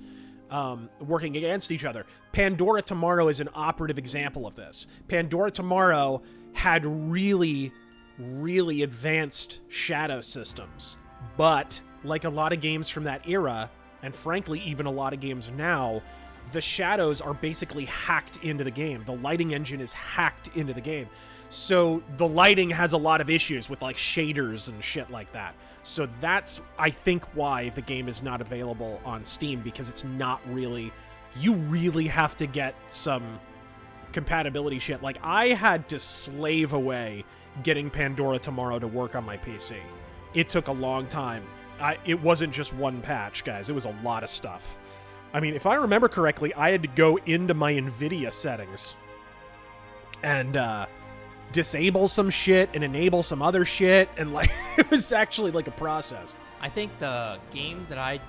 working against each other. Pandora Tomorrow is an operative example of this. Pandora Tomorrow had really, really advanced shadow systems, but like a lot of games from that era, and frankly even a lot of games now, the shadows are basically hacked into the game. The lighting engine is hacked into the game. So the lighting has a lot of issues with like shaders and shit like that. So that's, I think, why the game is not available on Steam, because it's not really, you really have to get some compatibility shit. Like, I had to slave away getting Pandora Tomorrow to work on my PC. It took a long time. It wasn't just one patch, guys. It was a lot of stuff. I mean, if I remember correctly, I had to go into my NVIDIA settings and disable some shit and enable some other shit, and like it was actually like a process. I think the game that I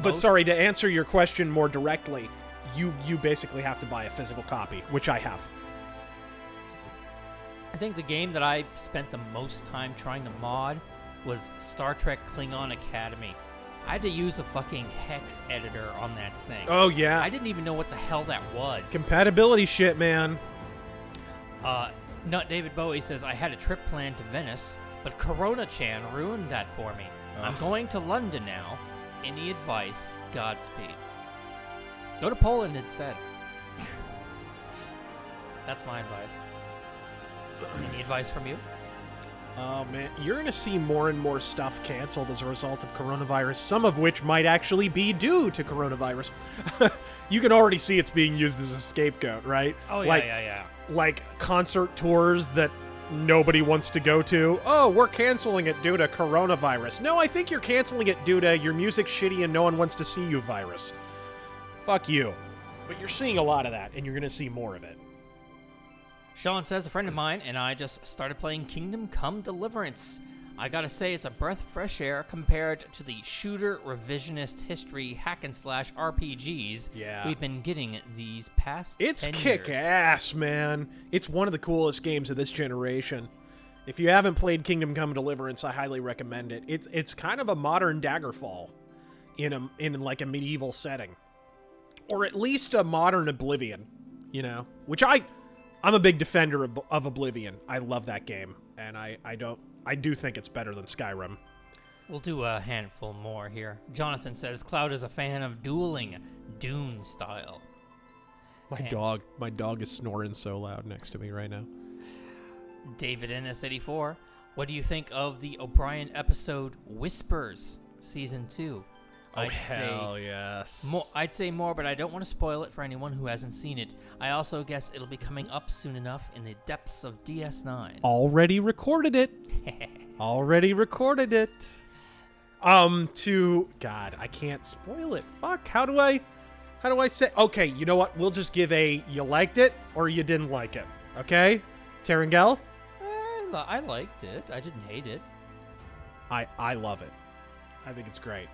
but sorry, to answer your question more directly, you basically have to buy a physical copy, which I have. I think the game that I spent the most time trying to mod was Star Trek Klingon Academy. I had to use a fucking hex editor on that thing. Oh yeah. I didn't even know what the hell that was. Compatibility shit, man. Nut David Bowie says, I had a trip planned to Venice, but Corona-chan ruined that for me. I'm going to London now. Any advice? Godspeed. Go to Poland instead. That's my advice. Any advice from you? Oh man, you're going to see more and more stuff canceled as a result of coronavirus, some of which might actually be due to coronavirus. You can already see it's being used as a scapegoat, right? Oh, yeah, yeah. Like concert tours that nobody wants to go to. Oh, we're canceling it due to coronavirus. No, I think you're canceling it due to your music's shitty and no one wants to see you virus. Fuck you. But you're seeing a lot of that, and you're going to see more of it. Sean says, a friend of mine and I just started playing Kingdom Come Deliverance. I gotta say, it's a breath of fresh air compared to the shooter revisionist history hack-and-slash RPGs we've been getting these past 10 years. It's kick-ass, man. It's one of the coolest games of this generation. If you haven't played Kingdom Come Deliverance, I highly recommend it. It's kind of a modern Daggerfall in like a medieval setting. Or at least a modern Oblivion, you know? Which I'm a big defender of Oblivion. I love that game, and I do think it's better than Skyrim. We'll do a handful more here. Jonathan says Cloud is a fan of dueling, Dune style. My dog is snoring so loud next to me right now. David NS84, what do you think of the O'Brien episode Whispers, Season 2? hell yes. I'd say more, but I don't want to spoil it for anyone who hasn't seen it. I also guess it'll be coming up soon enough in the depths of DS9. Already recorded it. Already recorded it. God, I can't spoil it. Fuck, how do I say? Okay, you know what? We'll just give a you liked it or you didn't like it. Okay? Terengel? I liked it. I didn't hate it. I love it. I think it's great.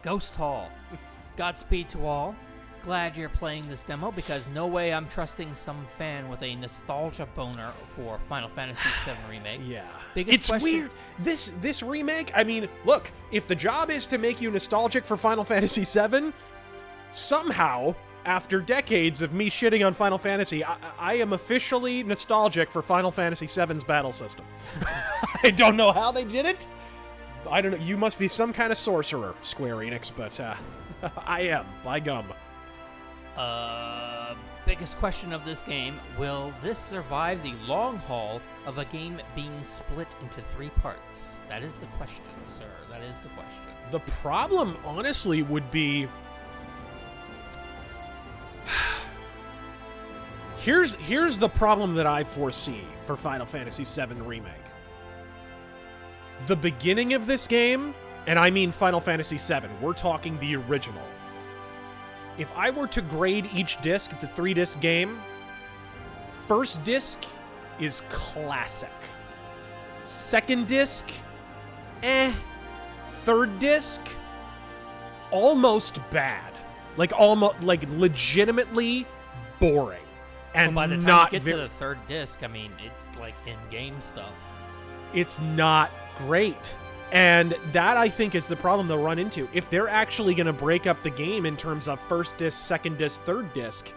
Ghost Hall. Godspeed to all. Glad you're playing this demo because no way I'm trusting some fan with a nostalgia boner for Final Fantasy VII Remake. Yeah. Biggest question, weird. This remake, I mean, look, if the job is to make you nostalgic for Final Fantasy VII, somehow, after decades of me shitting on Final Fantasy, I am officially nostalgic for Final Fantasy VII's battle system. I don't know how they did it. I don't know. You must be some kind of sorcerer, Square Enix, but I am. By gum. Biggest question of this game, will this survive the long haul of a game being split into 3 parts? That is the question, sir. That is the question. The problem, honestly, would be... Here's the problem that I foresee for Final Fantasy VII Remake. The beginning of this game, and I mean Final Fantasy VII, we're talking the original. If I were to grade each disc, it's a 3-disc game. First disc is classic. Second disc, Third disc, almost bad. Like legitimately boring. And by the time not you get to the 3rd disc, I mean, it's like in-game stuff. It's not great. And that, I think, is the problem they'll run into. If they're actually going to break up the game in terms of first disc, second disc, third disc,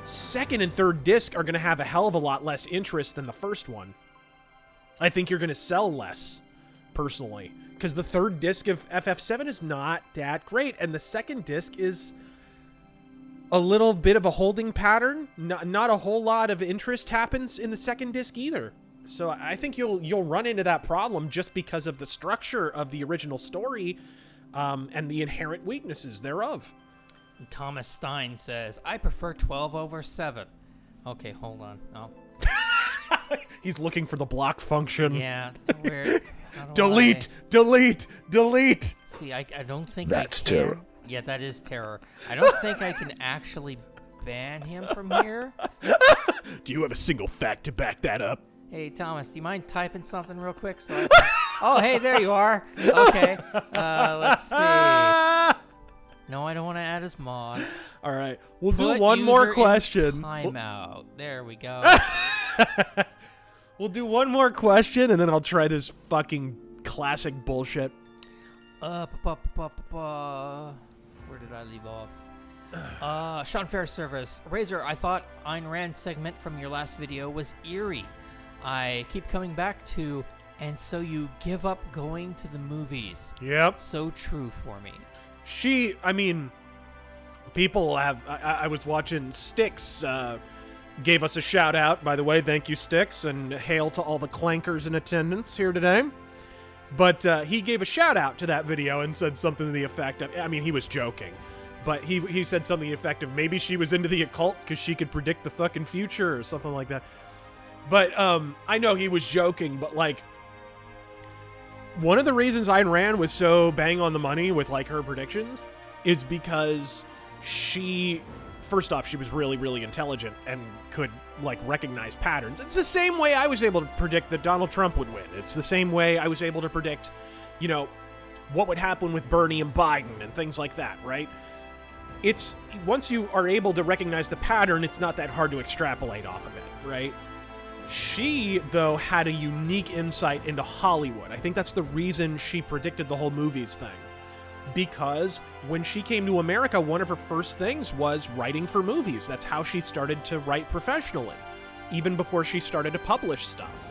second and third disc are going to have a hell of a lot less interest than the first one. I think you're going to sell less, personally. Because the third disc of FF7 is not that great. And the second disc is a little bit of a holding pattern. Not a whole lot of interest happens in the second disc either. So I think you'll run into that problem just because of the structure of the original story and the inherent weaknesses thereof. Thomas Stein says, I prefer 12 over 7. Okay, hold on. Oh. He's looking for the block function. Yeah. Where, delete! See, I don't think That's I can. terror. Yeah, that is terror. I don't think I can actually ban him from here. Do you have a single fact to back that up? Hey, Thomas, do you mind typing something real quick? So I can... Oh, hey, there you are. Okay. Let's see. No, I don't want to add his mod. All right. We'll do one more question. Timeout. There we go. We'll do one more question, and then I'll try this fucking classic bullshit. Where did I leave off? Sean Fair Service. Razor, I thought Ayn Rand's segment from your last video was eerie. I keep coming back to, and so you give up going to the movies. Yep. So true for me. People have, I was watching Styx, gave us a shout out, by the way. Thank you, Styx, and hail to all the clankers in attendance here today. But he gave a shout out to that video and said something to the effect of, I mean, he was joking, but he said something to the effect of maybe she was into the occult because she could predict the fucking future or something like that. But I know he was joking, but like, one of the reasons Ayn Rand was so bang on the money with like her predictions is because she, first off, she was really, really intelligent and could like recognize patterns. It's the same way I was able to predict that Donald Trump would win. It's the same way I was able to predict, you know, what would happen with Bernie and Biden and things like that, right? It's, once you are able to recognize the pattern, it's not that hard to extrapolate off of it, right? She, though, had a unique insight into Hollywood. I think that's the reason she predicted the whole movies thing. Because when she came to America, one of her first things was writing for movies. That's how she started to write professionally, even before she started to publish stuff.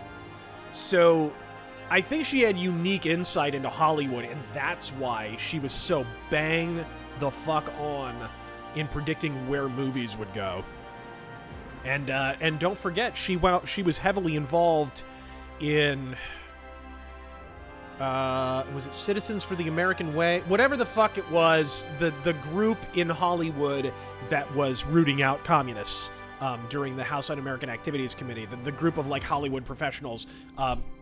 So I think she had unique insight into Hollywood, and that's why she was so bang the fuck on in predicting where movies would go. And don't forget, she was heavily involved in Was it Citizens for the American Way? Whatever the fuck it was, the group in Hollywood that was rooting out communists during the House Un-American Activities Committee. The group of, like, Hollywood professionals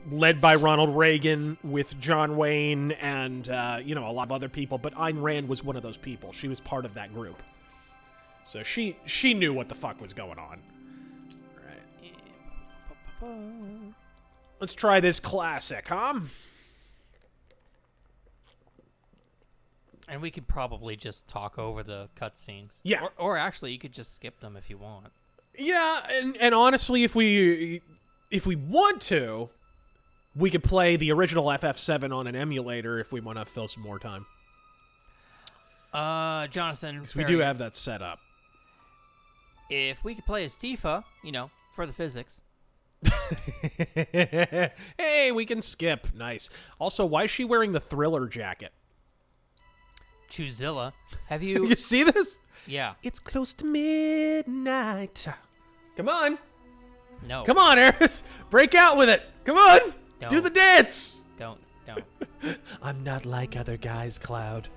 led by Ronald Reagan with John Wayne and, you know, a lot of other people. But Ayn Rand was one of those people. She was part of that group. So she knew what the fuck was going on. All right. Let's try this classic, huh? And we could probably just talk over the cutscenes. Yeah. Or actually, you could just skip them if you want. Yeah, and honestly, if we want to, we could play the original FF7 on an emulator if we want to fill some more time. Jonathan, we do have that set up. If we could play as Tifa, you know, for the physics. Hey, we can skip. Nice. Also, why is she wearing the Thriller jacket? Chuzilla, have you... You see this? Yeah. It's close to midnight. Come on. No. Come on, Eris. Break out with it. Come on. Don't. Do the dance. Don't. I'm not like other guys, Cloud.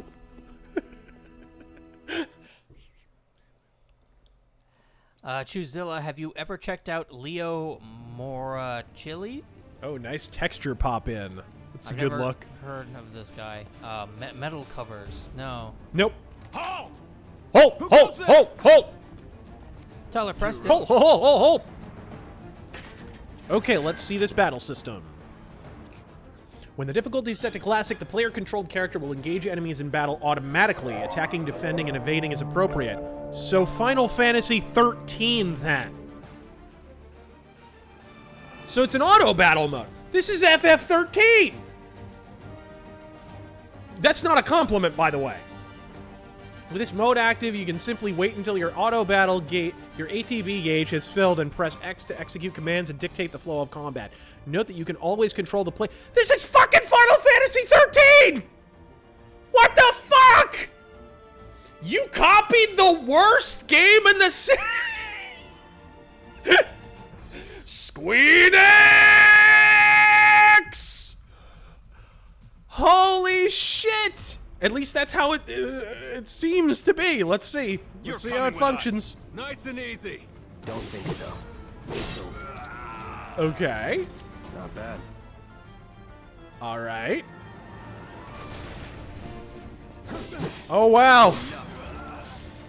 Chuzilla, have you ever checked out Leo Morachilli? Oh, nice texture pop in. It's a good look. I've never heard of this guy. Metal covers. No. Nope. Halt! Halt! Tyler Preston. Halt! Okay, let's see this battle system. When the difficulty is set to classic, the player-controlled character will engage enemies in battle automatically. Attacking, defending, and evading is appropriate. So Final Fantasy 13, then. So it's an auto battle mode. This is FF13! That's not a compliment, by the way. With this mode active, you can simply wait until your auto battle gate, your ATB gauge has filled, and press X to execute commands and dictate the flow of combat. Note that you can always control the play. This is fucking Final Fantasy 13! What the fuck? You copied the worst game in the series. Squeenix! Holy shit! At least that's how it seems to be. Let's see. Let's see how it functions. Nice and easy. Don't think so. Okay. Not bad. All right. Oh, wow.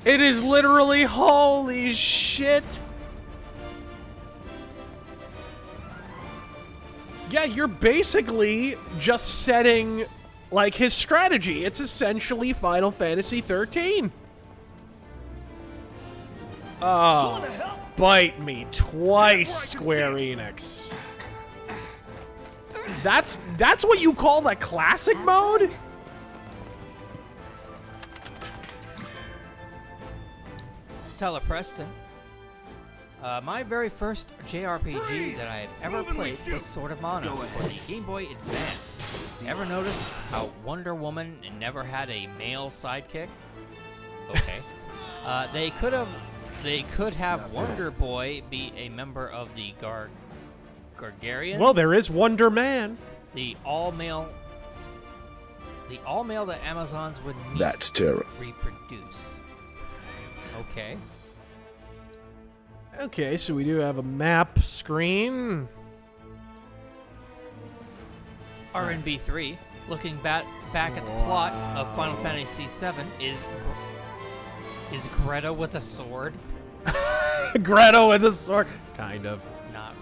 It is literally, holy shit. Yeah, you're basically just setting, like, his strategy. It's essentially Final Fantasy 13. Oh, bite me twice, Square Enix. That's what you call the classic mode? Tyler Preston. My very first JRPG that I have ever played was Sword of Mana for the Game Boy Advance. Ever notice how Wonder Woman never had a male sidekick? Okay. They could have Wonder Boy be a member of the Gargarians. Well, there is Wonder Man. The all-male that Amazons would need terrible. reproduce. Okay. Okay, so we do have a map screen. RNB 3, looking back at the plot of Final Fantasy VII, is Greta with a sword? Greta with a sword. Kind of. Not.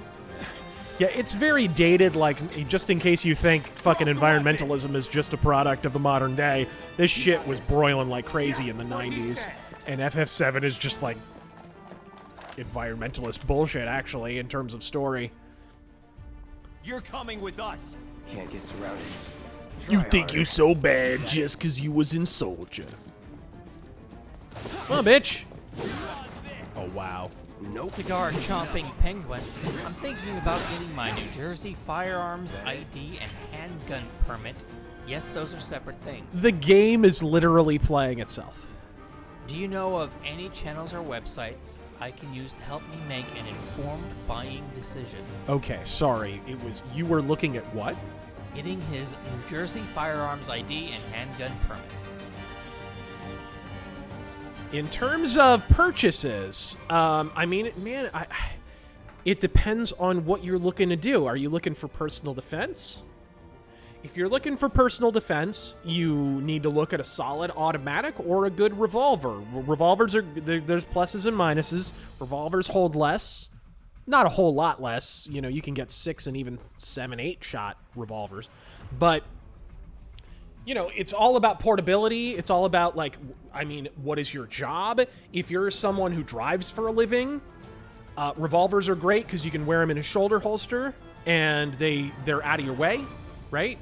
Yeah, it's very dated, like, just in case you think fucking environmentalism is just a product of the modern day, this shit was broiling like crazy in the 90s. And FF7 is just, like, environmentalist bullshit, actually, in terms of story. You're coming with us. Can't get surrounded. You think you so bad just because you was in Soldier. Come on, bitch. Oh, wow. Nope. Cigar chomping penguin. I'm thinking about getting my New Jersey firearms ID and handgun permit. Yes, those are separate things. The game is literally playing itself. Do you know of any channels or websites I can use to help me make an informed buying decision? Okay, sorry. You were looking at what? getting his New Jersey firearms ID and handgun permit. In terms of purchases, I mean, man, it depends on what you're looking to do. Are you looking for personal defense? If you're looking for personal defense, you need to look at a solid automatic or a good revolver. Revolvers there's pluses and minuses. Revolvers hold less. Not a whole lot less. You know, you can get 6 and even 7, 8 shot revolvers. But, you know, it's all about portability. It's all about, like, I mean, what is your job? If you're someone who drives for a living, revolvers are great because you can wear them in a shoulder holster and they're out of your way, right?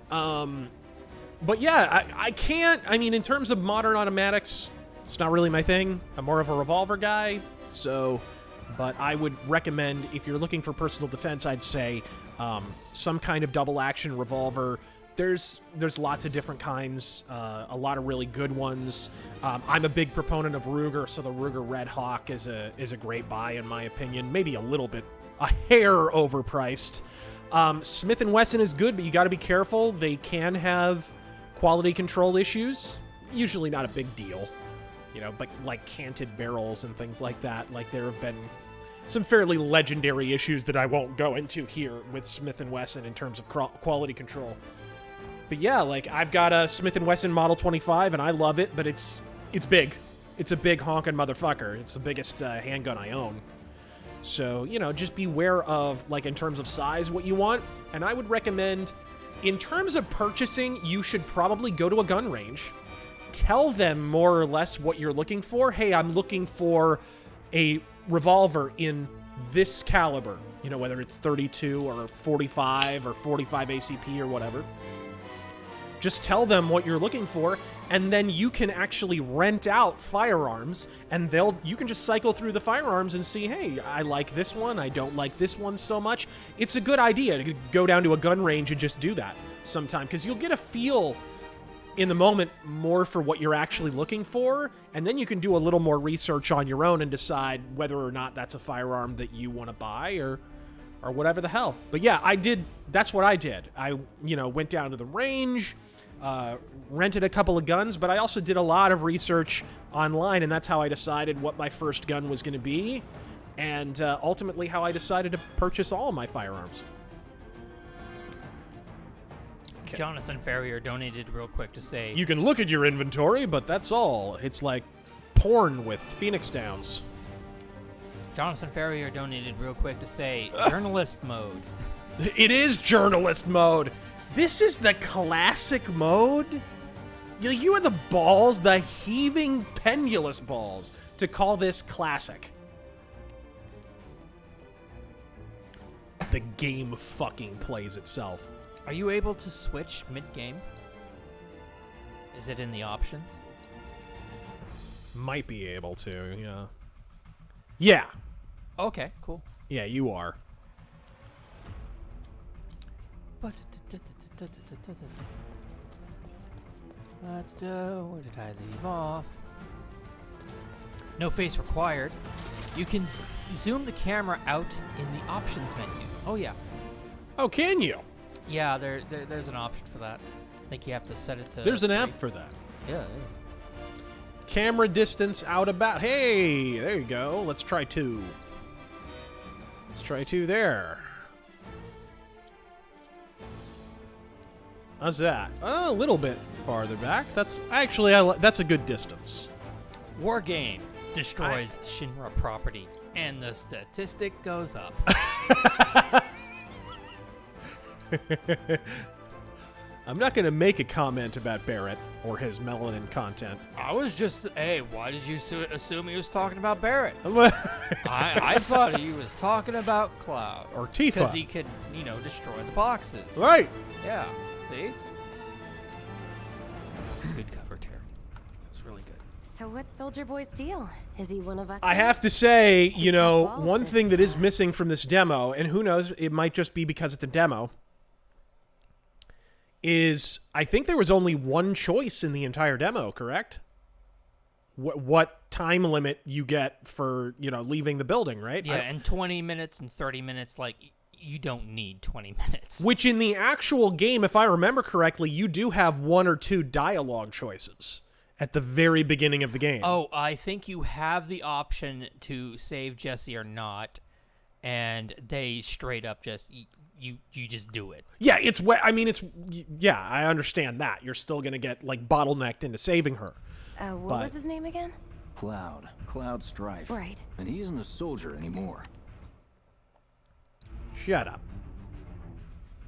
But yeah, I mean, in terms of modern automatics, it's not really my thing. I'm more of a revolver guy, so, but I would recommend, if you're looking for personal defense, I'd say some kind of double action revolver. There's lots of different kinds, a lot of really good ones. I'm a big proponent of Ruger, so the Ruger Red Hawk is a great buy in my opinion. Maybe a hair overpriced. Smith & Wesson is good, but you got to be careful. They can have quality control issues. Usually not a big deal, you know, but like canted barrels and things like that. Like there have been some fairly legendary issues that I won't go into here with Smith & Wesson in terms of quality control. But yeah, like I've got a Smith & Wesson Model 25 and I love it, but it's big. It's a big honking motherfucker. It's the biggest handgun I own. So, you know, just beware of, like, in terms of size, what you want. And I would recommend, in terms of purchasing, you should probably go to a gun range. Tell them more or less what you're looking for. Hey, I'm looking for a revolver in this caliber. You know, whether it's 32 or 45 or 45 ACP or whatever. Just tell them what you're looking for, and then you can actually rent out firearms, and you can just cycle through the firearms and see, hey, I like this one, I don't like this one so much. It's a good idea to go down to a gun range and just do that sometime, because you'll get a feel in the moment more for what you're actually looking for, and then you can do a little more research on your own and decide whether or not that's a firearm that you want to buy or whatever the hell. But yeah, that's what I did. I, you know, went down to the range, rented a couple of guns, but I also did a lot of research online, and that's how I decided what my first gun was going to be, and ultimately how I decided to purchase all of my firearms. Okay. Jonathan Ferrier donated real quick to say, you can look at your inventory, but that's all. It's like porn with Phoenix Downs. Jonathan Ferrier donated real quick to say, journalist mode. It is journalist mode. This is the classic mode? You had the balls, the heaving, pendulous balls, to call this classic. The game fucking plays itself. Are you able to switch mid-game? Is it in the options? Might be able to, yeah. Yeah. Okay, cool. Yeah, you are. Where did I leave off? No face required. You can zoom the camera out in the options menu. Oh yeah. Oh, can you? Yeah, there's an option for that. I think you have to set it to. There's an app for that. Yeah. Camera distance out about. Hey, there you go. Let's try 2. Let's try 2 there. How's that? A little bit farther back. That's actually that's a good distance. War game destroys Shinra property, and the statistic goes up. I'm not going to make a comment about Barrett or his melanin content. I was just, hey, why did you assume he was talking about Barrett? I thought he was talking about Cloud. Or Tifa. Because he could, you know, destroy the boxes. Right. Yeah. See? Good cover, Terry. It was really good. So what's Soldier Boy's deal? Is he one of us? I have to say, you know, one thing that is missing from this demo, and who knows, it might just be because it's a demo, is I think there was only one choice in the entire demo, correct? What time limit you get for, you know, leaving the building, right? Yeah, and 20 minutes and 30 minutes, like, you don't need 20 minutes. Which in the actual game, if I remember correctly, you do have 1 or 2 dialogue choices at the very beginning of the game. Oh, I think you have the option to save Jesse or not, and they straight up just you just do it. Yeah, yeah, I understand that. You're still going to get like bottlenecked into saving her. What was his name again? Cloud Strife. Right. And he isn't a soldier anymore. Shut up.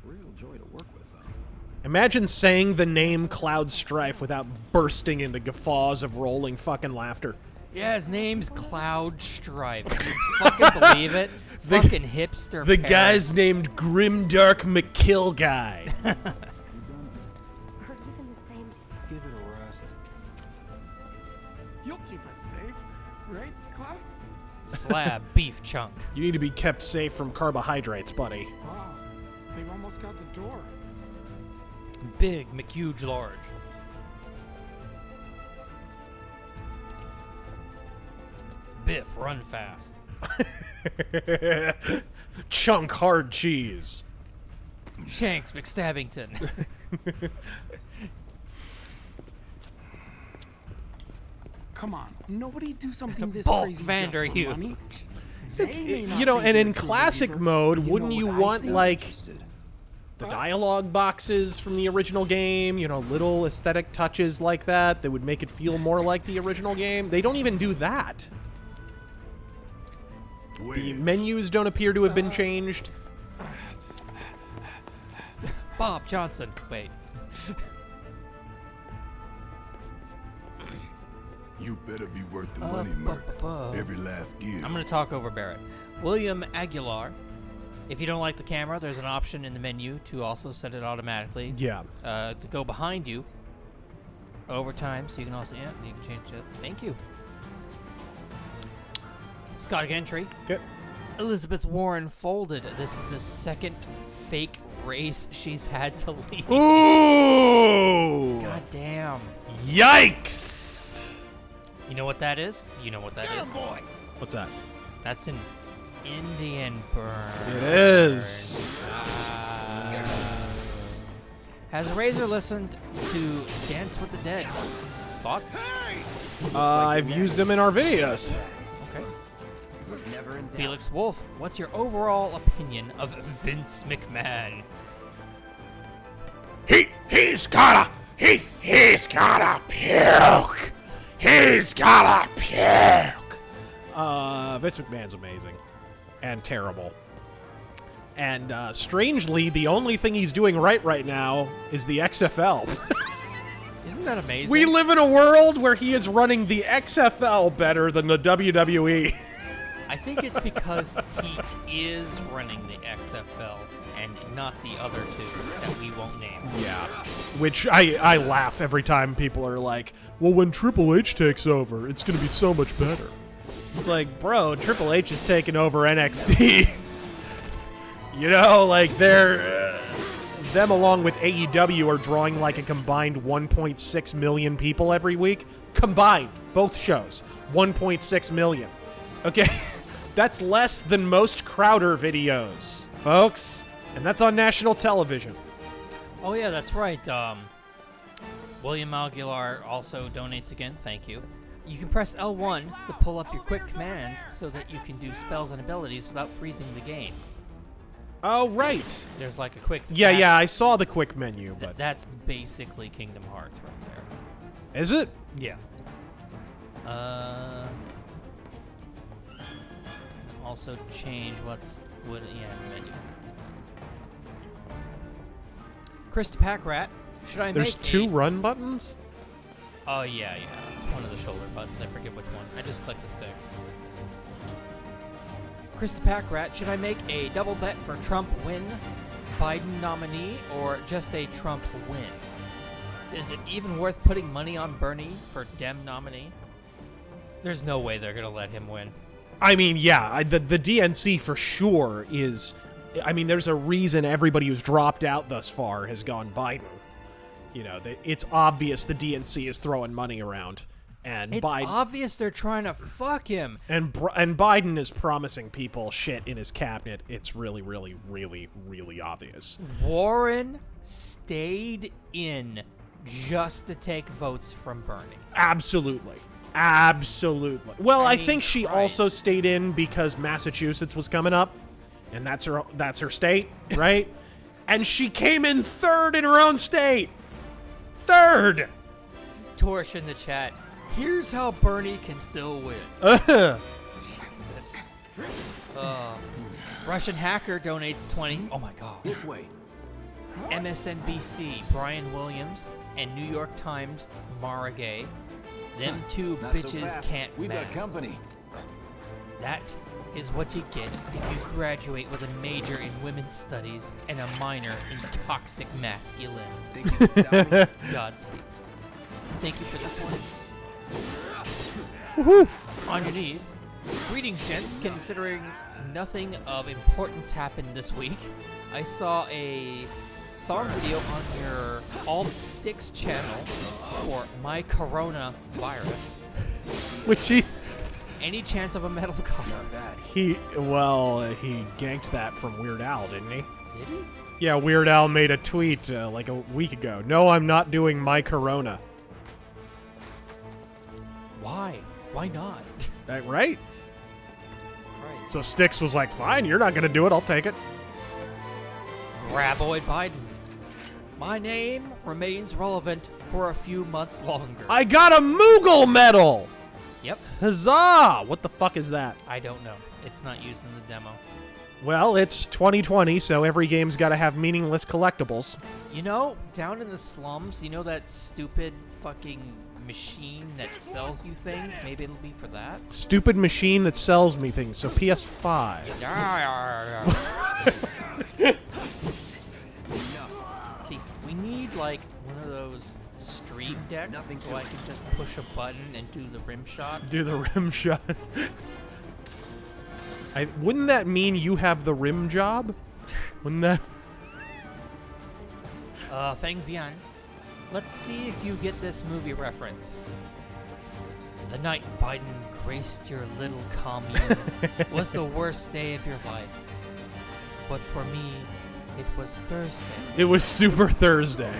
Real joy to work with, though. Imagine saying the name Cloud Strife without bursting into guffaws of rolling fucking laughter. Yeah, his name's Cloud Strife. You fucking believe it? Fucking hipster. The parents. guy's named Grimdark McKill Guy. Give it a rest. You'll keep us safe, right, Cloud? Slab beef chunk. You need to be kept safe from carbohydrates, buddy. Wow, they've almost got the door. Big McHuge large. Biff run fast. Chunk hard cheese. Shanks McStabbington. Come on, nobody do something this Bulk crazy Vander just for money. Huge. They may not You know, think and you're in a true classic believer, mode, but wouldn't you know what I want, think? like, the dialogue boxes from the original game? You know, little aesthetic touches like that would make it feel more like the original game? They don't even do that. The menus don't appear to have been changed. Bob Johnson. Wait. You better be worth the money, Merc. Every last gear. I'm going to talk over Barrett. William Aguilar. If you don't like the camera, there's an option in the menu to also set it automatically. Yeah. To go behind you over time, so you can also, you can change it. Thank you. Scott Gentry. Okay. Elizabeth Warren folded. This is the second fake race she's had to leave. Ooh! God damn. Yikes! You know what that is? You know what that is? What's that? That's an Indian burn. It is. Has Razor listened to Dance with the Dead? Thoughts? I've used them in our videos. Okay. Felix Wolf, what's your overall opinion of Vince McMahon? He's gotta puke. He's gotta puke. Vince McMahon's amazing. And terrible. And strangely, the only thing he's doing right now is the XFL. Isn't that amazing? We live in a world where he is running the XFL better than the WWE. I think it's because he is running the XFL and not the other two that we won't name. Yeah. Which I laugh every time people are like, well, when Triple H takes over, it's going to be so much better. It's like, bro, Triple H is taking over NXT. You know, like, they're... them along with AEW are drawing like a combined 1.6 million people every week. Combined. Both shows. 1.6 million. Okay? That's less than most Crowder videos, folks. And that's on national television. Oh, yeah, that's right. William Aguilar also donates again. Thank you. You can press L1 to pull up your quick commands so that you can do spells and abilities without freezing the game. Oh, right. There's like a quick... Yeah, I saw the quick menu, but... That's basically Kingdom Hearts right there. Is it? Yeah. Also change in the menu. Chris Packrat, should I There's make two run buttons? Oh, yeah. It's one of the shoulder buttons. I forget which one. I just clicked the stick. Chris Packrat, should I make a double bet for Trump win, Biden nominee, or just a Trump win? Is it even worth putting money on Bernie for Dem nominee? There's no way they're going to let him win. I mean, yeah, the DNC for sure is... I mean, there's a reason everybody who's dropped out thus far has gone Biden. You know, it's obvious the DNC is throwing money around. And It's obvious they're trying to fuck him. And Biden is promising people shit in his cabinet. It's really, really, really, really obvious. Warren stayed in just to take votes from Bernie. Absolutely. Absolutely. Well, I think she Christ. also stayed in because Massachusetts was coming up, and that's her state, right? And she came in third in her own state. Third. Torch in the chat. Here's how Bernie can still win. Russian hacker donates 20. Oh my god. This way. MSNBC, Brian Williams, and New York Times, Mara Gay. Them two Not so bitches fast. can't We've math. got company. That is what you get if you graduate with a major in women's studies and a minor in toxic masculinity. Think you can stop me? Godspeed. Thank you for the point. On your knees. Greetings, gents. Considering nothing of importance happened this week, I saw a song video on your Alt Sticks channel for My Coronavirus. Which he Any chance of a metal cover? he ganked that from Weird Al, didn't he? Did he? Yeah, Weird Al made a tweet like a week ago. No, I'm not doing My Corona. Why? Why not? Right? Right? Christ. So Styx was like, fine, you're not going to do it. I'll take it. Graboid Biden. My name remains relevant for a few months longer. I got a Moogle medal! Yep. Huzzah! What the fuck is that? I don't know. It's not used in the demo. Well, it's 2020, so every game's got to have meaningless collectibles. You know, down in the slums, you know that stupid fucking machine that sells you things? Maybe it'll be for that. Stupid machine that sells me things, so PS5. See, we need like one of those stream decks so I can just push a button and do the rim shot. Do the rim shot. Wouldn't that mean you have the rim job? Wouldn't that? Feng Xian. Let's see if you get this movie reference. The night Biden graced your little commune was the worst day of your life. But for me, it was Thursday. It was Super Thursday.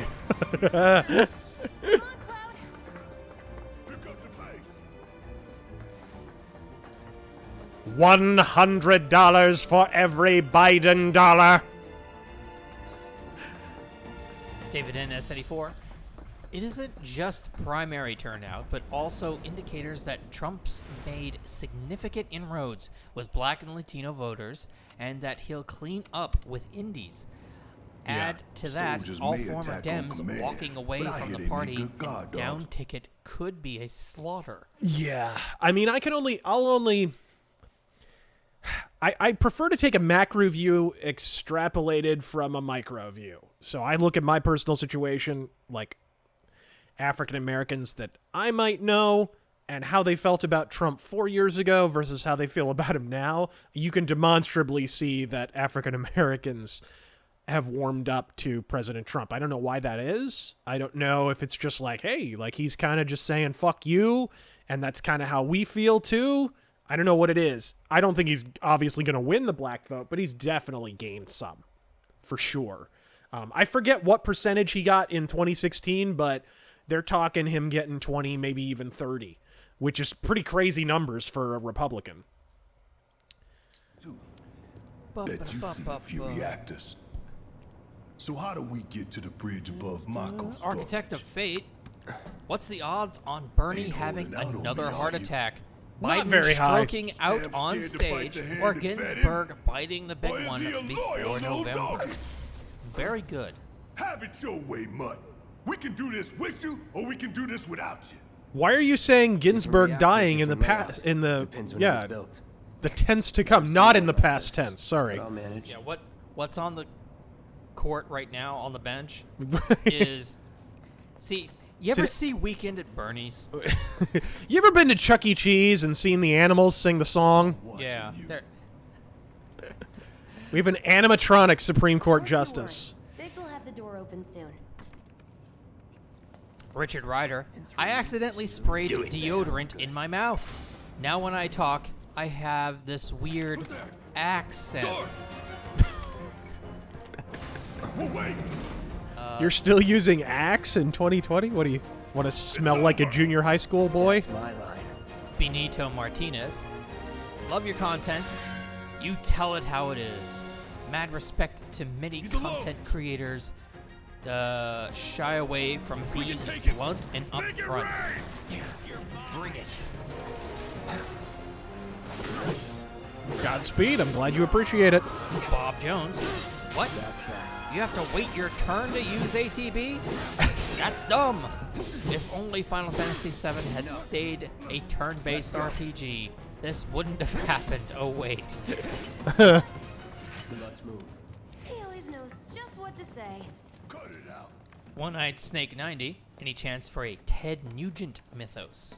$100 for every Biden dollar. David NS84. It isn't just primary turnout, but also indicators that Trump's made significant inroads with Black and Latino voters, and that he'll clean up with indies. Add to that, Soldiers all may former attack on Dems command, walking away but I from hear the they party, make good and guard down dogs. ticket could be a slaughter. Yeah, I mean, I prefer to take a macro view extrapolated from a micro view. So I look at my personal situation, like African Americans that I might know, and how they felt about Trump 4 years ago versus how they feel about him now. You can demonstrably see that African Americans have warmed up to President Trump. I don't know why that is. I don't know if it's just like, hey, like he's kind of just saying fuck you, and that's kind of how we feel too. I don't know what it is. I don't think he's obviously going to win the black vote, but he's definitely gained some, for sure. I forget what percentage he got in 2016, but they're talking him getting 20, maybe even 30, which is pretty crazy numbers for a Republican. Bet you see a few reactors. So how do we get to the bridge above Mako? Architect of Fate. What's the odds on Bernie Ain't having holding out on another me, heart are you? attack? Not Biden very high. stroking out Damn on scared to fight stage, the hand or that fed him? Ginsburg biting the big Or is one he a loyal before little November. doggy? Very good. Have it your way, Mutt. We can do this with you, or we can do this without you. Why are you saying Ginsburg reactor dying in the different past? layout. In the Depends when it was yeah, built. the tense to come, not in the past tense. Sorry. I'll manage. Yeah, what's on the court right now on the bench is, see, you ever see Weekend at Bernie's? You ever been to Chuck E. Cheese and seen the animals sing the song? Yeah, We have an animatronic Supreme Court justice. Biggs will have the door open soon. Richard Ryder. I accidentally sprayed deodorant in my mouth. Now when I talk, I have this weird accent. You're still using Axe in 2020? What do you want to smell like a junior high school boy? That's my line. Benito Martinez. Love your content. You tell it how it is. Mad respect to many content creators shy away from being blunt and upfront. Bring it. Godspeed. I'm glad you appreciate it. Bob Jones. What? You have to wait your turn to use ATB? That's dumb. If only Final Fantasy VII had stayed a turn-based RPG, this wouldn't have happened. Oh, wait. Let's move. He always knows just what to say. Cut it out. One-Eyed Snake 90. Any chance for a Ted Nugent mythos?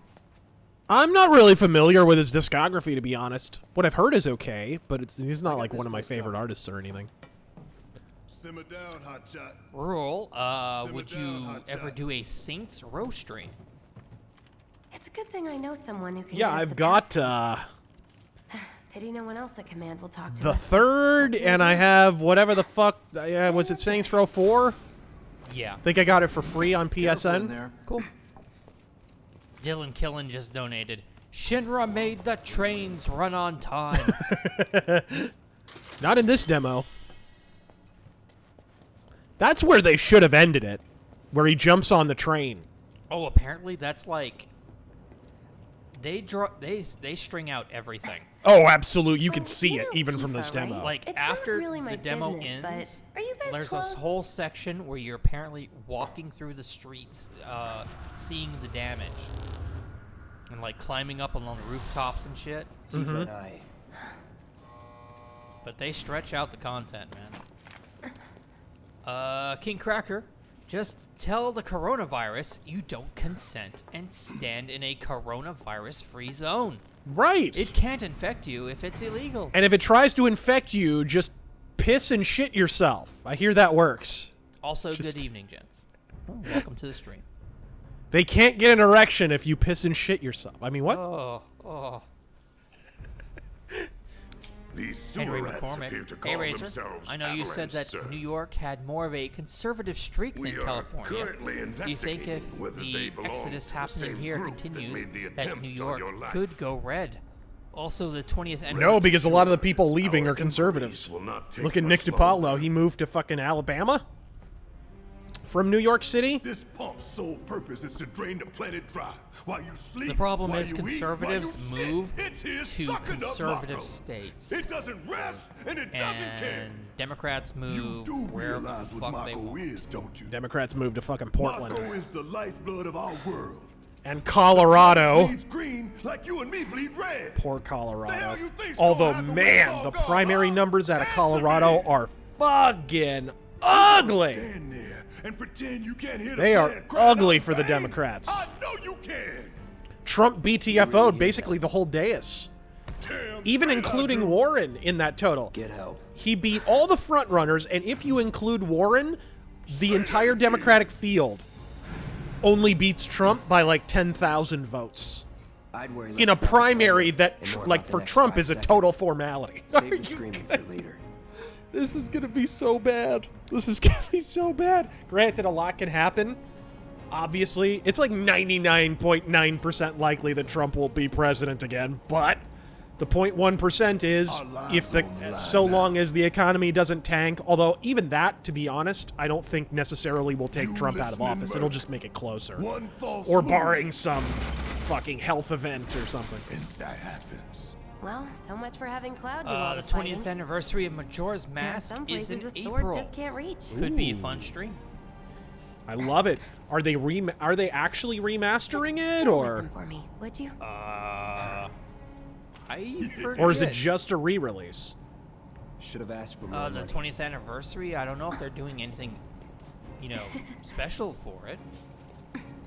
I'm not really familiar with his discography, to be honest. What I've heard is okay, but he's not like one of my favorite artists or anything. Simmer down, hotshot. Rule, would you ever do a Saints Row stream? It's a good thing I know someone who can. Yeah, get us I've the got Pity no one else at command will talk to the us. third, and I have whatever the fuck. Was it Saints Row 4? Yeah. I think I got it for free on PSN. Cool. Dylan Killen just donated. Shinra made the trains run on time. Not in this demo. That's where they should have ended it. Where he jumps on the train. Oh, apparently that's like they string out everything. Oh, absolute. You can see it even from this demo. Like It's after not really my the demo business, ends, but are you guys there's close? this whole section where you're apparently walking through the streets, seeing the damage, and like climbing up along the rooftops and shit. Tifa and I. But they stretch out the content, man. King Cracker, just tell the coronavirus you don't consent and stand in a coronavirus-free zone. Right. It can't infect you if it's illegal. And if it tries to infect you, just piss and shit yourself. I hear that works. Also, good evening, gents. Oh, welcome to the stream. They can't get an erection if you piss and shit yourself. I mean, what? Oh. These Henry sewer rats appear McCormick. to Hey, call Razor. themselves I know you said that Avalanche, sir. New York had more of a conservative streak We than are California. currently Do you think investigating if whether they the belong exodus to the happening same here group that continues, made the that attempt New on York your life? could go red? Also, the 20th anniversary. No, because a lot of the people leaving Our are conservatives. inquiries will not take Look at Nick much DiPaolo. longer. He moved to fucking Alabama from New York City. This pump's sole purpose is to drain the planet dry. While you sleep, The problem while is you eat, conservatives while you move shit, it's here to sucking up conservative Mako. states. It doesn't rest and it doesn't care. And Democrats You move do wherever the realize what fuck they Mako want. is, don't you? Democrats moved to fucking Portland. Mako is the lifeblood of our world. And Colorado. Bleeds green like you and me bleed red. Poor The Colorado. hell you think's Although, gonna happen when man, it's all the gone, primary huh? numbers out of Answer Colorado me. are fucking ugly. Stand there and pretend you can't hear the They are plan crying ugly out for the vain. Democrats. I know you can. Trump BTFO'd basically the whole dais. Damn Even straight I including do. Warren in that total. Get help. He beat all the front runners, and if you include Warren, the entire Democratic field only beats Trump by like 10,000 votes. I'd worry less In a about the primary plan that, and more like, about the for next Trump 5 is a seconds. total formality. Save the screaming for later. This is gonna be so bad. This is gonna be so bad. Granted, a lot can happen. Obviously, it's like 99.9% likely that Trump will be president again, but the 0.1% is if the so long as the economy doesn't tank, although even that, to be honest, I don't think necessarily will take Trump out of office. It'll just make it closer. One false Or move, barring some fucking health event or something. and that happens. Well, so much for having Cloud do all The the 20th fighting. anniversary of Majora's There are Mask some is in places a sword April. just can't reach. Could be a fun stream. I love it. Are they actually remastering it, Fill or them for me, would you? I forget. or is it just a re-release? Should have asked for more the money. 20th anniversary? I don't know if they're doing anything, special for it.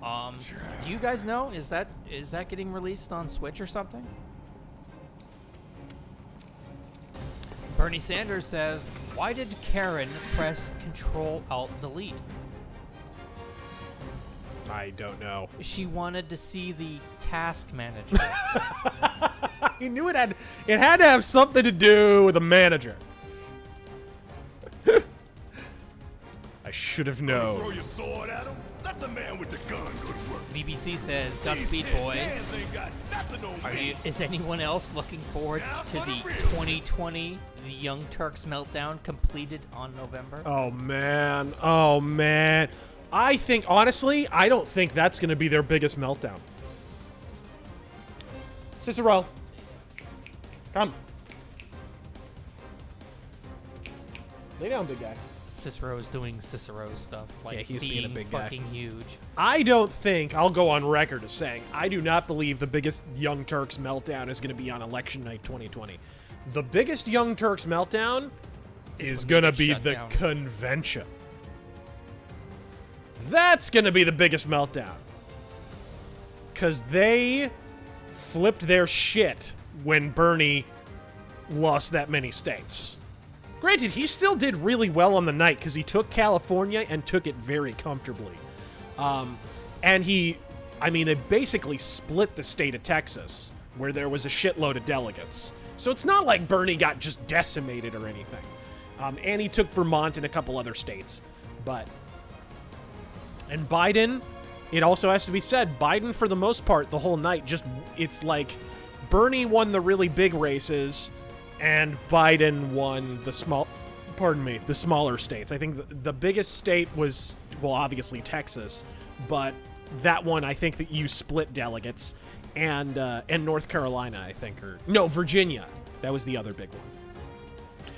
Do you guys know? Is that getting released on Switch or something? Bernie Sanders says, "Why did Karen press Control-Alt-Delete?" I don't know. She wanted to see the task manager. I knew it had to have something to do with a manager. I should have known. Throw your sword at him. Let the man with the gun go to work. BBC says, Godspeed, boys. Is anyone else looking forward to the 2020 The Young Turks Meltdown completed on November? Oh, man. Oh, man. I think, honestly, I don't think that's going to be their biggest meltdown. Cicero. Come. Lay down, big guy. Cicero's doing Cicero stuff, like he's being being a big guy. fucking huge. I don't think, I'll go on record as saying, I do not believe the biggest Young Turks meltdown is going to be on election night 2020. The biggest Young Turks meltdown is going to be the convention. That's going to be the biggest meltdown. Because they flipped their shit when Bernie lost that many states. Granted, he still did really well on the night because he took California and took it very comfortably. And they basically split the state of Texas, where there was a shitload of delegates. So it's not like Bernie got just decimated or anything. And he took Vermont and a couple other states. And Biden, it also has to be said, Biden, for the most part, the whole night, it's like Bernie won the really big races, and Biden won the smaller states. I think the biggest state was, well, obviously Texas, but that one, I think that you split delegates, and North Carolina, I think, Virginia. That was the other big one.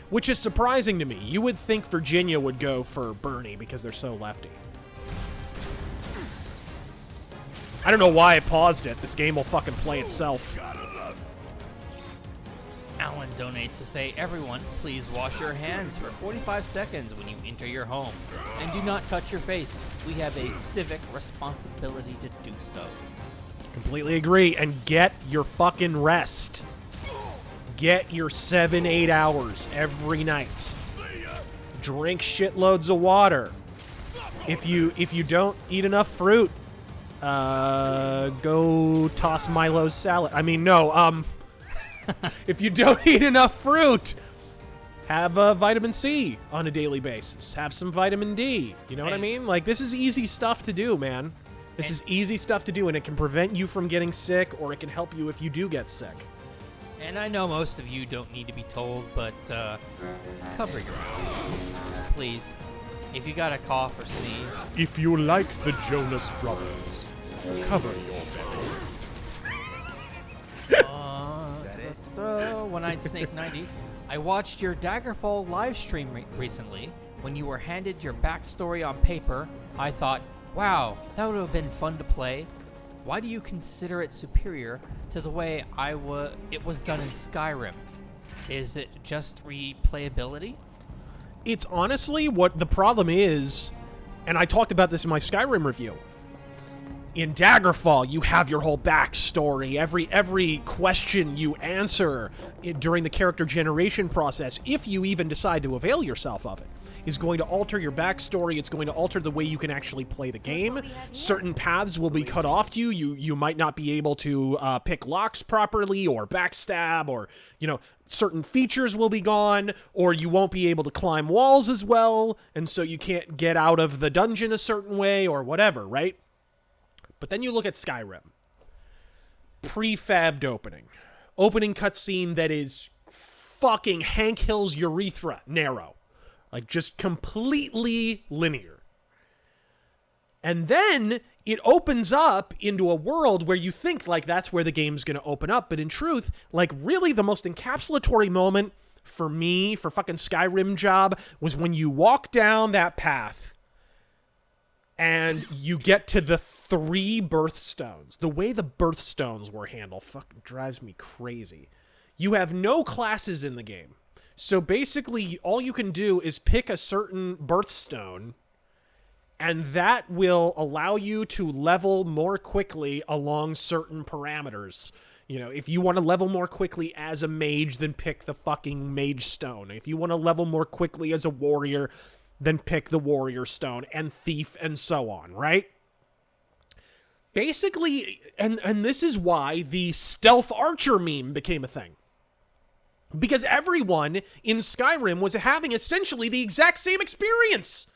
Which is surprising to me. You would think Virginia would go for Bernie because they're so lefty. I don't know why I paused it. This game will fucking play itself. Alan donates to say, everyone, please wash your hands for 45 seconds when you enter your home. And do not touch your face. We have a civic responsibility to do so. Completely agree. And get your fucking rest. Get your 7-8 hours every night. Drink shitloads of water. If you don't eat enough fruit, go toss Milo's salad. If you don't eat enough fruit, have vitamin C on a daily basis. Have some vitamin D. You know what I mean? Like, this is easy stuff to do, man. This is easy stuff to do, and it can prevent you from getting sick, or it can help you if you do get sick. And I know most of you don't need to be told, but cover your mouth, please. If you got a cough or sneeze. If you like the Jonas Brothers, cover your belly. One-Eyed Snake 90. I watched your Daggerfall live stream recently. When you were handed your backstory on paper, I thought, wow, that would have been fun to play. Why do you consider it superior to the way it was done in Skyrim? Is it just replayability? It's honestly what the problem is, and I talked about this in my Skyrim review. In Daggerfall, you have your whole backstory. Every question you answer during the character generation process, if you even decide to avail yourself of it, is going to alter your backstory. It's going to alter the way you can actually play the game. Certain paths will be cut off to you. You might not be able to pick locks properly or backstab, or, certain features will be gone, or you won't be able to climb walls as well, and so you can't get out of the dungeon a certain way or whatever, right? But then you look at Skyrim. Prefabbed opening. Opening cutscene that is fucking Hank Hill's urethra narrow. Like, just completely linear. And then it opens up into a world where you think, like, that's where the game's going to open up. But in truth, like, really the most encapsulatory moment for me, for fucking Skyrim job, was when you walk down that path and you get to the 3 birthstones. The way the birthstones were handled fucking drives me crazy. You have no classes in the game. So basically, all you can do is pick a certain birthstone, and that will allow you to level more quickly along certain parameters. If you want to level more quickly as a mage, then pick the fucking mage stone. If you want to level more quickly as a warrior, then pick the warrior stone, and thief, and so on, right? basically, and this is why the stealth archer meme became a thing. Because everyone in Skyrim was having essentially the exact same experience.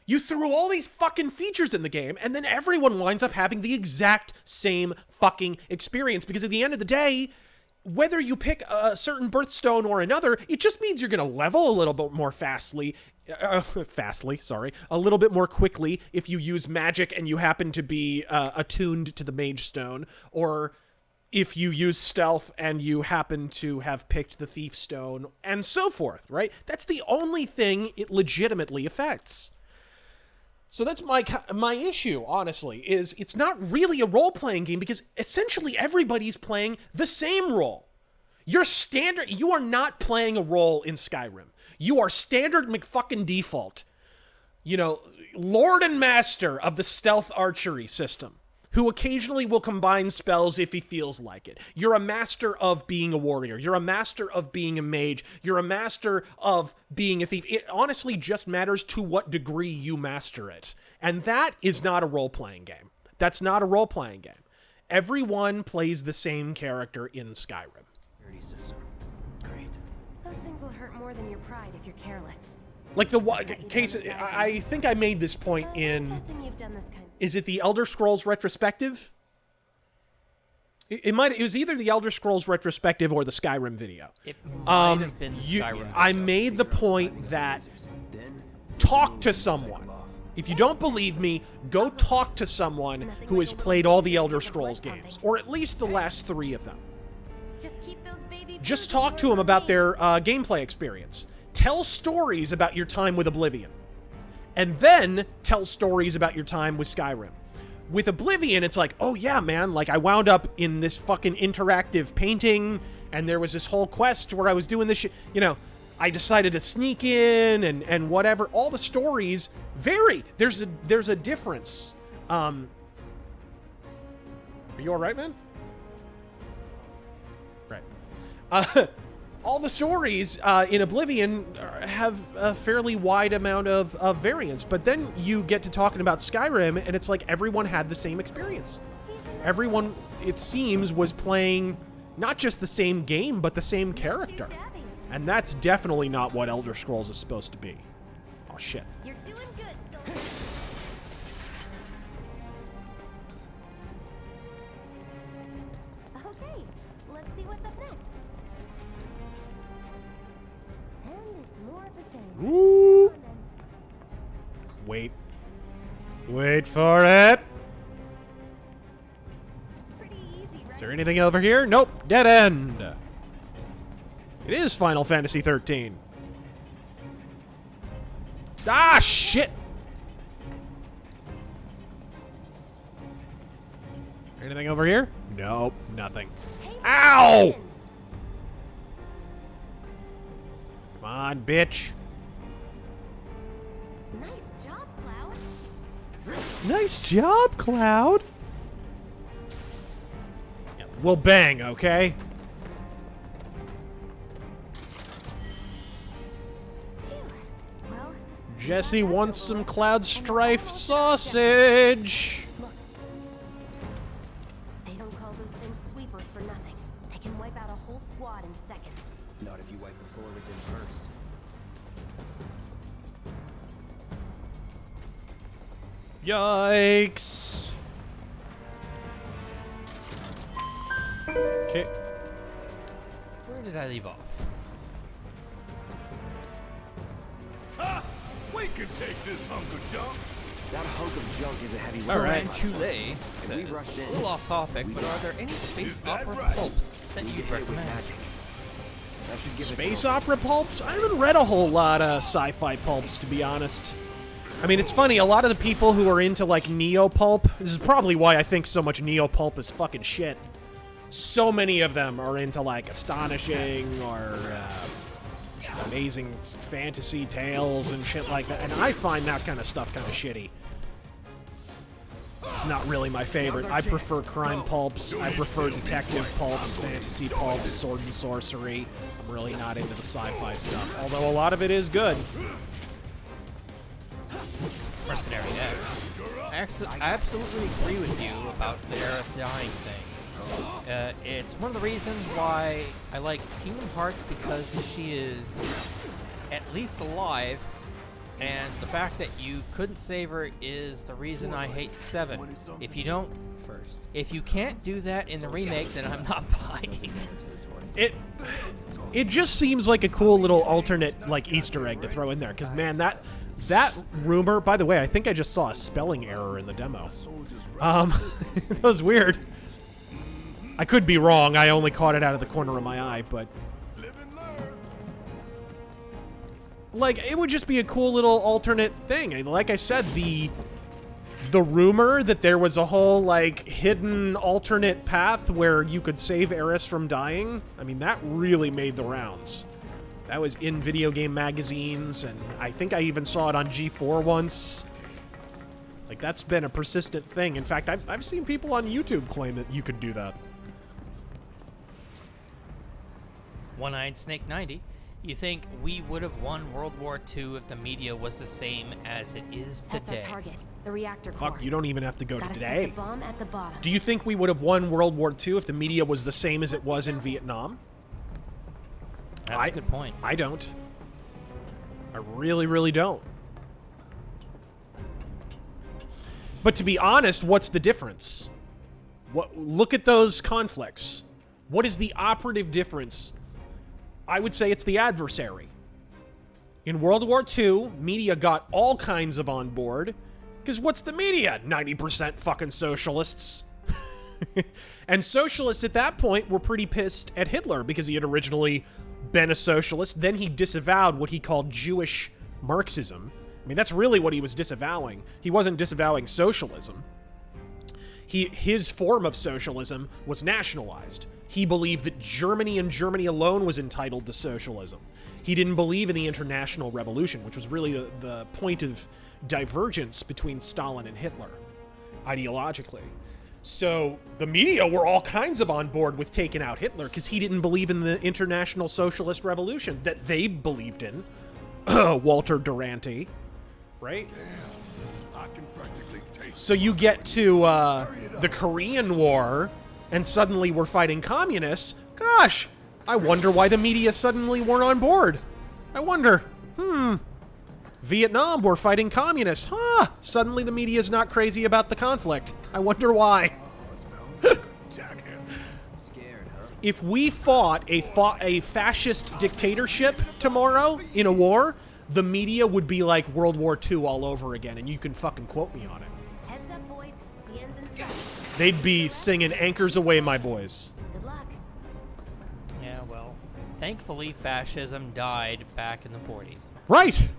You threw all these fucking features in the game, and then everyone winds up having the exact same fucking experience. Because at the end of the day, whether you pick a certain birthstone or another, it just means you're going to level a little bit more a little bit more quickly if you use magic and you happen to be attuned to the mage stone, or if you use stealth and you happen to have picked the thief stone, and so forth, right? That's the only thing it legitimately affects. So that's my issue, honestly, is it's not really a role-playing game because essentially everybody's playing the same role. You are not playing a role in Skyrim. You are standard McFucking default. You know, Lord and Master of the stealth archery system, who occasionally will combine spells if he feels like it. You're a master of being a warrior. You're a master of being a mage. You're a master of being a thief. It honestly just matters to what degree you master it. And that is not a role-playing game. That's not a role-playing game. Everyone plays the same character in Skyrim. System. Great. Those things will hurt more than your pride if you're careless. Like the case, I think I made this point in... Is it the Elder Scrolls retrospective? It was either the Elder Scrolls retrospective or the Skyrim video. It might have been Skyrim. I made the point that talk to someone. If you don't believe me, go talk to someone who has played all the Elder Scrolls games, or at least the last 3 of them. Just talk to them about their gameplay experience. Tell stories about your time with Oblivion. And then tell stories about your time with Skyrim. With Oblivion, it's like, oh yeah, man, like I wound up in this fucking interactive painting, and there was this whole quest where I was doing this shit. You know, I decided to sneak in and whatever. All the stories vary. There's a difference. Are you all right, man? Right. All the stories in Oblivion have a fairly wide amount of variance, but then you get to talking about Skyrim, and it's like everyone had the same experience. Everyone, it seems, was playing not just the same game, but the same character. And that's definitely not what Elder Scrolls is supposed to be. Oh, shit. You're doing good, Silver. Okay, let's see what's up next. Ooh. Wait. Wait for it. Is there anything over here? Nope. Dead end. It is Final Fantasy 13. Ah, shit. Anything over here? Nope. Nothing. Ow! Come on, bitch. Nice job, Cloud. Nice job, Cloud. Yeah, we'll bang, okay? Well, Jesse wants some Cloud Strife sausage. look. They don't call those things sweepers for nothing. They can wipe out a whole squad in seconds. Not if you wipe the floor with them first. Yikes. Okay. Where did I leave off? Ha! We can take this hunk of junk. That hunk of junk is a heavy All weapon. right, Chule says, we rushed in. a little off topic, but are there any space that opera right? pulps that you'd Hit it with recommend? magic. That should give us Space an opera pulps? I haven't read a whole lot of sci-fi pulps, to be honest. I mean, it's funny, a lot of the people who are into, like, neo-pulp, this is probably why I think so much neo-pulp is fucking shit. So many of them are into, like, astonishing or amazing fantasy tales and shit like that, and I find that kind of stuff kind of shitty. It's not really my favorite. I prefer crime pulps, I prefer detective pulps, fantasy pulps, sword and sorcery. I'm really not into the sci-fi stuff, although a lot of it is good. Mercenary X. I absolutely agree with you about the Aerith dying thing. It's one of the reasons why I like Kingdom Hearts, because she is at least alive, and the fact that you couldn't save her is the reason I hate 7. If you can't do that in the remake, then I'm not buying it. It just seems like a cool little alternate like Easter egg to throw in there, because man, that rumor. By the way, I think I just saw a spelling error in the demo. That was weird. I could be wrong. I only caught it out of the corner of my eye, but like it would just be a cool little alternate thing. And like I said, the rumor that there was a whole like hidden alternate path where you could save Aerith from dying, I mean, that really made the rounds. That was in video game magazines, and I think I even saw it on G4 once. Like, that's been a persistent thing. In fact, I've seen people on YouTube claim that you could do that. One-Eyed Snake 90. You think we would have won World War II if the media was the same as it is today? That's our target, the reactor core. Fuck, you don't even have to go to Gotta today. set the bomb at the bottom. Do you think we would have won World War II if the media was the same as it was in Vietnam? That's a good point. I don't. I really, really don't. But to be honest, what's the difference? Look at those conflicts. What is the operative difference? I would say it's the adversary. In World War II, media got all kinds of on board. Because what's the media? 90% fucking socialists. And socialists at that point were pretty pissed at Hitler because he had originally been a socialist. Then he disavowed what he called Jewish Marxism. I mean, that's really what he was disavowing. He wasn't disavowing socialism. His form of socialism was nationalized. He believed that Germany and Germany alone was entitled to socialism. He didn't believe in the international revolution, which was really the point of divergence between Stalin and Hitler, ideologically. So the media were all kinds of on board with taking out Hitler because he didn't believe in the international socialist revolution that they believed in. Walter Duranty, right? I can practically taste. So you get to the Korean War, and suddenly we're fighting communists. Gosh, I wonder why the media suddenly weren't on board. I wonder. Vietnam, we're fighting communists. Suddenly the media's not crazy about the conflict. I wonder why. If we fought a fascist dictatorship tomorrow in a war, the media would be like World War II all over again, and you can fucking quote me on it. Heads up, boys. The end's in sight. They'd be singing "Anchors Away, My Boys." Good luck. Yeah, well, thankfully fascism died back in the 40s. Right.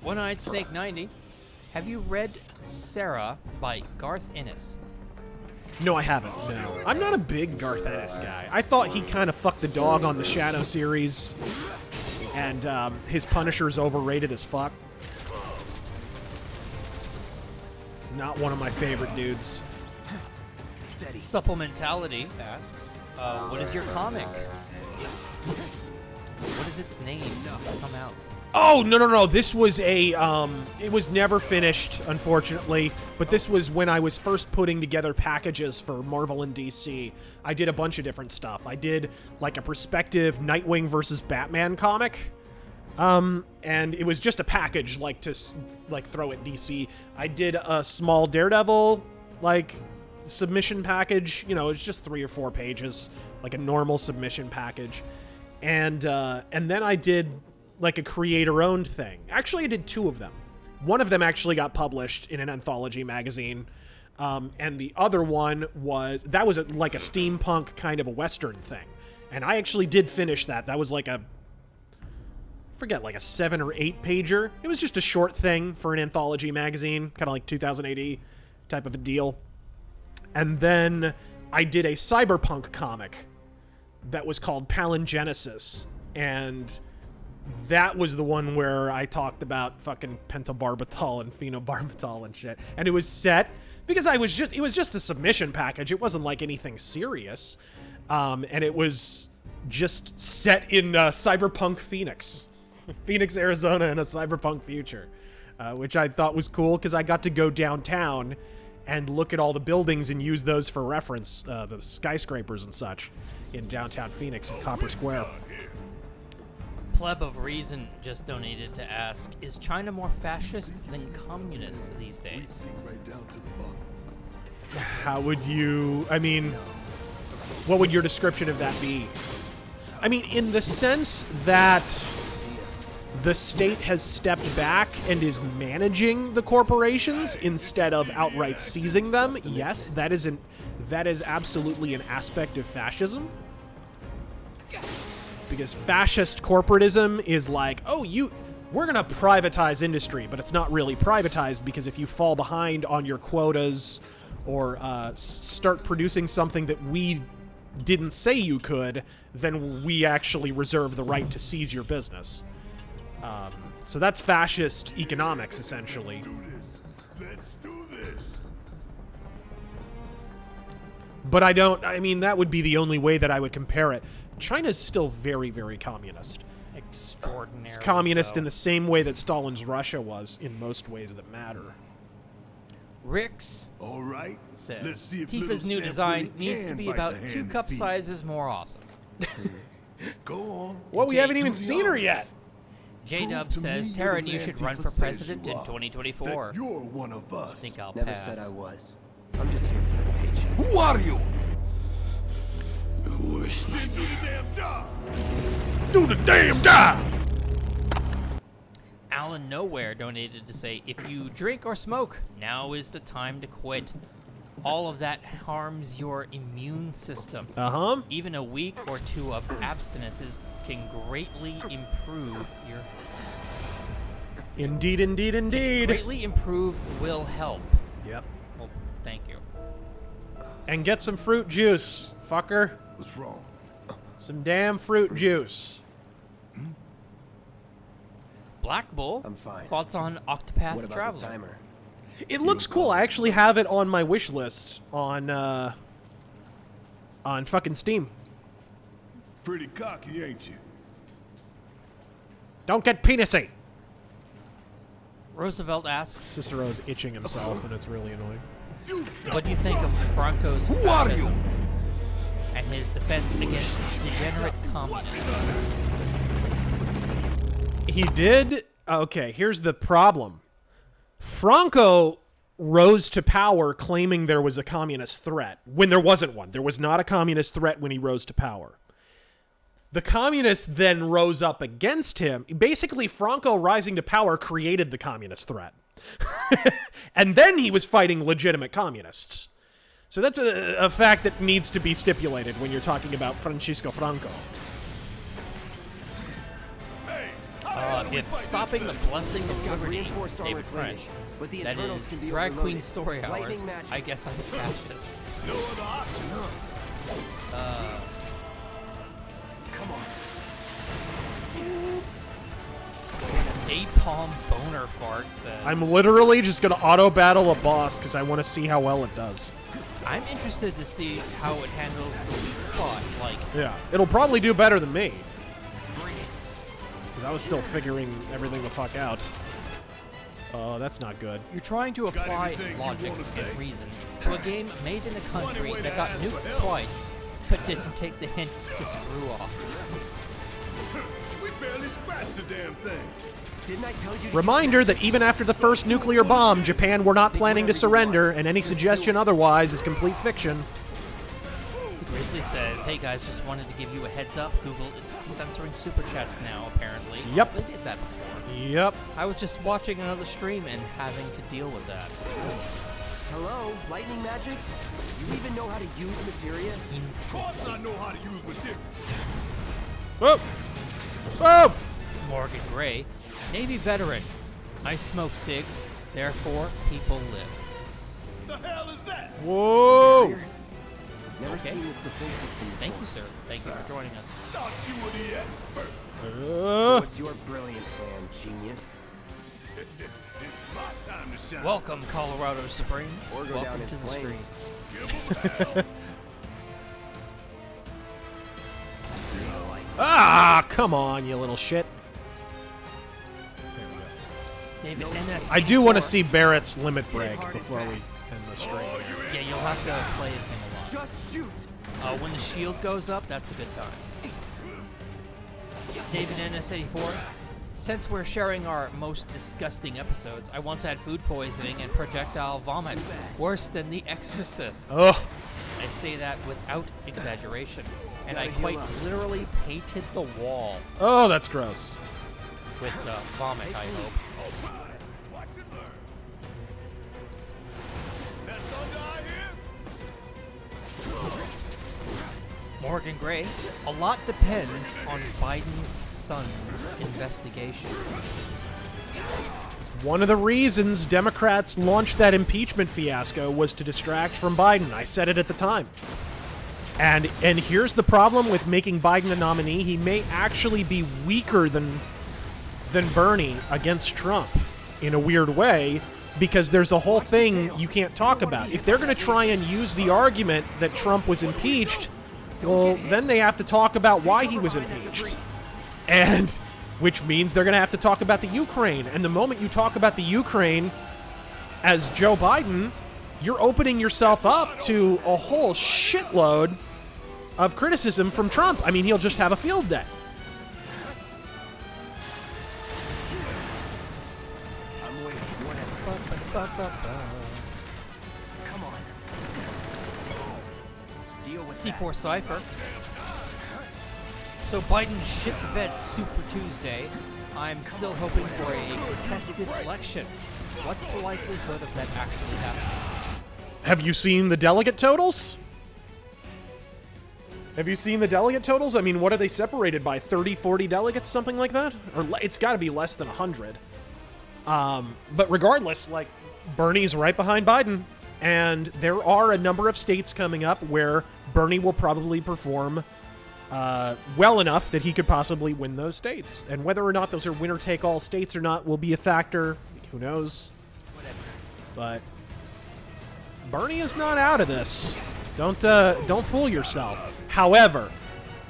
One-Eyed Snake 90. Have you read Sarah by Garth Ennis? No, I haven't. No. I'm not a big Garth Ennis guy. I thought he kind of fucked the dog on the Shadow series, and his Punisher's overrated as fuck. Not one of my favorite dudes. Supplementality asks, what is your comic? What is its name? Come out. Oh, no. This was a, it was never finished, unfortunately, but this was when I was first putting together packages for Marvel and DC. I did a bunch of different stuff. I did, like, a perspective Nightwing versus Batman comic, and it was just a package, like, to, like, throw at DC. I did a small Daredevil, like, submission package. You know, it's just 3 or 4 pages, like a normal submission package. And then I did like a creator-owned thing. Actually, I did 2 of them. One of them actually got published in an anthology magazine, and the other one was like a steampunk kind of a Western thing. And I actually did finish that. That was like I forget, like a 7 or 8 pager. It was just a short thing for an anthology magazine, kind of like 2000 AD type of a deal. And then I did a cyberpunk comic that was called Palingenesis, and that was the one where I talked about fucking pentobarbital and phenobarbital and shit. And it was set because it was just a submission package. It wasn't like anything serious. And it was just set in Cyberpunk Phoenix. Phoenix, Arizona in a cyberpunk future, which I thought was cool because I got to go downtown and look at all the buildings and use those for reference, the skyscrapers and such in downtown Phoenix and Copper Square. Pleb of Reason just donated to ask, is China more fascist than communist these days? How would you, I mean, what would your description of that be? I mean, in the sense that the state has stepped back and is managing the corporations instead of outright seizing them, yes, that is absolutely an aspect of fascism. Because fascist corporatism is like, oh, we're going to privatize industry, but it's not really privatized because if you fall behind on your quotas or start producing something that we didn't say you could, then we actually reserve the right to seize your business. So that's fascist economics, essentially. Let's do this. But I mean, that would be the only way that I would compare it. China's still very, very communist. Extraordinary. It's communist in the same way that Stalin's Russia was in most ways that matter. Rix All right. says, Let's see if Tifa's little new Stamp design really needs to can be bite about the 2 hand cup that feeds. sizes more awesome. Go on. Well, we haven't even Do the seen her honors. yet. J-Dub Prove to says, me you're Taryn, the you should man run Tifa for says president you in are. 2024. That you're one of us. I think I'll Never pass. said I was. I'm just here for the paycheck. Who are you? The worst. Then do the damn job. Do the damn job! Alan Nowhere donated to say, if you drink or smoke, now is the time to quit. All of that harms your immune system. Uh-huh. Even a week or 2 of abstinences can greatly improve your... Indeed, indeed, indeed. Greatly improve will help. Yep. Well, thank you. And get some fruit juice, fucker. What's wrong? Some damn fruit juice. Black Bull, I'm fine. thoughts on What Octopath about the Traveler? timer? It looks cool. I actually have it on my wish list on fucking Steam. Pretty cocky, ain't you? Don't get penisy. Roosevelt asks, Cicero's itching himself, and it's really annoying. what do you think of Franco's fascism and his defense against degenerate communism? He did... Okay, here's the problem. Franco rose to power claiming there was a communist threat, when there wasn't one. There was not a communist threat when he rose to power. The communists then rose up against him. Basically, Franco rising to power created the communist threat. And then he was fighting legitimate communists. So that's a fact that needs to be stipulated when you're talking about Francisco Franco. If stopping the blessing of liberty, reinforced David armored plating, French, but the that internals is can be drag queen overloaded. story hours, Lightning magic. I guess I'm fascist. No other option, huh? Come on. Napalm boner fart says, I'm literally just going to auto-battle a boss because I want to see how well it does. I'm interested to see how it handles the weak spot, like, Yeah, it'll probably do better than me. Because I was still figuring everything the fuck out. Oh, that's not good. you're trying to apply anything you logic wanna say? and reason to a game made in a country that got nuked twice, but didn't take the hint to screw off. We barely scratched the damn thing. Didn't I tell you? Reminder that even after the first nuclear bomb, Japan were not planning to surrender, and any suggestion otherwise is complete fiction. Grizzly says, hey guys, just wanted to give you a heads up. Google is censoring super chats now, apparently. Yep. They did that before. Yep. I was just watching another stream and having to deal with that. Hello, lightning magic? You even know how to use materia? Of course I know how to use material. Oh! Oh! Morgan Gray, Navy veteran. I smoke cigs, therefore people live. The hell is that? Whoa! Never Okay. seen this defense system before. Thank you, sir. Thank you for joining us. Thought you were the expert. So what's your brilliant plan, genius? It's my time to shine. Welcome, Colorado Springs. Or go Welcome down in to the flames. stream. Give 'em hell. Ah, come on, you little shit. David NS. I do want to see Barrett's limit break before we end the stream. Yeah, you'll have to play as him a lot. Just shoot. When the shield goes up, that's a good time. David NS84. Since we're sharing our most disgusting episodes, I once had food poisoning and projectile vomit. Worse than The Exorcist. Oh. I say that without exaggeration. And I quite literally painted the wall. Oh, that's gross. With vomit, I hope. Morgan Gray, a lot depends on Biden's son's investigation. One of the reasons Democrats launched that impeachment fiasco was to distract from Biden. I said it at the time. And here's the problem with making Biden a nominee. He may actually be weaker than Bernie against Trump in a weird way, because there's a whole thing you can't talk about. If they're going to try and use the argument that Trump was impeached, well, then they have to talk about why he was impeached. And which means they're going to have to talk about the Ukraine. And the moment you talk about the Ukraine as Joe Biden, you're opening yourself up to a whole shitload of criticism from Trump. I mean, he'll just have a field day. I'm waiting. Whatever. Come on. Deal with C4 Cypher. So Biden shit the bed Super Tuesday. I'm still hoping for a contested election. What's the likelihood of that actually happening? Have you seen the delegate totals? Have you seen the delegate totals? I mean, what are they separated by? 30, 40 delegates, something like that? Or it's got to be less than 100. But regardless, like, Bernie's right behind Biden. And there are a number of states coming up where Bernie will probably perform well enough that he could possibly win those states. And whether or not those are winner-take-all states or not will be a factor. Who knows? But Bernie is not out of this. Don't fool yourself. However,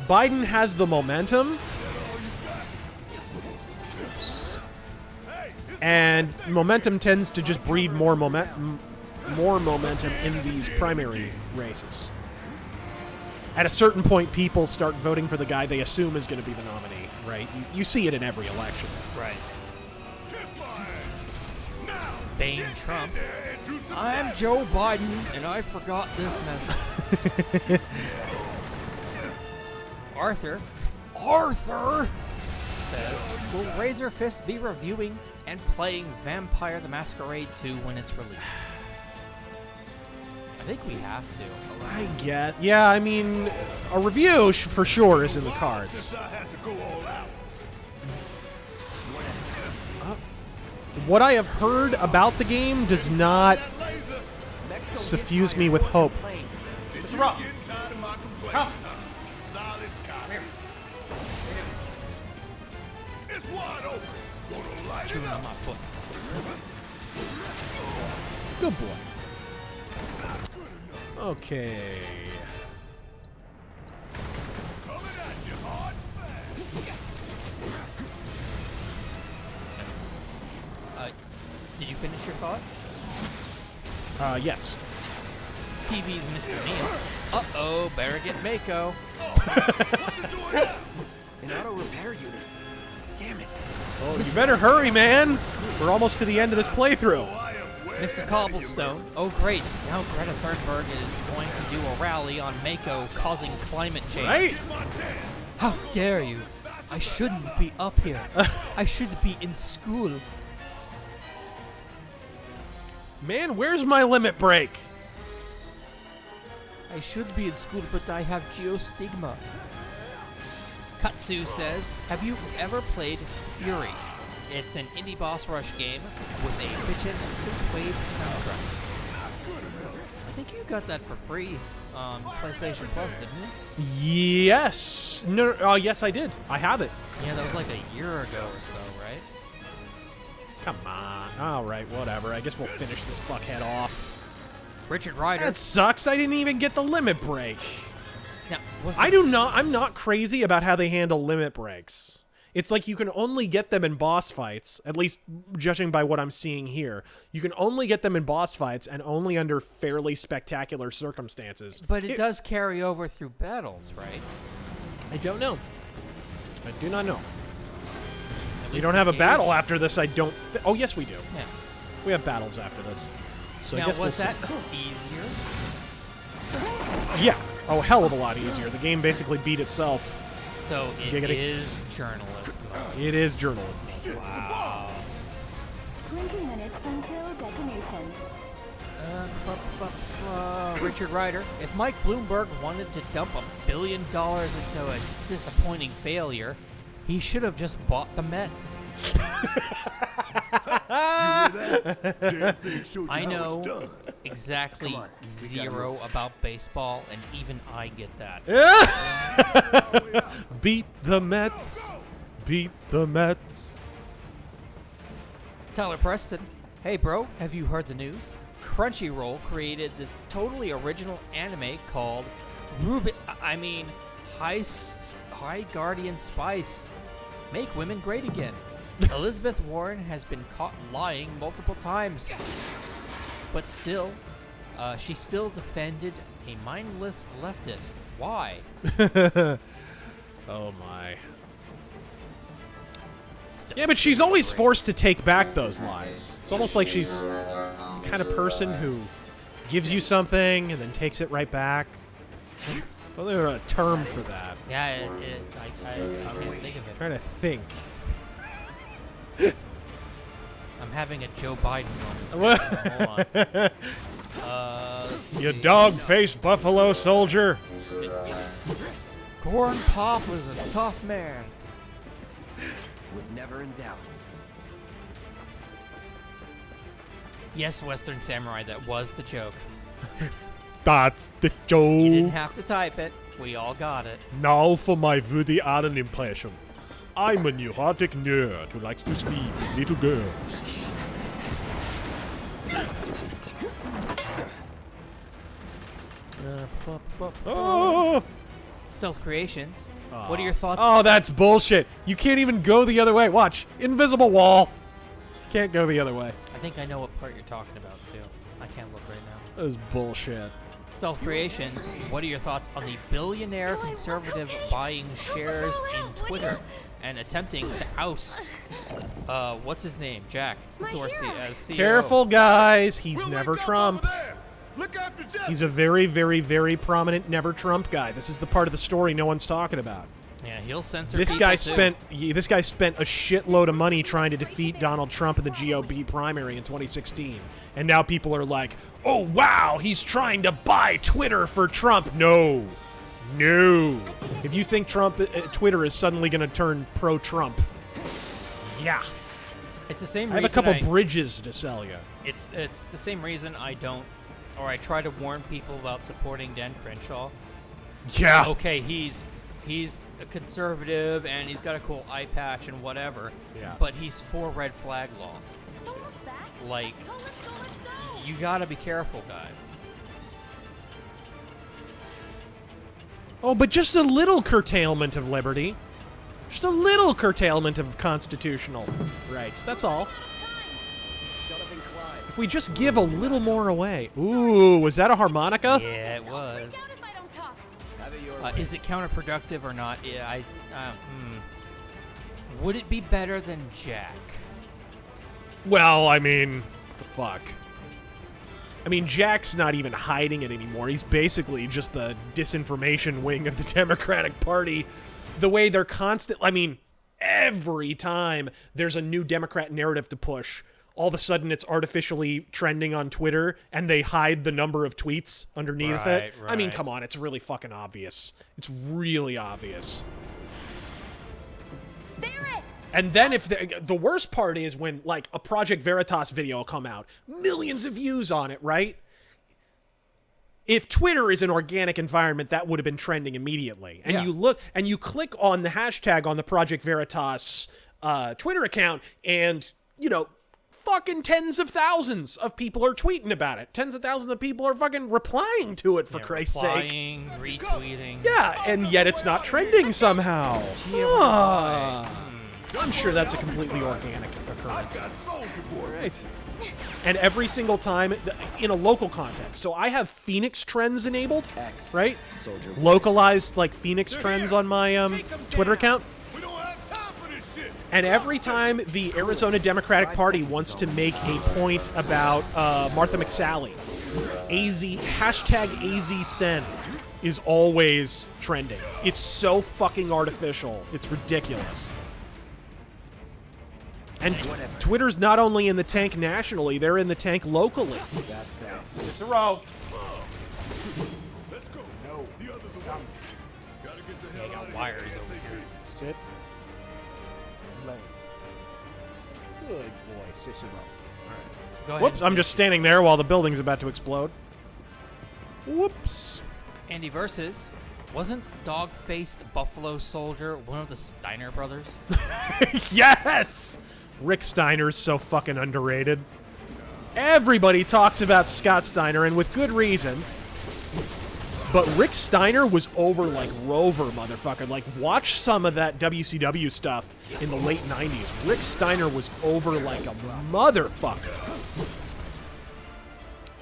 Biden has the momentum. And momentum tends to just breed more momentum in these primary races. At a certain point, people start voting for the guy they assume is going to be the nominee, right? You see it in every election. Right. Bane Trump. I'm Joe Biden, and I forgot this message. Arthur says, will RazörFist be reviewing and playing Vampire the Masquerade 2 when it's released? I think we have to. I get. Yeah, I mean, a review for sure is in the cards. What I have heard about the game does not suffuse me with hope. What's wrong? Come. It's wide open. Gonna light it up. Good boy. Okay. Did you finish your thought? Yes. TV's Mr. Neal. Uh-oh, better get Mako. An auto repair unit. Damn it. Oh, you better hurry, man. We're almost to the end of this playthrough. Mr. Cobblestone. Oh, great. Now Greta Thunberg is going to do a rally on Mako causing climate change. Right? How dare you? I shouldn't be up here. I should be in school. Man, where's my limit break? I should be in school, but I have geostigma. Katsu says, have you ever played Fury? It's an indie boss rush game with a bitchin' and synthwave soundtrack. I think you got that for free on PlayStation Plus, didn't you? Yes. No, yes, I did. I have it. Yeah, that was like a year ago or so, right? Come on. All right, whatever. I guess we'll finish this fuckhead off. Richard Ryder. That sucks. I didn't even get the limit break. Now, I'm not crazy about how they handle limit breaks. It's like you can only get them in boss fights, at least judging by what I'm seeing here. You can only get them in boss fights and only under fairly spectacular circumstances. But it does carry over through battles, right? I don't know. I do not know. We don't have a battle after this, I don't... Oh, yes, we do. Yeah. We have battles after this. So now, I guess was we'll that see. easier? Yeah. Oh, hell of a lot easier. The game basically beat itself. So it is journalist mode. It is journalist mode. Wow. 20 minutes until detonation. Richard Ryder, if Mike Bloomberg wanted to dump $1 billion into a disappointing failure, he should have just bought the Mets. I know exactly zero about baseball, and even I get that. Beat the Mets. Beat the Mets. Tyler Preston, hey bro, have you heard the news? Crunchyroll created this totally original anime called High Guardian Spice. Make women great again. Elizabeth Warren has been caught lying multiple times, but still, she still defended a mindless leftist. Why? Oh my. Still yeah, but she's always forced to take back those lies. It's almost like she's the kind of person who gives you something and then takes it right back. Well, there's a term for that. Yeah, I can't think of it. I'm trying to think. I'm having a Joe Biden moment. Hold on. You dog-faced buffalo soldier. Corn Pop was a tough man. Was never in doubt. Yes, Western Samurai, that was the joke. That's the joke. You didn't have to type it. We all got it. Now for my Woody Allen impression. I'm a neurotic nerd who likes to sleep with little girls. Oh. Stealth Creations. What are your thoughts? Oh, that's bullshit. You can't even go the other way. Watch. Invisible wall. Can't go the other way. I think I know what part you're talking about, too. I can't look right now. That was bullshit. Stealth Creations, what are your thoughts on the billionaire conservative buying shares in Twitter and attempting to oust, what's his name? Jack Dorsey as CEO? Careful, guys. He's never Trump. He's a very, very, very prominent never Trump guy. This is the part of the story no one's talking about. Yeah, he'll censor this people guy too. This guy spent a shitload of money trying to defeat Donald Trump in the GOP primary in 2016. And now people are like, oh, wow, he's trying to buy Twitter for Trump. No. No. If you think Twitter is suddenly going to turn pro-Trump, yeah. It's the same I reason have a couple bridges to sell you. It's the same reason I try to warn people about supporting Dan Crenshaw. Yeah. Okay, he's a conservative and he's got a cool eye patch and whatever. Yeah. But he's for red flag laws. Don't look back. Like, Let's go. you gotta be careful, guys. Oh, but just a little curtailment of liberty. Just a little curtailment of constitutional rights. That's all. If we just give a little more away. Ooh, was that a harmonica? Yeah, it was. Is it counterproductive or not? Yeah, Would it be better than Jack? Well, I mean, the fuck. I mean, Jack's not even hiding it anymore. He's basically just the disinformation wing of the Democratic Party. The way they're I mean, every time there's a new Democrat narrative to push, all of a sudden it's artificially trending on Twitter, and they hide the number of tweets underneath it. I mean, come on, it's really fucking obvious. It's really obvious. And then if the worst part is when, like, a Project Veritas video will come out, millions of views on it, right? If Twitter is an organic environment, that would have been trending immediately. And you look and you click on the hashtag on the Project Veritas Twitter account, and, you know, fucking tens of thousands of people are tweeting about it. Tens of thousands of people are fucking replying to it, for Christ's sake. Retweeting. Yeah, and yet it's not trending somehow. I'm sure that's a completely organic occurrence. Right. And every single time in a local context. So I have Phoenix trends enabled, right? Localized like Phoenix trends on my Twitter account. And every time the Arizona Democratic Party wants to make a point about Martha McSally, #AZSend is always trending. It's so fucking artificial. It's ridiculous. And Twitter's not only in the tank nationally, they're in the tank locally. That's that. Cicero! Let's go. No. The others are coming. Gotta get the hell out of Wires over here. Sit. Lay. Good boy, Cicero. Go ahead. Whoops, I'm just standing there while the building's about to explode. Whoops. Andy versus. Wasn't dog-faced Buffalo Soldier one of the Steiner brothers? Yes! Rick Steiner's so fucking underrated. Everybody talks about Scott Steiner, and with good reason. But Rick Steiner was over like Rover, motherfucker. Like, watch some of that WCW stuff in the late 90s. Rick Steiner was over like a motherfucker.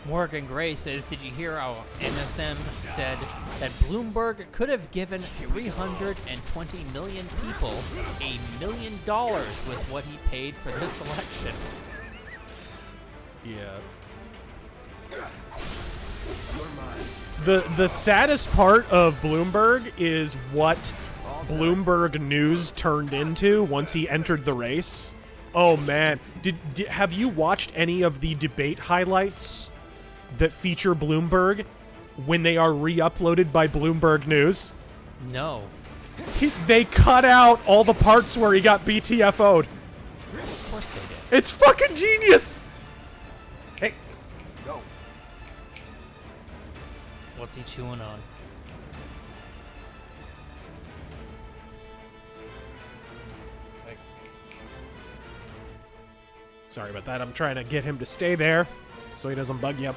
Morgan Gray says, did you hear how MSM said that Bloomberg could have given 320 million people $1 million with what he paid for this election? Yeah. The saddest part of Bloomberg is what Bloomberg News turned into once he entered the race. Oh man, have you watched any of the debate highlights that feature Bloomberg when they are re-uploaded by Bloomberg News? No. They cut out all the parts where he got BTFO'd. Of course they did. It's fucking genius! Hey. Go. What's he chewing on? Sorry about that. I'm trying to get him to stay there so he doesn't bug you up.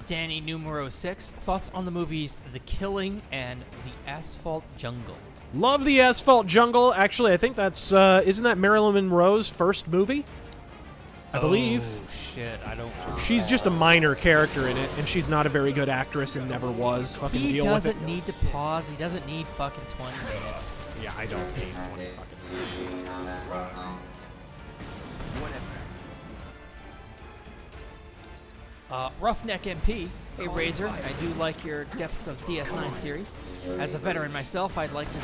Danny numero 6. Thoughts on the movies The Killing and The Asphalt Jungle? Love The Asphalt Jungle. Actually, I think that's, isn't that Marilyn Monroe's first movie? I believe. Oh, shit. I don't... She's just a minor character in it, and she's not a very good actress and never was. Fucking He deal with it. doesn't need to pause. He doesn't need fucking 20 minutes. Yeah, I don't need 20 fucking minutes. Roughneck MP, hey Razor, I do like your Depths of DS9 series. As a veteran myself, I'd like to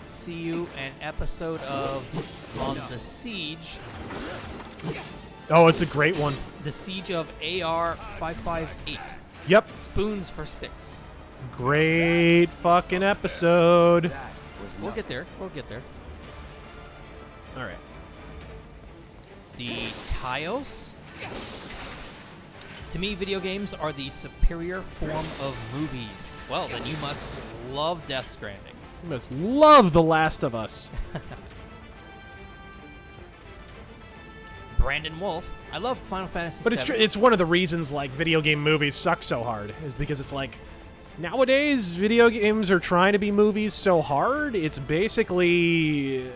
see you an episode of On the Siege. Oh, it's a great one. The Siege of AR-558. Yep. Spoons for Sticks. Great fucking episode. We'll get there. We'll get there. All right. The Tios. To me, video games are the superior form of movies. Well, then you must love Death Stranding. You must love The Last of Us. Brandon Wolf. I love Final Fantasy But VII. it's one of the reasons like video game movies suck so hard is because it's like nowadays video games are trying to be movies so hard. It's basically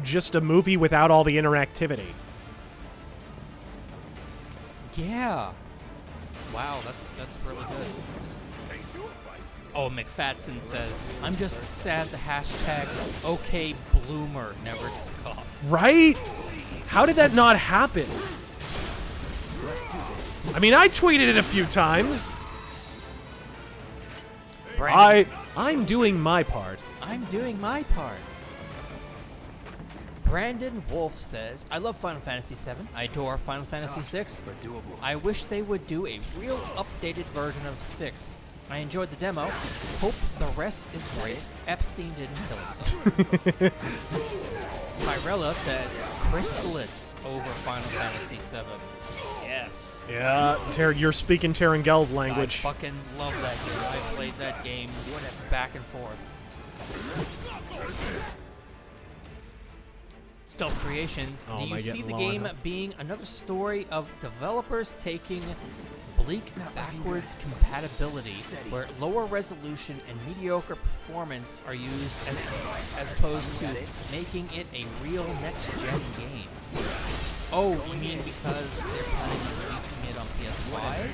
just a movie without all the interactivity. Yeah. Wow, that's really good. Oh, McFadden says, I'm just sad the hashtag OKBloomer never took off. Right? How did that not happen? I mean, I tweeted it a few times. I'm doing my part. I'm doing my part. Brandon Wolf says, I love Final Fantasy VII. I adore Final Fantasy VI. I wish they would do a real updated version of 6. I enjoyed the demo. Hope the rest is right. Epstein didn't kill himself. Tyrella says, Chrysalis over Final Fantasy VII. Yes. Yeah, you're speaking Terrangel's language. I fucking love that game. I played that game back and forth. Stealth Creations, do you see the game being another story of developers taking bleak backwards compatibility, where lower resolution and mediocre performance are used as opposed to making it a real next-gen game. Oh, you mean because they're planning on releasing it on PS5?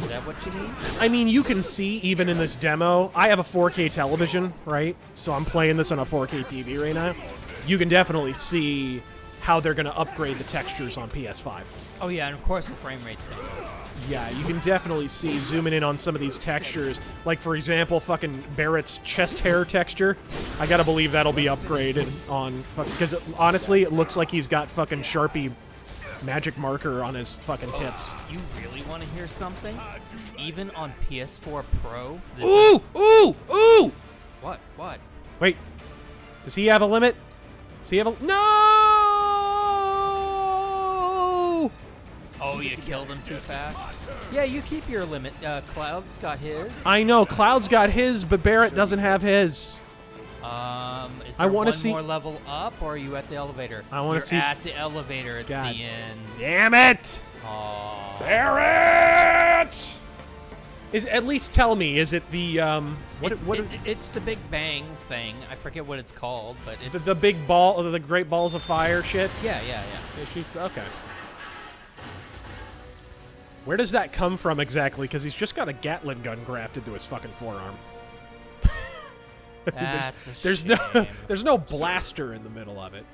Is that what you mean? I mean, you can see, even in this demo, I have a 4K television, right? So I'm playing this on a 4K TV right now. You can definitely see how they're going to upgrade the textures on PS5. Oh yeah, and of course the frame rate's going to go. Yeah, you can definitely see, zooming in on some of these textures. Like, for example, fucking Barrett's chest hair texture. I gotta believe that'll be upgraded on... Because, honestly, it looks like he's got fucking Sharpie magic marker on his fucking tits. You really want to hear something? Even on PS4 Pro... Ooh! What? What? Wait. Does he have a limit? Does he have a... No! Oh, you killed him too fast? Yeah, you keep your limit. Cloud's got his. I know, Cloud's got his, but Barrett doesn't have his. Is there one see... more level up, or are you at the elevator? I want to see... at the elevator. It's God. the end. Damn it! Aww. Barrett! At least tell me, is it the, It's the Big Bang thing. I forget what it's called, but it's... The big ball, the Great Balls of Fire shit? Yeah. Okay. Where does that come from exactly? Because he's just got a Gatling gun grafted to his fucking forearm. That's a shame. There's no blaster in the middle of it.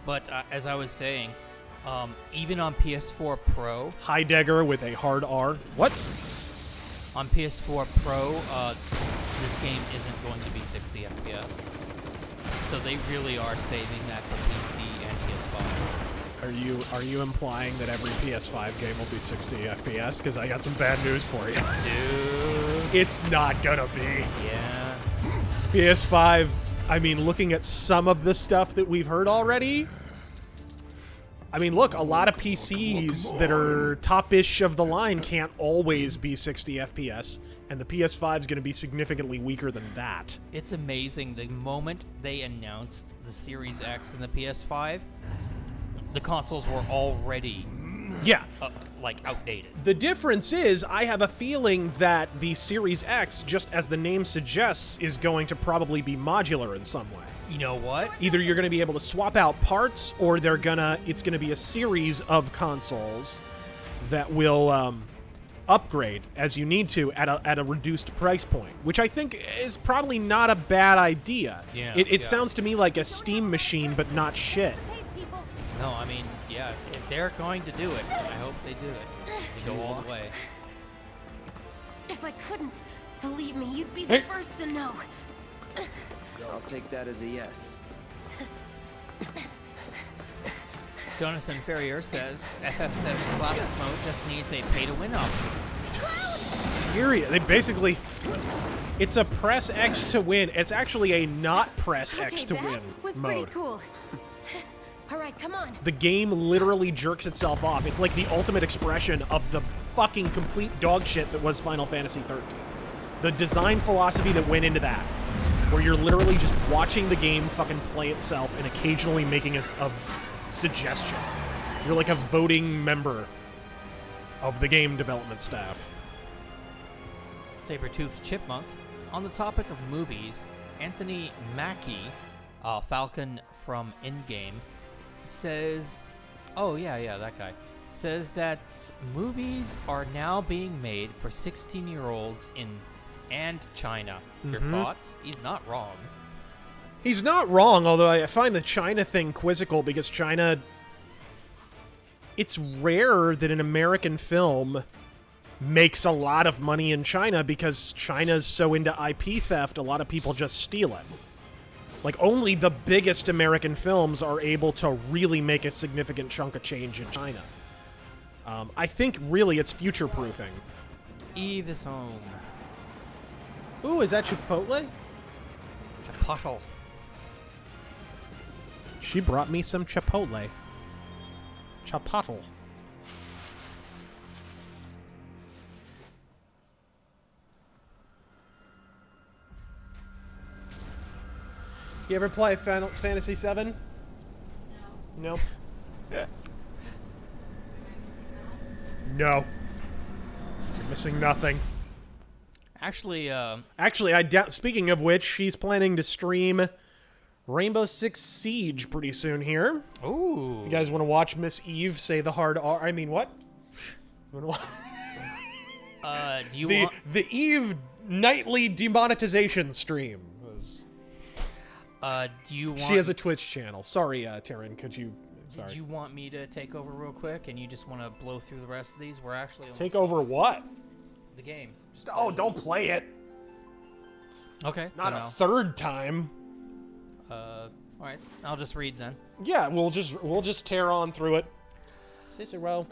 But as I was saying, even on PS4 Pro... Heidegger with a hard R. What? On PS4 Pro, this game isn't going to be 60 FPS. So they really are saving that for PC and PS5. Are you implying that every PS5 game will be 60 FPS? Because I got some bad news for you. Dude. It's not gonna be. Yeah. PS5, I mean, looking at some of the stuff that we've heard already, I mean, look, a lot of PCs that are top-ish of the line can't always be 60 FPS, and the PS5 is going to be significantly weaker than that. It's amazing. The moment they announced the Series X and the PS5, the consoles were already... Yeah. Outdated. The difference is, I have a feeling that the Series X, just as the name suggests, is going to probably be modular in some way. You know what? Either you're going to be able to swap out parts, or it's going to be a series of consoles that will upgrade as you need to at a reduced price point, which I think is probably not a bad idea. Yeah. It sounds to me like a Steam machine, but not shit. No, I mean, yeah, if they're going to do it, I hope they do it. They go all the way. If I couldn't, believe me, you'd be the first to know. I'll take that as a yes. Jonathan Ferrier says FF7 Classic Mode just needs a pay-to-win option. They basically... It's a press X to win. It's actually a not press X to win that was mode. pretty cool. All right, come on. The game literally jerks itself off. It's like the ultimate expression of the fucking complete dog shit that was Final Fantasy XIII. The design philosophy that went into that, where you're literally just watching the game fucking play itself and occasionally making a suggestion. You're like a voting member of the game development staff. Saber-toothed Chipmunk. On the topic of movies, Anthony Mackie, Falcon from Endgame, says, oh yeah, that guy, says that movies are now being made for 16-year-olds and China. Your thoughts? He's not wrong. He's not wrong, although I find the China thing quizzical because China... It's rare that an American film makes a lot of money in China because China's so into IP theft, a lot of people just steal it. Like, only the biggest American films are able to really make a significant chunk of change in China. I think, really, it's future-proofing. Eve is home. Ooh, is that Chipotle? Chipotle. She brought me some Chipotle. Chipotle. You ever play Final Fantasy VII? No. No. Missing nothing. Actually, I doubt. Speaking of which, she's planning to stream Rainbow Six Siege pretty soon here. Ooh. You guys want to watch Miss Eve say the hard R? I mean, what? Do you the want the Eve nightly demonetization stream? do you want? She has a Twitch channel. Sorry, Taryn. Could you? Sorry. Did you want me to take over real quick, and you just want to blow through the rest of these? We're actually Take over what? the game. Just Don't play it. Okay. Not then a third time. All right. I'll just read then. Yeah, we'll just tear on through it. Cicero.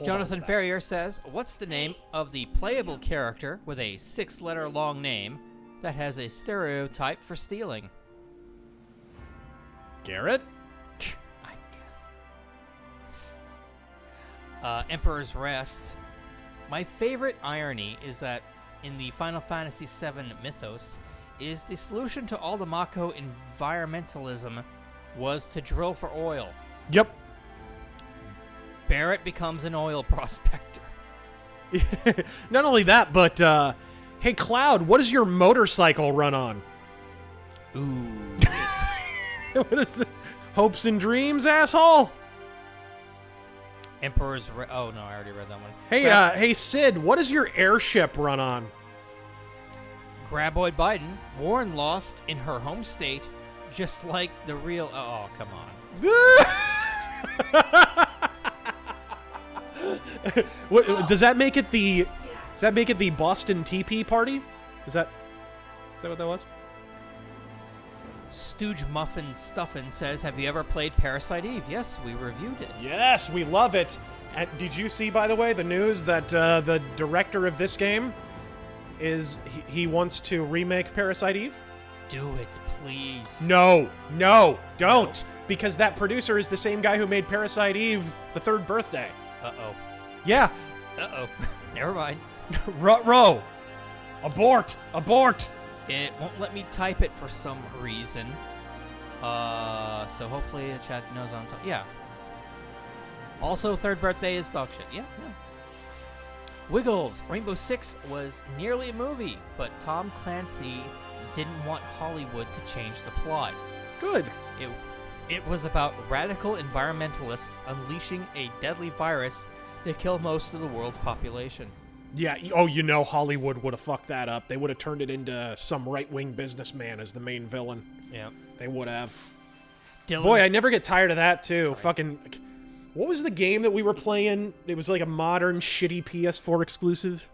Jonathan Ferrier says, "What's the name of the playable character with a 6-letter long name that has a stereotype for stealing?" Garrett? I guess. Emperor's Rest. My favorite irony is that in the Final Fantasy VII mythos, is the solution to all the Mako environmentalism was to drill for oil. Yep. Barrett becomes an oil prospector. Not only that, but hey Cloud, what does your motorcycle run on? Ooh. What is it? Hopes and dreams, asshole. Oh no, I already read that one. Hey, hey Sid, what does your airship run on? Graboid Biden, Warren lost in her home state, just like the real. Oh, come on. What, does that make it the? Does that make it the Boston TP party? Is that what that was? Stooge Muffin Stuffin says, "Have you ever played Parasite Eve?" Yes, we reviewed it. Yes, we love it. And did you see, by the way, the news that the director of this game is he wants to remake Parasite Eve? Do it, please. No, don't, because that producer is the same guy who made Parasite Eve: The Third Birthday. Uh-oh. Yeah. Uh-oh. Never mind. Ruh-roh. Abort. It won't let me type it for some reason. So hopefully the chat knows I'm talking. Yeah. Also, Third Birthday is dog shit. Yeah. Wiggles. Rainbow Six was nearly a movie, but Tom Clancy didn't want Hollywood to change the plot. Good. It was about radical environmentalists unleashing a deadly virus to kill most of the world's population. Yeah, Hollywood would have fucked that up. They would have turned it into some right-wing businessman as the main villain. Yeah. They would have. Dylan. Boy, I never get tired of that, too. Sorry. Fucking... What was the game that we were playing? It was like a modern, shitty PS4 exclusive.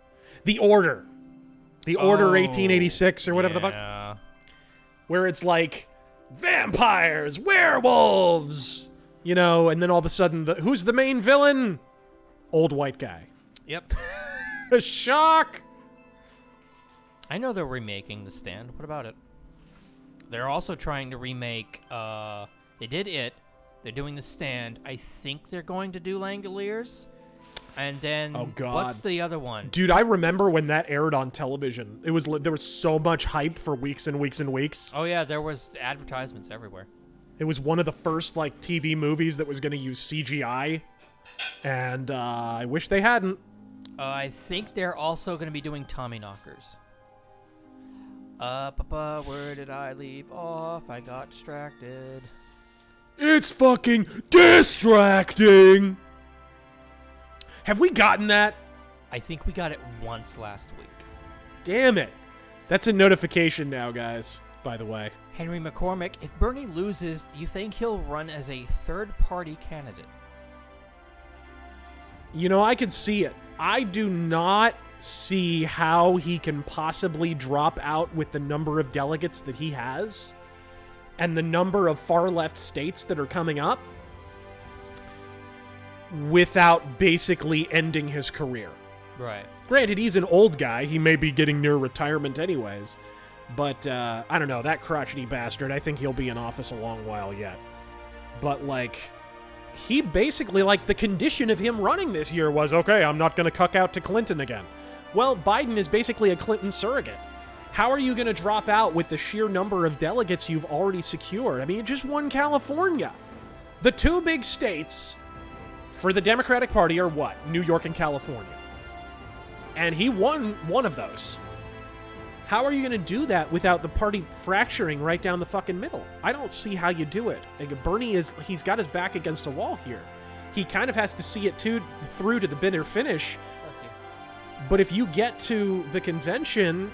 The Order. The Order 1886 or whatever the fuck. Where it's like, vampires, werewolves, and then all of a sudden, who's the main villain? Old white guy. Yep. Shock! I know they're remaking The Stand. What about it? They're also trying to remake, they did it. They're doing The Stand. I think they're going to do Langoliers. And then, oh God, what's the other one? Dude, I remember when that aired on television. There was so much hype for weeks and weeks and weeks. Oh yeah, there was advertisements everywhere. It was one of the first TV movies that was going to use CGI, and I wish they hadn't. I think they're also going to be doing Tommyknockers. Where did I leave off? I got distracted. It's fucking distracting! Have we gotten that? I think we got it once last week. Damn it. That's a notification now, guys, by the way. Henry McCormick, if Bernie loses, do you think he'll run as a third-party candidate? I could see it. I do not see how he can possibly drop out with the number of delegates that he has and the number of far-left states that are coming up without basically ending his career. Right. Granted, he's an old guy. He may be getting near retirement anyways. But, I don't know, that crotchety bastard, I think he'll be in office a long while yet. But, he basically, the condition of him running this year was, okay, I'm not going to cuck out to Clinton again. Well, Biden is basically a Clinton surrogate. How are you going to drop out with the sheer number of delegates you've already secured? I mean, you just won California. The two big states for the Democratic Party are what? New York and California. And he won one of those. How are you going to do that without the party fracturing right down the fucking middle? I don't see how you do it. Like, Bernie he's got his back against a wall here. He kind of has to see it through to the bitter finish. But if you get to the convention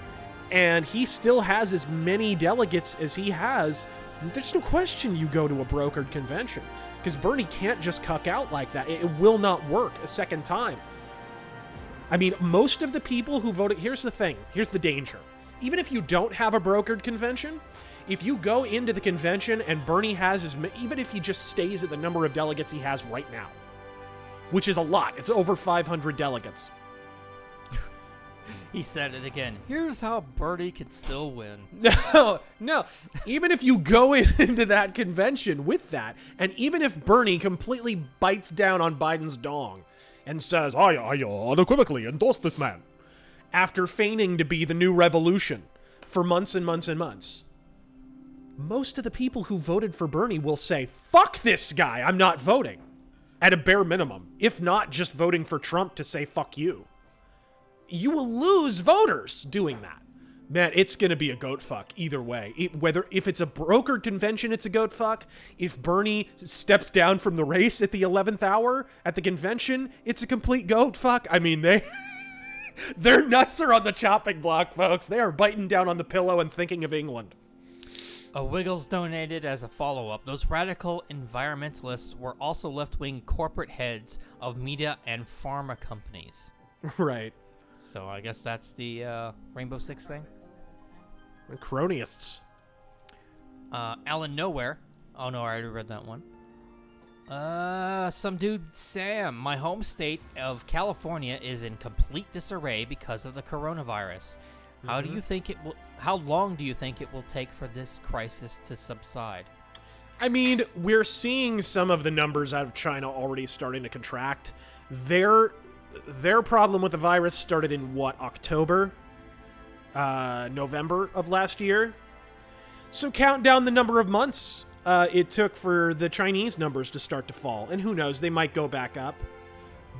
and he still has as many delegates as he has, there's no question you go to a brokered convention. Because Bernie can't just cuck out like that. It will not work a second time. I mean, most of the people who voted... Here's the thing. Here's the danger. Even if you don't have a brokered convention, if you go into the convention and Bernie has even if he just stays at the number of delegates he has right now, which is a lot. It's over 500 delegates. He said it again. Here's how Bernie can still win. No. Even if you go into that convention with that, and even if Bernie completely bites down on Biden's dong and says, I unequivocally endorse this man, after feigning to be the new revolution for months and months and months, most of the people who voted for Bernie will say, fuck this guy, I'm not voting. At a bare minimum. If not just voting for Trump to say, fuck you. You will lose voters doing that. Man, it's going to be a goat fuck either way. If it's a brokered convention, it's a goat fuck. If Bernie steps down from the race at the 11th hour at the convention, it's a complete goat fuck. I mean, their nuts are on the chopping block, folks. They are biting down on the pillow and thinking of England. A Wiggles donated as a follow-up. Those radical environmentalists were also left-wing corporate heads of media and pharma companies. Right. So I guess that's the Rainbow Six thing. Croniists. Alan Nowhere. Oh no, I already read that one. Some dude, Sam. My home state of California is in complete disarray because of the coronavirus. How do you think it will? How long do you think it will take for this crisis to subside? I mean, we're seeing some of the numbers out of China already starting to contract. Their problem with the virus started in what, October? November of last year? So count down the number of months it took for the Chinese numbers to start to fall. And who knows, they might go back up.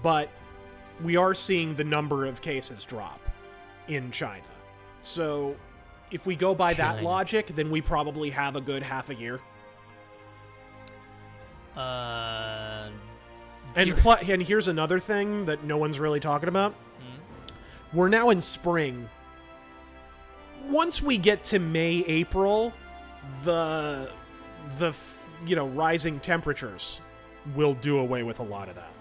But we are seeing the number of cases drop in China. So if we go by that logic, then we probably have a good half a year. And here's another thing that no one's really talking about. We're now in spring. Once we get to May, April, the rising temperatures will do away with a lot of that.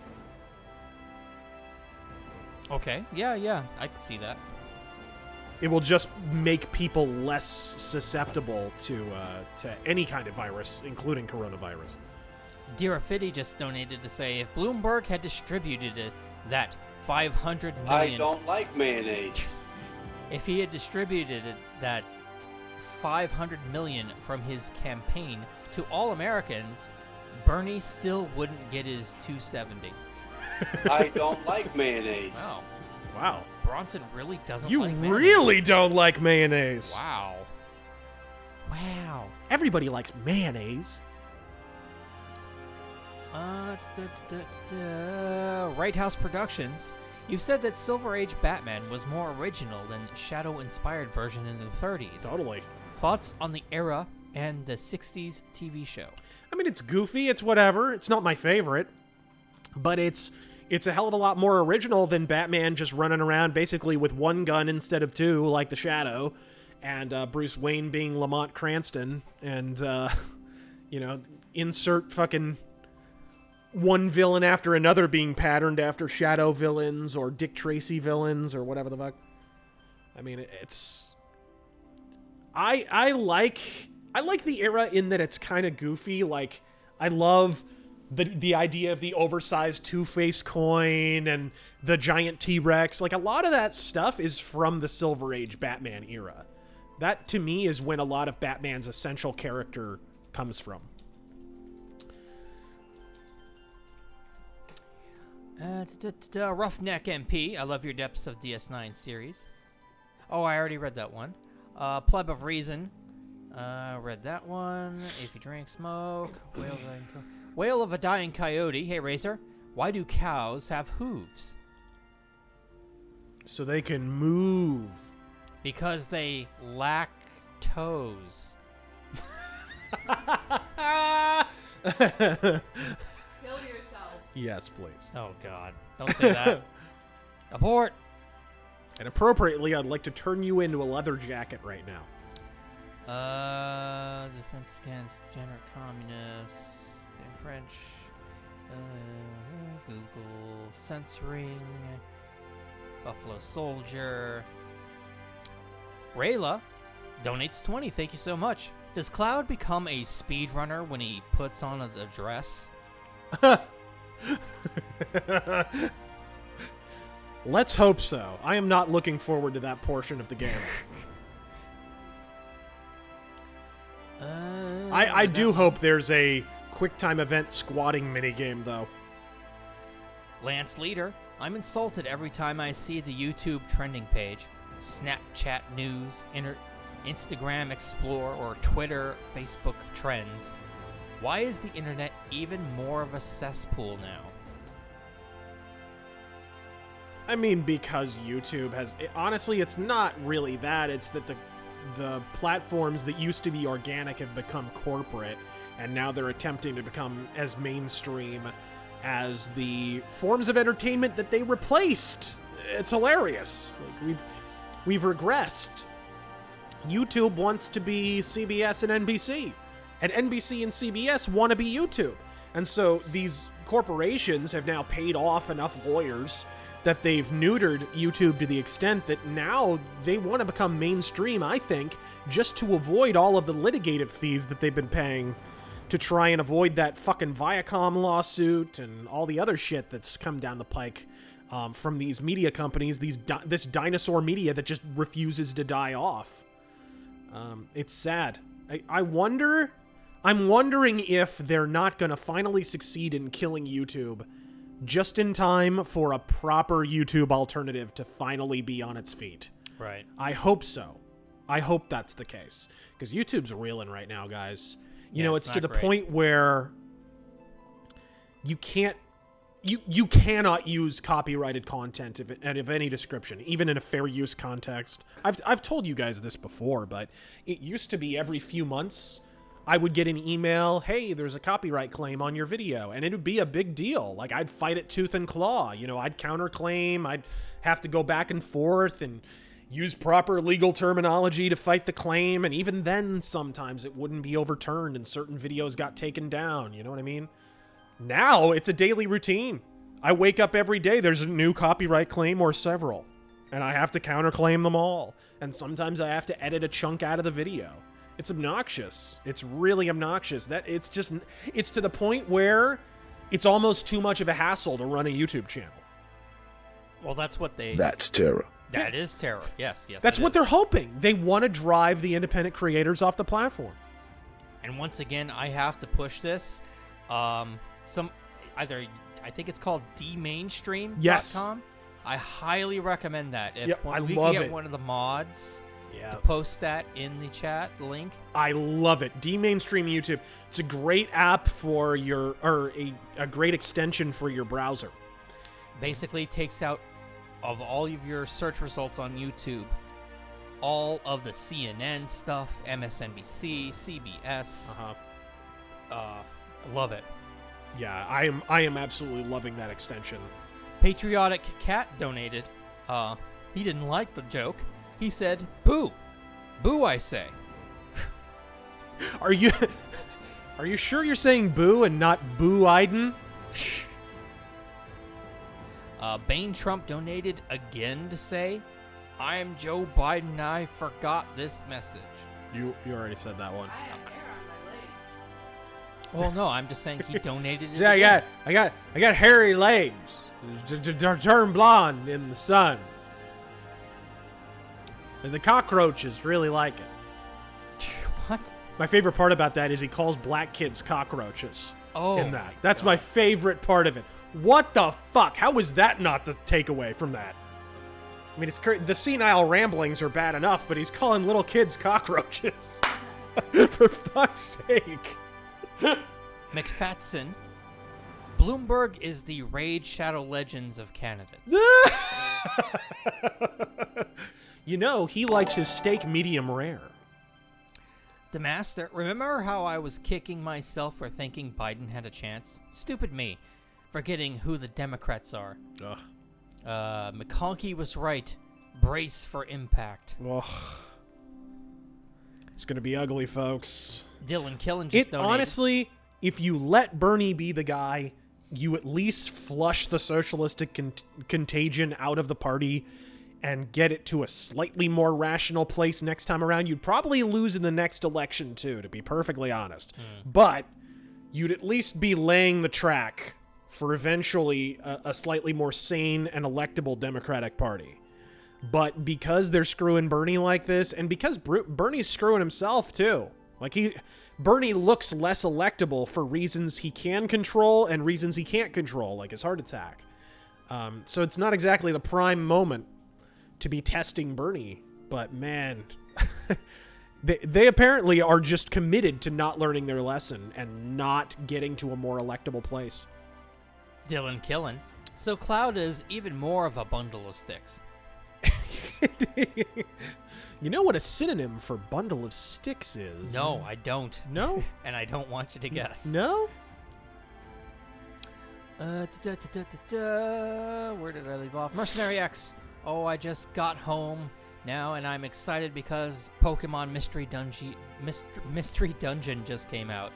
Okay. Yeah, I can see that. It will just make people less susceptible to any kind of virus, including coronavirus. Dirafiti just donated to say, if Bloomberg had distributed that 500 million... I don't like mayonnaise. If he had distributed that 500 million from his campaign to all Americans, Bernie still wouldn't get his 270. I don't like mayonnaise. Wow. Bronson really doesn't you like mayonnaise. You really don't like mayonnaise. Wow. Everybody likes mayonnaise. Right House Productions. You've said that Silver Age Batman was more original than Shadow-inspired version in the 30s. Totally. Thoughts on the era and the 60s TV show? I mean, it's goofy. It's whatever. It's not my favorite. But it's a hell of a lot more original than Batman just running around basically with one gun instead of two, like the Shadow, and Bruce Wayne being Lamont Cranston, and, insert fucking one villain after another being patterned after Shadow villains or Dick Tracy villains or whatever the fuck. I mean, it's... I like the era in that it's kind of goofy. Like, I love the idea of the oversized Two-Face coin and the giant T-Rex. Like, a lot of that stuff is from the Silver Age Batman era. That, to me, is when a lot of Batman's essential character comes from. Roughneck MP. I love your Depths of DS9 series. Oh, I already read that one. Pleb of Reason. Read that one. If you drink, smoke. Whale of a Dying Coyote. Hey, Razor. Why do cows have hooves? So they can move. Because they lack toes. Kill yourself. Yes, please. Oh, God. Don't say that. Abort. And appropriately, I'd like to turn you into a leather jacket right now. Defense against degenerate communists. French. Google. Censoring. Buffalo Soldier. Rayla donates 20. Thank you so much. Does Cloud become a speedrunner when he puts on a dress? Let's hope so. I am not looking forward to that portion of the game. I do hope there's a QuickTime event squatting minigame, though. Lance Leader. I'm insulted every time I see the YouTube trending page, Snapchat news, Instagram Explore, or Twitter, Facebook trends. Why is the internet even more of a cesspool now? I mean, because YouTube has... honestly, it's not really that. It's that the platforms that used to be organic have become corporate, and now they're attempting to become as mainstream as the forms of entertainment that they replaced. It's hilarious. Like, we've regressed. YouTube wants to be CBS and NBC, and NBC and CBS want to be YouTube. And so these corporations have now paid off enough lawyers that they've neutered YouTube to the extent that now they want to become mainstream, I think, just to avoid all of the litigative fees that they've been paying to try and avoid that fucking Viacom lawsuit and all the other shit that's come down the pike from these media companies, this dinosaur media that just refuses to die off. It's sad. I'm wondering if they're not going to finally succeed in killing YouTube just in time for a proper YouTube alternative to finally be on its feet. Right. I hope so. I hope that's the case. Because YouTube's reeling right now, guys. You know, it's to the point where you can't... You cannot use copyrighted content of any description, even in a fair use context. I've told you guys this before, but it used to be every few months I would get an email, hey, there's a copyright claim on your video, and it would be a big deal. Like, I'd fight it tooth and claw. You know, I'd counterclaim, I'd have to go back and forth and use proper legal terminology to fight the claim, and even then, sometimes it wouldn't be overturned and certain videos got taken down, you know what I mean? Now, it's a daily routine. I wake up every day, there's a new copyright claim or several, and I have to counterclaim them all. And sometimes I have to edit a chunk out of the video. It's obnoxious. It's really obnoxious. It's to the point where it's almost too much of a hassle to run a YouTube channel. Well, that's what they... That's terror. That is terror. Yes. That's what they're hoping. They want to drive the independent creators off the platform. And once again, I have to push this. I think it's called dmainstream.com. Yes. I highly recommend that. If I we love can get it. one of the mods to post that in the chat, the link. I love it. Dmainstream YouTube. It's a great app for a great extension for your browser. Basically takes out of all of your search results on YouTube all of the CNN stuff, MSNBC, CBS. Love it. Yeah, I am absolutely loving that extension. Patriotic Cat donated. He didn't like the joke. He said, "Boo, boo!" I say. Are you sure you're saying boo and not boo Iden? Bane Trump donated again to say, "I am Joe Biden. I forgot this message." You already said that one. I have hair on my legs. Well, no, I'm just saying he donated it. Yeah, I got hairy legs. Turn blonde in the sun. And the cockroaches really like it. What? My favorite part about that is he calls black kids cockroaches. Oh, in that. That's my favorite part of it. What the fuck? How is that not the takeaway from that? I mean, it's the senile ramblings are bad enough, but he's calling little kids cockroaches. For fuck's sake. McFatson Bloomberg is the Raid Shadow Legends of candidates. You know, he likes his steak medium rare. Demaster, remember how I was kicking myself for thinking Biden had a chance? Stupid me. Forgetting who the Democrats are. Ugh. McConkey was right. Brace for impact. Ugh. It's gonna be ugly, folks. Dylan Killen just donated. Honestly, if you let Bernie be the guy, you at least flush the socialistic contagion out of the party and get it to a slightly more rational place next time around. You'd probably lose in the next election, too, to be perfectly honest. But you'd at least be laying the track for eventually a slightly more sane and electable Democratic Party. But because they're screwing Bernie like this, and because Bernie's screwing himself, too. Like, Bernie looks less electable for reasons he can control and reasons he can't control, like his heart attack. So it's not exactly the prime moment to be testing Bernie. But, man, they apparently are just committed to not learning their lesson and not getting to a more electable place. Dylan Killen. So Cloud is even more of a bundle of sticks. You know what a synonym for bundle of sticks is? No, I don't. No? And I don't want you to guess. No? Where did I leave off? Mercenary X. Oh, I just got home now, and I'm excited because Pokemon Mystery Dungeon just came out.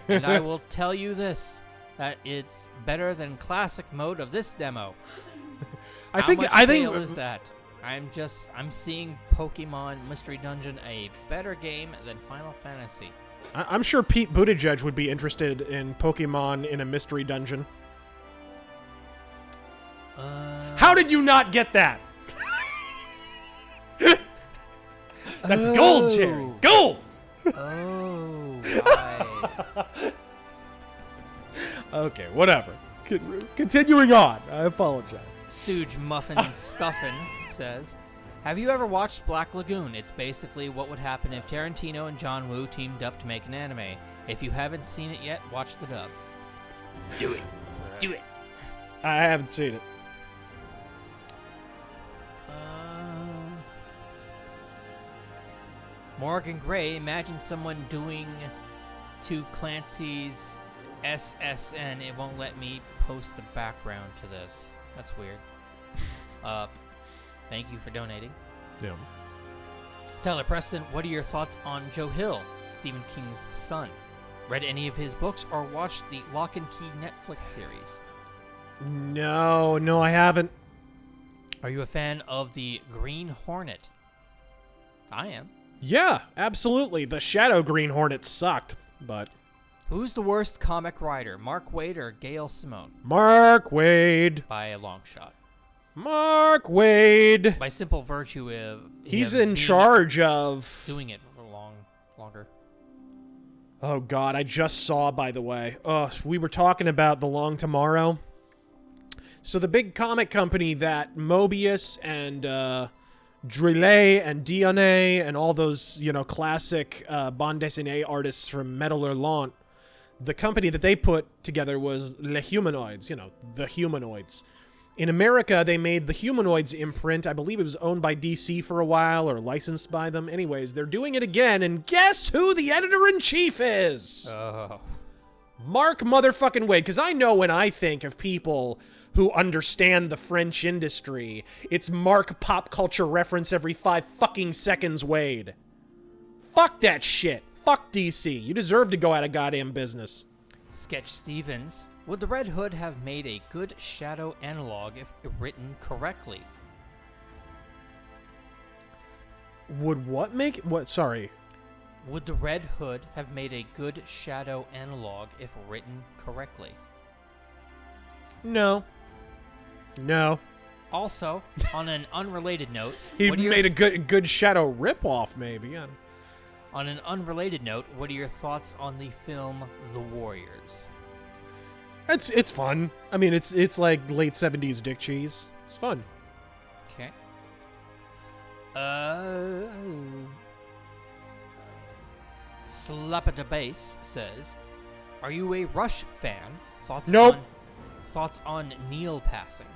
And I will tell you this, that it's better than classic mode of this demo. I How think much scale is that? I'm seeing Pokemon Mystery Dungeon a better game than Final Fantasy. I'm sure Pete Buttigieg would be interested in Pokemon in a mystery dungeon. How did you not get that? That's gold, Jerry. Gold! Oh, right. Okay, whatever. Continuing on. I apologize. Stooge Muffin Stuffin says, have you ever watched Black Lagoon? It's basically what would happen if Tarantino and John Woo teamed up to make an anime. If you haven't seen it yet, watch the dub. Do it. Do it. I haven't seen it. Morgan Gray, imagine someone doing to Clancy's SSN. It won't let me post the background to this. That's weird. Thank you for donating. Yeah. Tyler Preston, what are your thoughts on Joe Hill, Stephen King's son? Read any of his books or watched the Lock and Key Netflix series? No, I haven't. Are you a fan of the Green Hornet? I am. Yeah, absolutely. The Shadow Green Hornet sucked, but... Who's the worst comic writer, Mark Waid or Gail Simone? Mark Waid. By a long shot. Mark Waid. By simple virtue of... He's in charge of... Doing it for longer. Oh, God, I just saw, by the way. We were talking about The Long Tomorrow. So the big comic company that Mobius and Drillet and Dionne and all those, classic bande dessinée artists from Metal Hurlant, the company that they put together was Les Humanoids, the Humanoids. In America, they made the Humanoids imprint. I believe it was owned by DC for a while or licensed by them. Anyways, they're doing it again, and guess who the editor-in-chief is? Oh. Mark motherfucking Waid, because I know when I think of people who understand the French industry, it's Mark pop culture reference every 5 fucking seconds Waid. Fuck that shit. Fuck DC. You deserve to go out of goddamn business. Sketch Stevens. Would the Red Hood have made a good Shadow analog if written correctly? Would what make... What? Sorry. Would the Red Hood have made a good Shadow analog if written correctly? No. Also, on an unrelated note... He made a good Shadow ripoff, maybe. On an unrelated note, what are your thoughts on the film The Warriors? It's fun. I mean, it's like late 70s Dick Cheese. It's fun. Okay. Slap at the Base says, are you a Rush fan? Nope. Thoughts on Neil passing?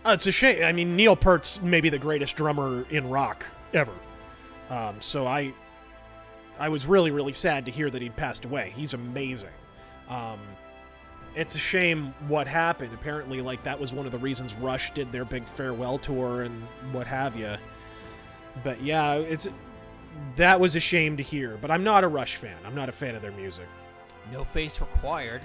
It's a shame. I mean, Neil Peart's maybe the greatest drummer in rock ever. So I was really, really sad to hear that he'd passed away. He's amazing. It's a shame what happened. Apparently, like, that was one of the reasons Rush did their big farewell tour and what have you. But yeah, that was a shame to hear. But I'm not a Rush fan. I'm not a fan of their music. No face required.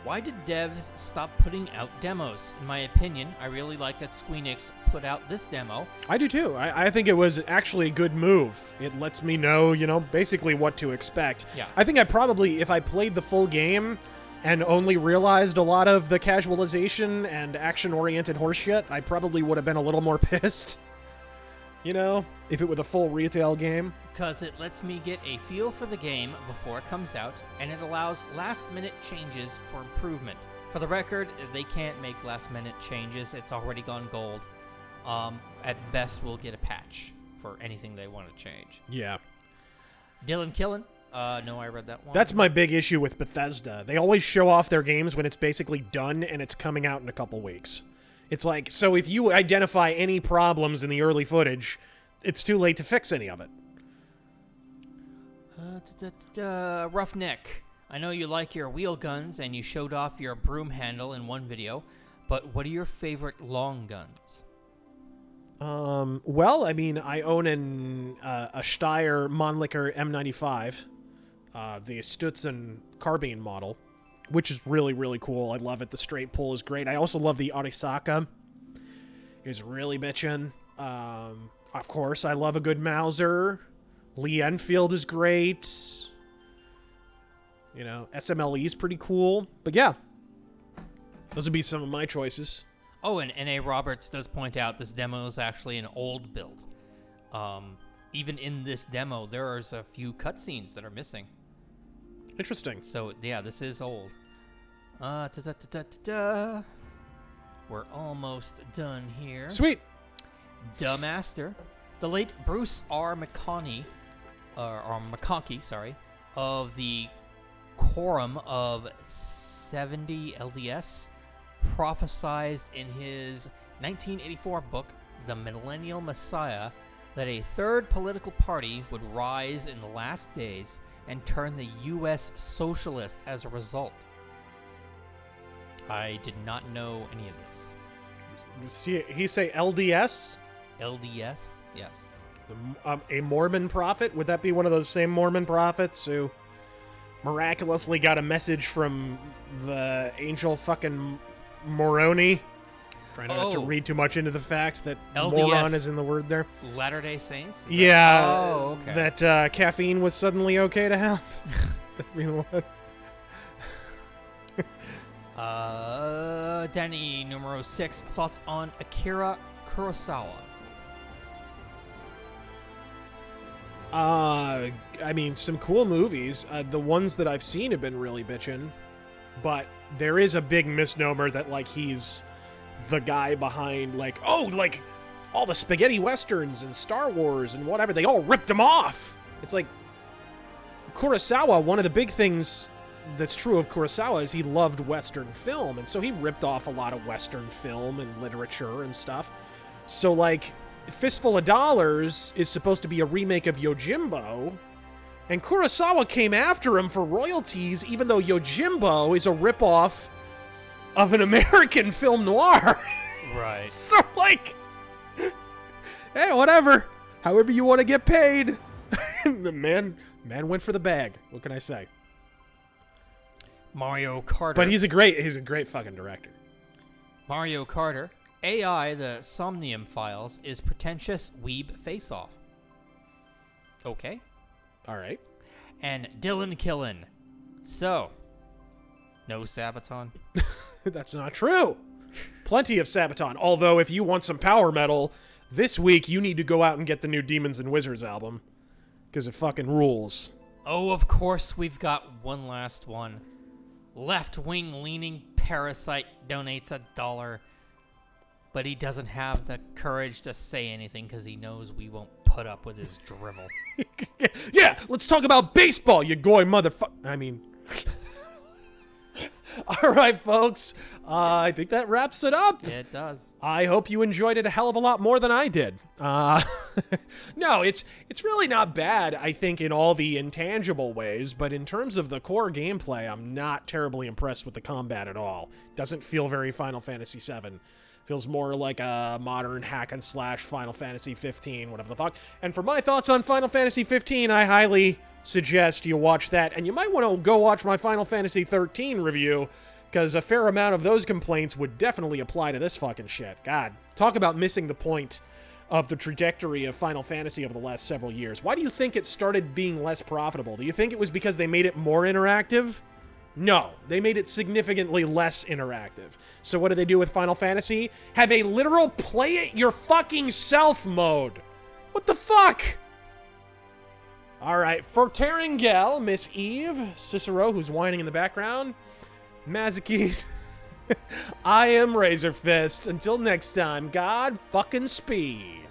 Why did devs stop putting out demos? In my opinion, I really like that Squeenix put out this demo. I do too. I think it was actually a good move. It lets me know, basically what to expect. Yeah. I think I probably, if I played the full game and only realized a lot of the casualization and action-oriented horseshit, I probably would have been a little more pissed. If it were the full retail game. Because it lets me get a feel for the game before it comes out, and it allows last-minute changes for improvement. For the record, they can't make last-minute changes. It's already gone gold. At best, we'll get a patch for anything they want to change. Yeah. Dylan Killen. No, I read that one. That's my big issue with Bethesda. They always show off their games when it's basically done and it's coming out in a couple weeks. It's like, so if you identify any problems in the early footage, it's too late to fix any of it. Roughneck. I know you like your wheel guns and you showed off your broom handle in one video, but what are your favorite long guns? Well, I mean, I own a Steyr Mannlicher M95, the Stutzen carbine model, which is really, really cool. I love it. The straight pull is great. I also love the Arisaka. It's really bitchin'. Of course, I love a good Mauser. Lee Enfield is great. SMLE is pretty cool. But yeah, those would be some of my choices. Oh, and N.A. Roberts does point out this demo is actually an old build. Even in this demo, there's a few cutscenes that are missing. Interesting. So, yeah, this is old. We're almost done here. Sweet. Duh Master. The late Bruce R. McConkie, of the Quorum of 70 LDS, prophesized in his 1984 book, The Millennial Messiah, that a third political party would rise in the last days and turn the U.S. socialist as a result. I did not know any of this. He say LDS? LDS? Yes. A Mormon prophet? Would that be one of those same Mormon prophets who miraculously got a message from the angel fucking Moroni? Trying not to read too much into the fact that LDS, moron is in the word there. Latter-day Saints? Yeah. Oh, okay. That caffeine was suddenly okay to have. That'd be the one. Danny, numero 6. Thoughts on Akira Kurosawa? I mean, some cool movies. The ones that I've seen have been really bitchin'. But there is a big misnomer that, like, he's the guy behind, like, all the spaghetti westerns and Star Wars and whatever. They all ripped him off. It's like, Kurosawa, one of the big things that's true of Kurosawa is he loved Western film. And so he ripped off a lot of Western film and literature and stuff. So, like, Fistful of Dollars is supposed to be a remake of Yojimbo, and Kurosawa came after him for royalties, even though Yojimbo is a ripoff of an American film noir. Right. So, like, hey, whatever. However you want to get paid. The man went for the bag. What can I say? Mario Carter. But he's a great fucking director. Mario Carter. AI, the Somnium Files, is pretentious weeb face-off. Okay. All right. And Dylan Killen. So, no Sabaton? That's not true. Plenty of Sabaton. Although, if you want some power metal, this week you need to go out and get the new Demons and Wizards album. Because it fucking rules. Oh, of course, we've got one last one. Left-wing leaning parasite donates $1. But he doesn't have the courage to say anything because he knows we won't put up with his drivel. Yeah, let's talk about baseball, you goy motherfucker. I mean, All right, folks. I think that wraps it up. Yeah, it does. I hope you enjoyed it a hell of a lot more than I did. No, it's really not bad, I think, in all the intangible ways, but in terms of the core gameplay, I'm not terribly impressed with the combat at all. Doesn't feel very Final Fantasy VII. Feels more like a modern hack-and-slash Final Fantasy 15, whatever the fuck. And for my thoughts on Final Fantasy 15, I highly suggest you watch that. And you might want to go watch my Final Fantasy 13 review, because a fair amount of those complaints would definitely apply to this fucking shit. God, talk about missing the point of the trajectory of Final Fantasy over the last several years. Why do you think it started being less profitable? Do you think it was because they made it more interactive? No, they made it significantly less interactive. So what do they do with Final Fantasy? Have a literal play it your fucking self mode. What the fuck? All right, for Terangel, Miss Eve, Cicero, who's whining in the background, Mazaki, I am RazörFist. Until next time, God fucking speed.